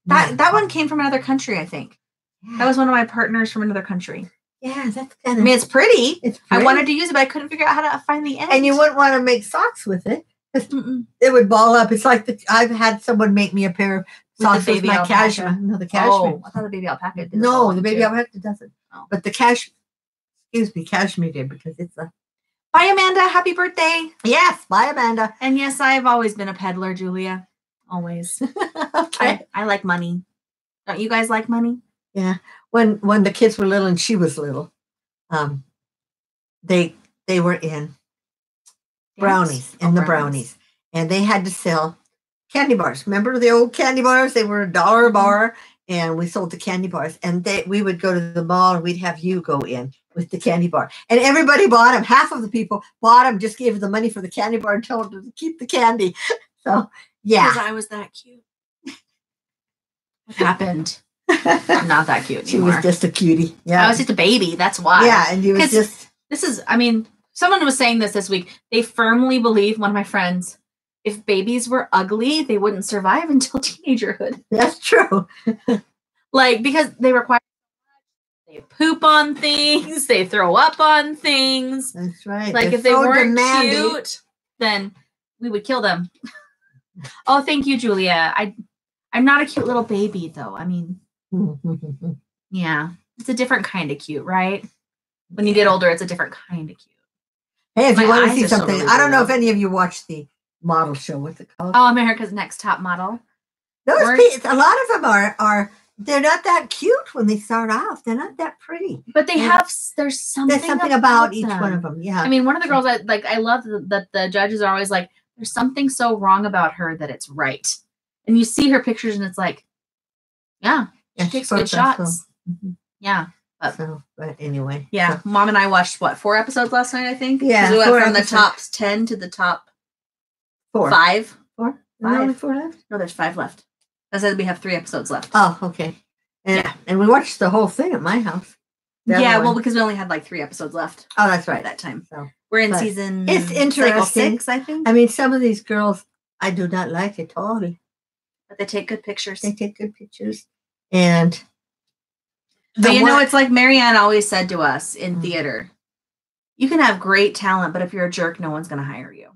Speaker 1: That one came from another country, I think. Yeah. That was one of my partners from another country.
Speaker 2: Yeah, that's kind of...
Speaker 1: I mean, it's pretty. I wanted to use it, but I couldn't figure out how to find the end.
Speaker 2: And you wouldn't want to make socks with it. It would ball up. It's like I've had someone make me a pair of socks with my cashmere. No, the cashmere.
Speaker 1: Oh, I thought the baby alpaca did.
Speaker 2: No, the baby alpaca doesn't. Oh. But the cashmere did because it's a...
Speaker 1: Bye, Amanda. Happy birthday.
Speaker 2: Yes, bye, Amanda.
Speaker 1: And yes, I've always been a peddler, Julia. Always.
Speaker 2: Okay.
Speaker 1: I like money. Don't you guys like money?
Speaker 2: Yeah. When the kids were little and she was little, they were in brownies, brownies. And they had to sell candy bars. Remember the old candy bars? They were $1 a bar, and we sold the candy bars. And we would go to the mall, and we'd have you go in with the candy bar. And everybody bought them. Half of the people bought them, just gave the money for the candy bar and told them to keep the candy. So, yeah.
Speaker 1: Because I was that cute. What happened? Not that cute
Speaker 2: She
Speaker 1: anymore.
Speaker 2: was just a cutie. Yeah.
Speaker 1: I was just a baby. That's why.
Speaker 2: Yeah, and you was just...
Speaker 1: This is, I mean, someone was saying this week. They firmly believe, one of my friends, if babies were ugly, they wouldn't survive until teenagerhood.
Speaker 2: That's true.
Speaker 1: Like, because they require, they poop on things, they throw up on things.
Speaker 2: That's right.
Speaker 1: Like, if they weren't cute, then we would kill them. Oh, thank you, Julia. I'm not a cute little baby, though. I mean, yeah, it's a different kind of cute, right? When you get older, it's a different kind of cute.
Speaker 2: Hey, if
Speaker 1: My
Speaker 2: you want to
Speaker 1: eyes
Speaker 2: see
Speaker 1: are still
Speaker 2: something,
Speaker 1: really
Speaker 2: I don't know
Speaker 1: blue.
Speaker 2: if any of you watched the model show. What's it called?
Speaker 1: Oh, America's Next Top Model.
Speaker 2: Those a lot of them are they're not that cute when they start off. They're not that pretty.
Speaker 1: But they have, there's something
Speaker 2: about each one of them. Yeah.
Speaker 1: I mean, one of the girls I love that the judges are always like, there's something so wrong about her that it's right. And you see her pictures and it's like, yeah, she takes good shots.
Speaker 2: Mm-hmm.
Speaker 1: Yeah.
Speaker 2: But anyway.
Speaker 1: Yeah. Mom and I watched 4 episodes last night, I think?
Speaker 2: Yeah.
Speaker 1: We went from the top 10 to the top 5.
Speaker 2: 4?
Speaker 1: Five.
Speaker 2: Only 4 left?
Speaker 1: No, there's 5 left. I said we have 3 episodes left.
Speaker 2: Oh, okay. And we watched the whole thing at my house.
Speaker 1: Yeah, well, because we only had like 3 episodes left.
Speaker 2: Oh, that's right.
Speaker 1: At that time.
Speaker 2: So
Speaker 1: we're in season.
Speaker 2: It's interesting.
Speaker 1: 6, I think.
Speaker 2: I mean, some of these girls I do not like at all.
Speaker 1: But they take good pictures.
Speaker 2: And
Speaker 1: but you know, it's like Marianne always said to us in theater. You can have great talent, but if you're a jerk, no one's going to hire you.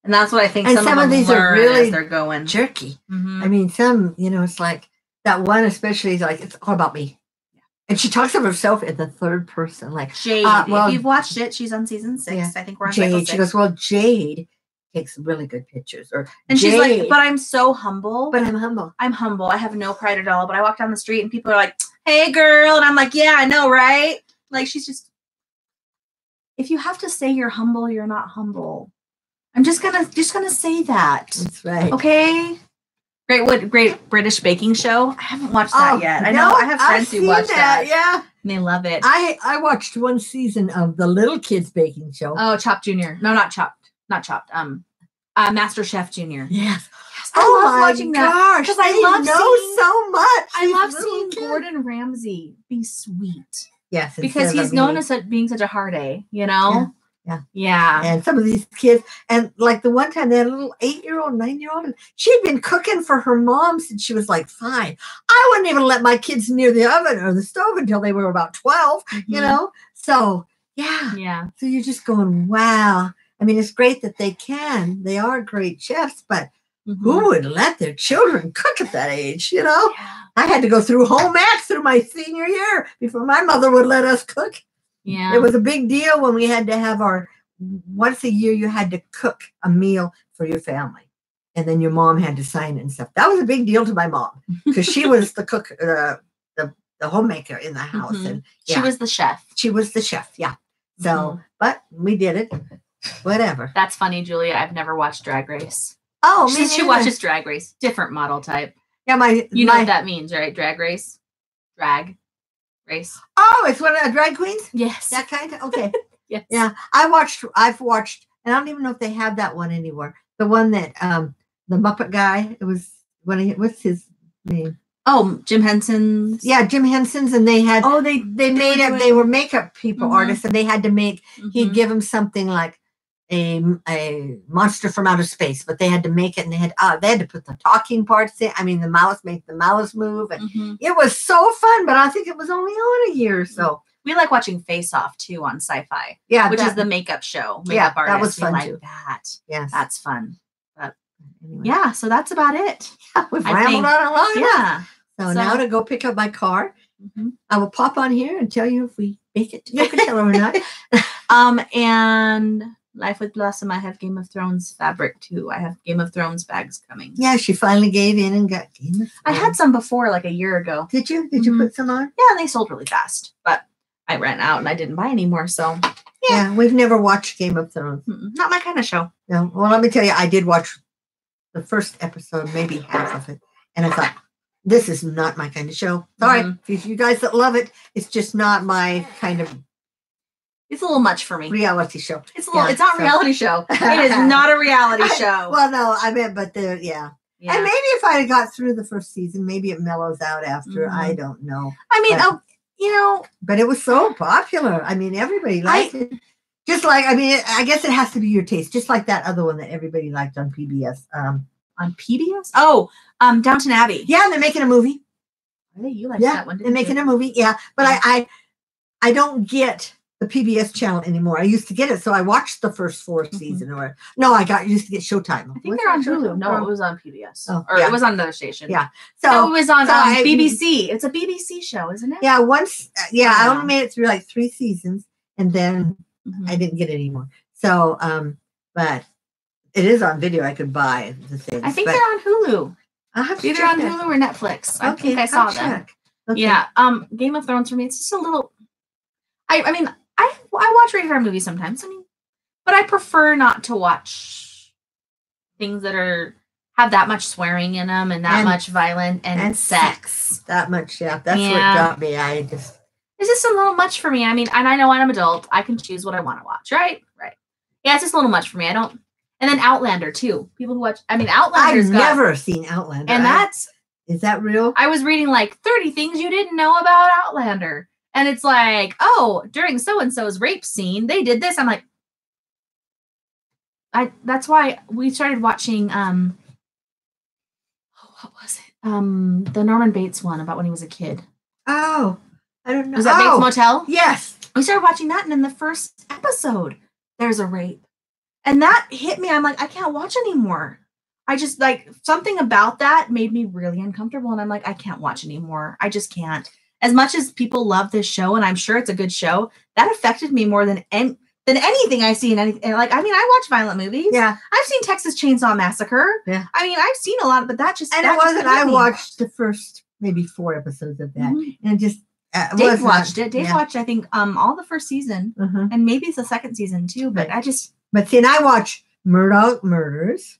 Speaker 1: And that's what I think some of these are really, as they're going
Speaker 2: jerky.
Speaker 1: Mm-hmm.
Speaker 2: I mean, some, it's like that one especially is like, it's all about me. Yeah. And she talks of herself in the third person, like
Speaker 1: Jade. If you've watched it, she's on season 6. Yeah. I think we're on
Speaker 2: Jade.
Speaker 1: 6.
Speaker 2: She goes, well, Jade takes really good pictures.
Speaker 1: And Jade, she's like, but I'm so humble.
Speaker 2: But I'm humble.
Speaker 1: I'm humble. I have no pride at all. But I walk down the street and people are like, hey, girl. And I'm like, yeah, I know, right? Like, she's just, if you have to say you're humble, you're not humble. I'm just gonna say that.
Speaker 2: That's right.
Speaker 1: Okay. Great British baking show. I haven't watched that yet. I know I have friends who watch that.
Speaker 2: Yeah,
Speaker 1: and they love it.
Speaker 2: I watched one season of the little kids baking show.
Speaker 1: Oh, Chopped Junior. No, not Chopped. Not Chopped. Master Chef Junior.
Speaker 2: Yes.
Speaker 1: I love watching that
Speaker 2: because I love so much.
Speaker 1: I love seeing Gordon Ramsay be sweet.
Speaker 2: Yes,
Speaker 1: because he's known as being such a hard A. Yeah.
Speaker 2: And some of these kids, and like the one time they had a little 8-year-old, 9-year-old, and she'd been cooking for her mom since she was like 5. I wouldn't even let my kids near the oven or the stove until they were about 12, So, yeah. So you're just going, wow. I mean, it's great that they can. They are great chefs, but who would let their children cook at that age, Yeah. I had to go through home ec through my senior year before my mother would let us cook.
Speaker 1: Yeah.
Speaker 2: It was a big deal when we had to have once a year you had to cook a meal for your family. And then your mom had to sign it and stuff. That was a big deal to my mom because she was the cook, the homemaker in the house. And
Speaker 1: she was the chef.
Speaker 2: She was the chef, yeah. So, but we did it. Whatever.
Speaker 1: That's funny, Julia. I've never watched Drag Race.
Speaker 2: Oh,
Speaker 1: she watches Drag Race. Different model type.
Speaker 2: Yeah,
Speaker 1: you know what that means, right? Drag Race. Drag Race.
Speaker 2: Oh, it's one of the drag queens?
Speaker 1: Yes.
Speaker 2: That kind of? Okay.
Speaker 1: Yes.
Speaker 2: Yeah. I've watched, and I don't even know if they have that one anymore. The one that, the Muppet guy, it was, what's his name?
Speaker 1: Oh, Jim Henson's.
Speaker 2: Yeah, Jim Henson's, and they had, they were makeup people, artists, and they had to make, he'd give them something like a monster from outer space, but they had to make it, and they had to put the talking parts in. I mean, the mouse, make the mouse move, and it was so fun. But I think it was only on a year or so.
Speaker 1: We like watching Face Off too on Sci-Fi.
Speaker 2: Yeah,
Speaker 1: which is the makeup show.
Speaker 2: Makeup artist. That was fun too.
Speaker 1: That.
Speaker 2: Yes,
Speaker 1: that's fun. But anyway. Yeah, so that's about it.
Speaker 2: Yeah, we've rambled on a long enough.
Speaker 1: So
Speaker 2: now to go pick up my car. I will pop on here and tell you if we make it to Pocatello or not.
Speaker 1: And Life with Blossom, I have Game of Thrones fabric too. I have Game of Thrones bags coming.
Speaker 2: Yeah, she finally gave in and got Game of Thrones.
Speaker 1: I had some before, like a year ago.
Speaker 2: Did you? Did you put some on?
Speaker 1: Yeah, and they sold really fast. But I ran out and I didn't buy any more. So
Speaker 2: yeah, we've never watched Game of Thrones.
Speaker 1: Not my kind of show.
Speaker 2: No. Well, let me tell you, I did watch the first episode, maybe half of it, and I thought, this is not my kind of show. Sorry, if you guys that love it, it's just not my kind of.
Speaker 1: It's a little much for me.
Speaker 2: Reality show.
Speaker 1: It's a little. It's not a reality show. It is not a reality show.
Speaker 2: Well, no, I meant, but yeah.
Speaker 1: Yeah.
Speaker 2: And maybe if I had got through the first season, maybe it mellows out after. I don't know.
Speaker 1: I mean,
Speaker 2: but it was so popular. I mean, everybody liked it. Just like, I mean, I guess it has to be your taste. Just like that other one that everybody liked on PBS.
Speaker 1: On PBS? Oh, Downton Abbey.
Speaker 2: Yeah, and they're making a movie.
Speaker 1: Hey, you like that one?
Speaker 2: They're making a movie. Yeah, but I don't get the PBS channel anymore. I used to get it, so I watched the first 4 seasons. Or no, used to get Showtime.
Speaker 1: I think they're on Hulu. No, it was on PBS. It was on another station.
Speaker 2: Yeah,
Speaker 1: so it was on BBC. It's a BBC show, isn't it?
Speaker 2: Yeah, once. I only made it through like 3 seasons, and then I didn't get it anymore. So, but it is on video. I could buy the thing.
Speaker 1: I think they're on Hulu.
Speaker 2: I'll have to
Speaker 1: either on Hulu or Netflix. I think I saw them. Okay. Yeah. Game of Thrones for me, it's just a little. I mean, I watch rated R movies sometimes. I mean, but I prefer not to watch things that have that much swearing in them and that much violence and sex.
Speaker 2: That much, yeah. That's what got me.
Speaker 1: It's just a little much for me. I mean, and I know I'm an adult. I can choose what I want to watch, right? Right. Yeah, it's just a little much for me. I don't. And then Outlander too. People who watch. I mean, Outlander's
Speaker 2: I've never seen Outlander.
Speaker 1: And
Speaker 2: is that real?
Speaker 1: I was reading like 30 things you didn't know about Outlander. And it's like, oh, during so-and-so's rape scene, they did this. I'm like, that's why we started watching, what was it? The Norman Bates one about when he was a kid.
Speaker 2: Oh, I don't know.
Speaker 1: Was that Bates Motel?
Speaker 2: Yes.
Speaker 1: We started watching that, and in the first episode, there's a rape. And that hit me. I'm like, I can't watch anymore. I just, like, something about that made me really uncomfortable. And I'm like, I can't watch anymore. I just can't. As much as people love this show, and I'm sure it's a good show, that affected me more than anything I see in anything. Like, I mean, I watch violent movies.
Speaker 2: Yeah.
Speaker 1: I've seen Texas Chainsaw Massacre.
Speaker 2: Yeah.
Speaker 1: I mean, I've seen a lot, but that just.
Speaker 2: And it wasn't, I watched the first maybe 4 episodes of that. And it just.
Speaker 1: Dave watched it. Dave watched, I think, all the first season. And maybe it's the second season too, but I just.
Speaker 2: But see, and I watch Murdoch Murders.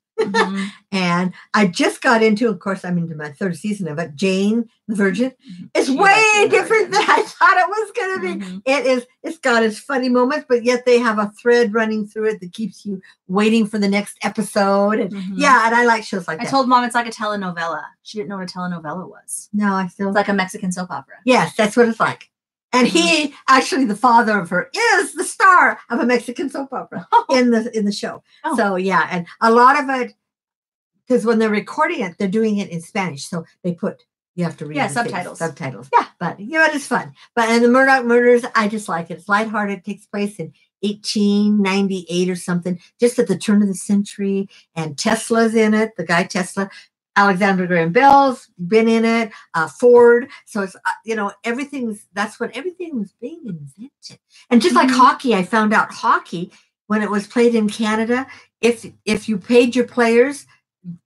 Speaker 2: And I just got into, of course, I'm into my 3rd season of it. Jane the Virgin is way different than I thought it was going to be. It's got its funny moments, but yet they have a thread running through it that keeps you waiting for the next episode. And and I like shows like that.
Speaker 1: I told Mom it's like a telenovela. She didn't know what a telenovela was.
Speaker 2: No, it's
Speaker 1: like a Mexican soap opera.
Speaker 2: Yes, that's what it's like. And he, actually, the father of her, is the star of a Mexican soap opera in the show. Oh. So yeah, and a lot of it, because when they're recording it, they're doing it in Spanish, so you have to read
Speaker 1: subtitles.
Speaker 2: Subtitles. Yeah, but it's fun. But in the Murdoch Murders, I just like it. It's lighthearted. It takes place in 1898 or something, just at the turn of the century. And Tesla's in it. The guy Tesla. Alexander Graham Bell's been in it, Ford. So it's, that's when everything was being invented. And just like hockey, I found out hockey, when it was played in Canada, if you paid your players,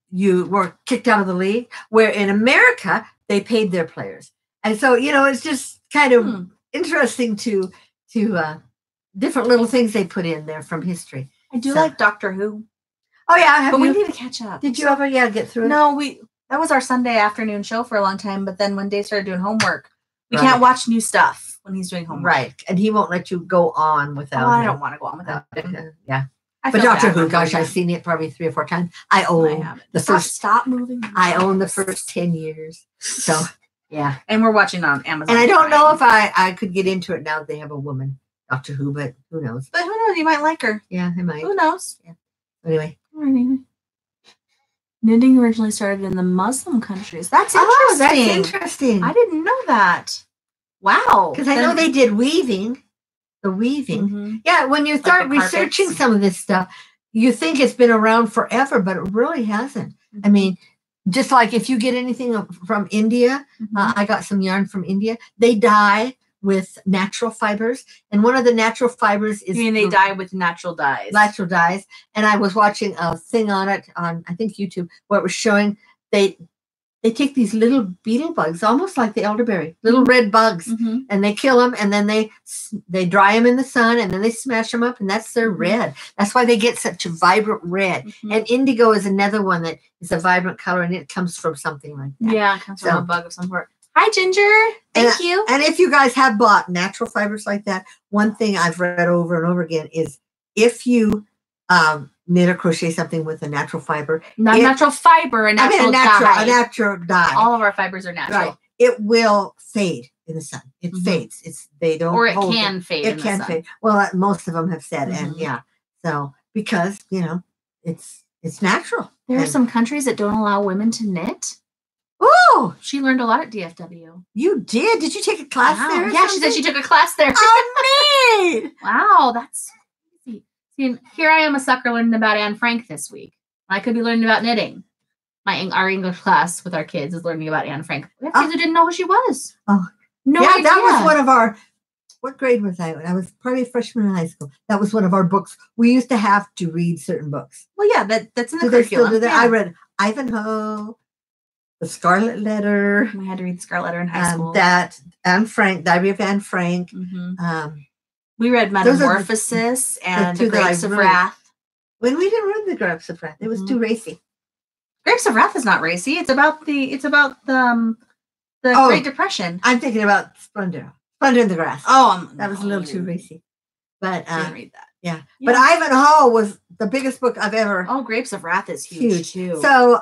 Speaker 2: you were kicked out of the league, where in America, they paid their players. And so, it's just kind of interesting to different little things they put in there from history.
Speaker 1: I do like Doctor Who.
Speaker 2: Oh yeah,
Speaker 1: we need to catch up.
Speaker 2: Did you ever get through it?
Speaker 1: No, that was our Sunday afternoon show for a long time, but then when Dave started doing homework, we can't watch new stuff when he's doing homework.
Speaker 2: Right, and he won't let you go on without him.
Speaker 1: I don't want to go on without him.
Speaker 2: Yeah. But Doctor Who, gosh, I've seen it probably 3 or 4 times. I own the first.
Speaker 1: Stop moving.
Speaker 2: I own the first 10 years. So yeah,
Speaker 1: and we're watching on Amazon.
Speaker 2: And I don't know if I could get into it now that they have a woman Doctor Who, but who knows?
Speaker 1: But who knows? You might like her.
Speaker 2: Yeah, I might.
Speaker 1: Who knows?
Speaker 2: Yeah. Anyway.
Speaker 1: Knitting originally started in the Muslim countries. That's interesting.
Speaker 2: Oh, that's interesting.
Speaker 1: I didn't know that. Wow.
Speaker 2: Because I know they did weaving. The weaving. Yeah, when you start researching some of this stuff, you think it's been around forever, but it really hasn't. I mean, just like if you get anything from India, I got some yarn from India. They dye with natural fibers, and one of the natural fibers is.
Speaker 1: You mean they dye with natural dyes?
Speaker 2: Natural dyes, and I was watching a thing on it on I think YouTube where it was showing they take these little beetle bugs, almost like the elderberry, little red bugs, and they kill them, and then they dry them in the sun, and then they smash them up, and that's their red. That's why they get such a vibrant red. And indigo is another one that is a vibrant color, and it comes from something like that.
Speaker 1: Yeah, it comes from a bug of some sort. Hi, Ginger. Thank you.
Speaker 2: And if you guys have bought natural fibers like that, one thing I've read over and over again is if you knit or crochet something with a natural fiber.
Speaker 1: Not natural fiber, a natural dye.
Speaker 2: A natural dye.
Speaker 1: All of our fibers are natural.
Speaker 2: Right. It will fade in the sun. It fades. They don't.
Speaker 1: Or it can fade.
Speaker 2: It can fade. Well, most of them have said, and yeah. So because it's natural.
Speaker 1: There are some countries that don't allow women to knit.
Speaker 2: Oh,
Speaker 1: she learned a lot at DFW.
Speaker 2: You did? Did you take a class there?
Speaker 1: Yeah, she said she took a class there.
Speaker 2: Oh, neat.
Speaker 1: Wow, that's crazy. See, here I am, a sucker, learning about Anne Frank this week. I could be learning about knitting. Our English class with our kids is learning about Anne Frank. We have kids who didn't know who she was.
Speaker 2: Oh,
Speaker 1: no idea.
Speaker 2: That was one of our. What grade was I? I was probably a freshman in high school. That was one of our books. We used to have to read certain books.
Speaker 1: Well, yeah, that's in the curriculum.
Speaker 2: Yeah. I read Ivanhoe, The Scarlet Letter.
Speaker 1: We had to read The Scarlet Letter in high school.
Speaker 2: That Anne Frank, Diary of Anne Frank.
Speaker 1: We read Metamorphosis and The Grapes of Wrath.
Speaker 2: When we didn't read The Grapes of Wrath, it was too racy.
Speaker 1: Grapes of Wrath is not racy. It's about the Great Depression.
Speaker 2: I'm thinking about Splendor in the Grass.
Speaker 1: Oh,
Speaker 2: that was a little too racy. But
Speaker 1: didn't read that.
Speaker 2: Yeah. But Ivanhoe was the biggest book I've ever.
Speaker 1: Oh, Grapes of Wrath is huge too.
Speaker 2: So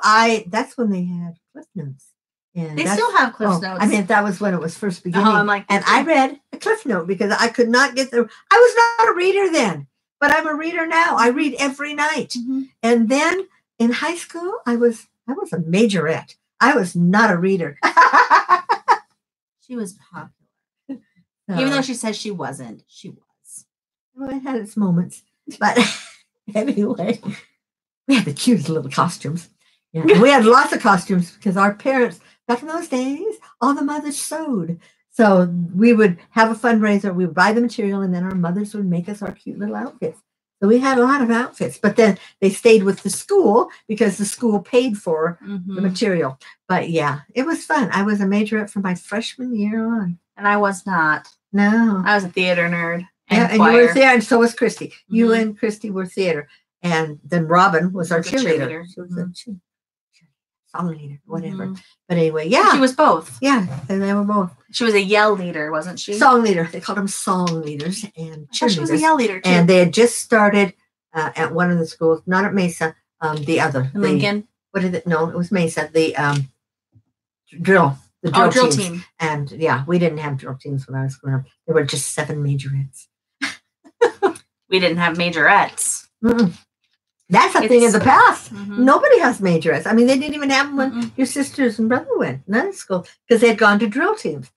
Speaker 2: that's when they had Cliff Notes.
Speaker 1: They still have Cliff Notes.
Speaker 2: I mean, that was when it was first beginning.
Speaker 1: I'm like,
Speaker 2: and I read a Cliff Note because I could not get through. I was not a reader then, but I'm a reader now. I read every night. And then in high school, I was a majorette. I was not a reader.
Speaker 1: She was popular. Even though she says she wasn't, she was.
Speaker 2: Well, it had its moments. But anyway, we had the cutest little costumes. Yeah. And we had lots of costumes because our parents, back in those days, all the mothers sewed. So we would have a fundraiser, we would buy the material, and then our mothers would make us our cute little outfits. So we had a lot of outfits, but then they stayed with the school because the school paid for the material. But yeah, it was fun. I was a majorette from my freshman year on.
Speaker 1: And I was not.
Speaker 2: No.
Speaker 1: I was a theater nerd.
Speaker 2: And you were there, and so was Christy. You and Christy were theater. And then Robin was our cheerleader. She was a song leader, whatever. But anyway, yeah.
Speaker 1: She was both.
Speaker 2: Yeah, and they were both.
Speaker 1: She was a yell leader, wasn't she?
Speaker 2: Song leader. They called them song leaders and cheerleaders.
Speaker 1: She was a yell leader, too.
Speaker 2: And they had just started at one of the schools, not at Mesa, the other.
Speaker 1: Lincoln?
Speaker 2: What did it? No, it was Mesa. The drill. The drill team. And yeah, we didn't have drill teams when I was growing up. There were just 7 majorettes.
Speaker 1: We didn't have majorettes.
Speaker 2: That's a thing of the past. Nobody has majorettes. I mean, they didn't even have them when your sisters and brother went. None of school because they had gone to drill teams.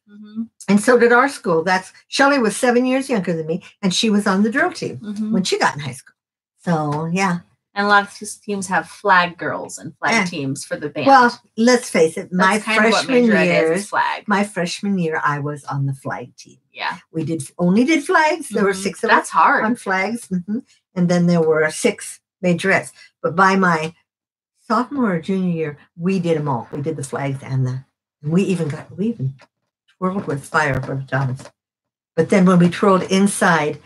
Speaker 2: And so did our school. Shelley was 7 years younger than me, and she was on the drill team when she got in high school. So yeah.
Speaker 1: And a lot of teams have flag girls and flag teams for the band.
Speaker 2: Well, let's face it, my freshman year, I was on the flag team.
Speaker 1: Yeah.
Speaker 2: We only did flags. There were 6 of us.
Speaker 1: That's hard.
Speaker 2: On flags. And then there were 6 majorettes. But by my sophomore or junior year, we did them all. We did the flags and we even twirled with fire for the times. But then when we twirled inside,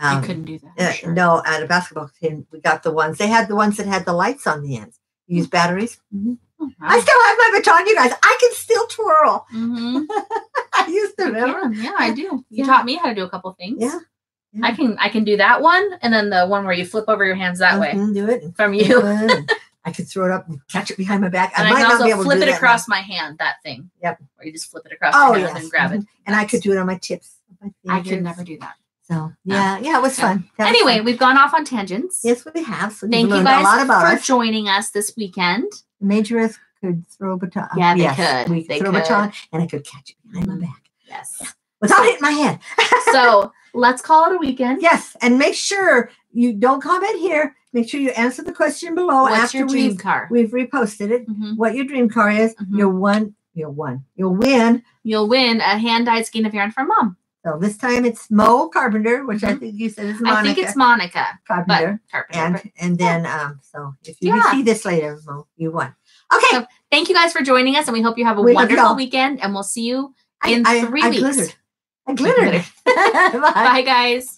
Speaker 1: you couldn't do that. Sure.
Speaker 2: No, at a basketball team, we got the ones. They had the ones that had the lights on the ends. You use batteries. Oh, wow. I still have my baton, you guys. I can still twirl. I used to remember.
Speaker 1: Yeah, I do. You taught me how to do a couple things.
Speaker 2: Yeah.
Speaker 1: I can do that one, and then the one where you flip over your hands that way.
Speaker 2: Do it
Speaker 1: from you.
Speaker 2: I could throw it up and catch it behind my back.
Speaker 1: And I might also flip it across my hand. That thing.
Speaker 2: Yep.
Speaker 1: Where you just flip it across your hand and grab it.
Speaker 2: And I could do it on my tips.
Speaker 1: I could never do that.
Speaker 2: So yeah, it was fun.
Speaker 1: Anyway, we've gone off on tangents.
Speaker 2: Yes, we have. So
Speaker 1: thank you guys for joining us this weekend.
Speaker 2: Majorettes could throw a baton.
Speaker 1: Yeah, they could.
Speaker 2: We could throw a baton, and I could catch it behind my back.
Speaker 1: Yes,
Speaker 2: without hitting my head.
Speaker 1: So let's call it a weekend.
Speaker 2: Yes, and make sure you don't comment here. Make sure you answer the question below.
Speaker 1: What's your dream car?
Speaker 2: We've reposted it. What your dream car is? You'll win. You'll win
Speaker 1: a hand-dyed skein of yarn from Mom.
Speaker 2: So this time it's Mo Carpenter, which I think you said is Monica.
Speaker 1: I think it's Monica
Speaker 2: Carpenter. And then so if you see this later, Mo, you won. Okay.
Speaker 1: So thank you guys for joining us, and we hope you have a wonderful weekend, and we'll see you in 3 weeks.
Speaker 2: I glittered.
Speaker 1: Bye, guys.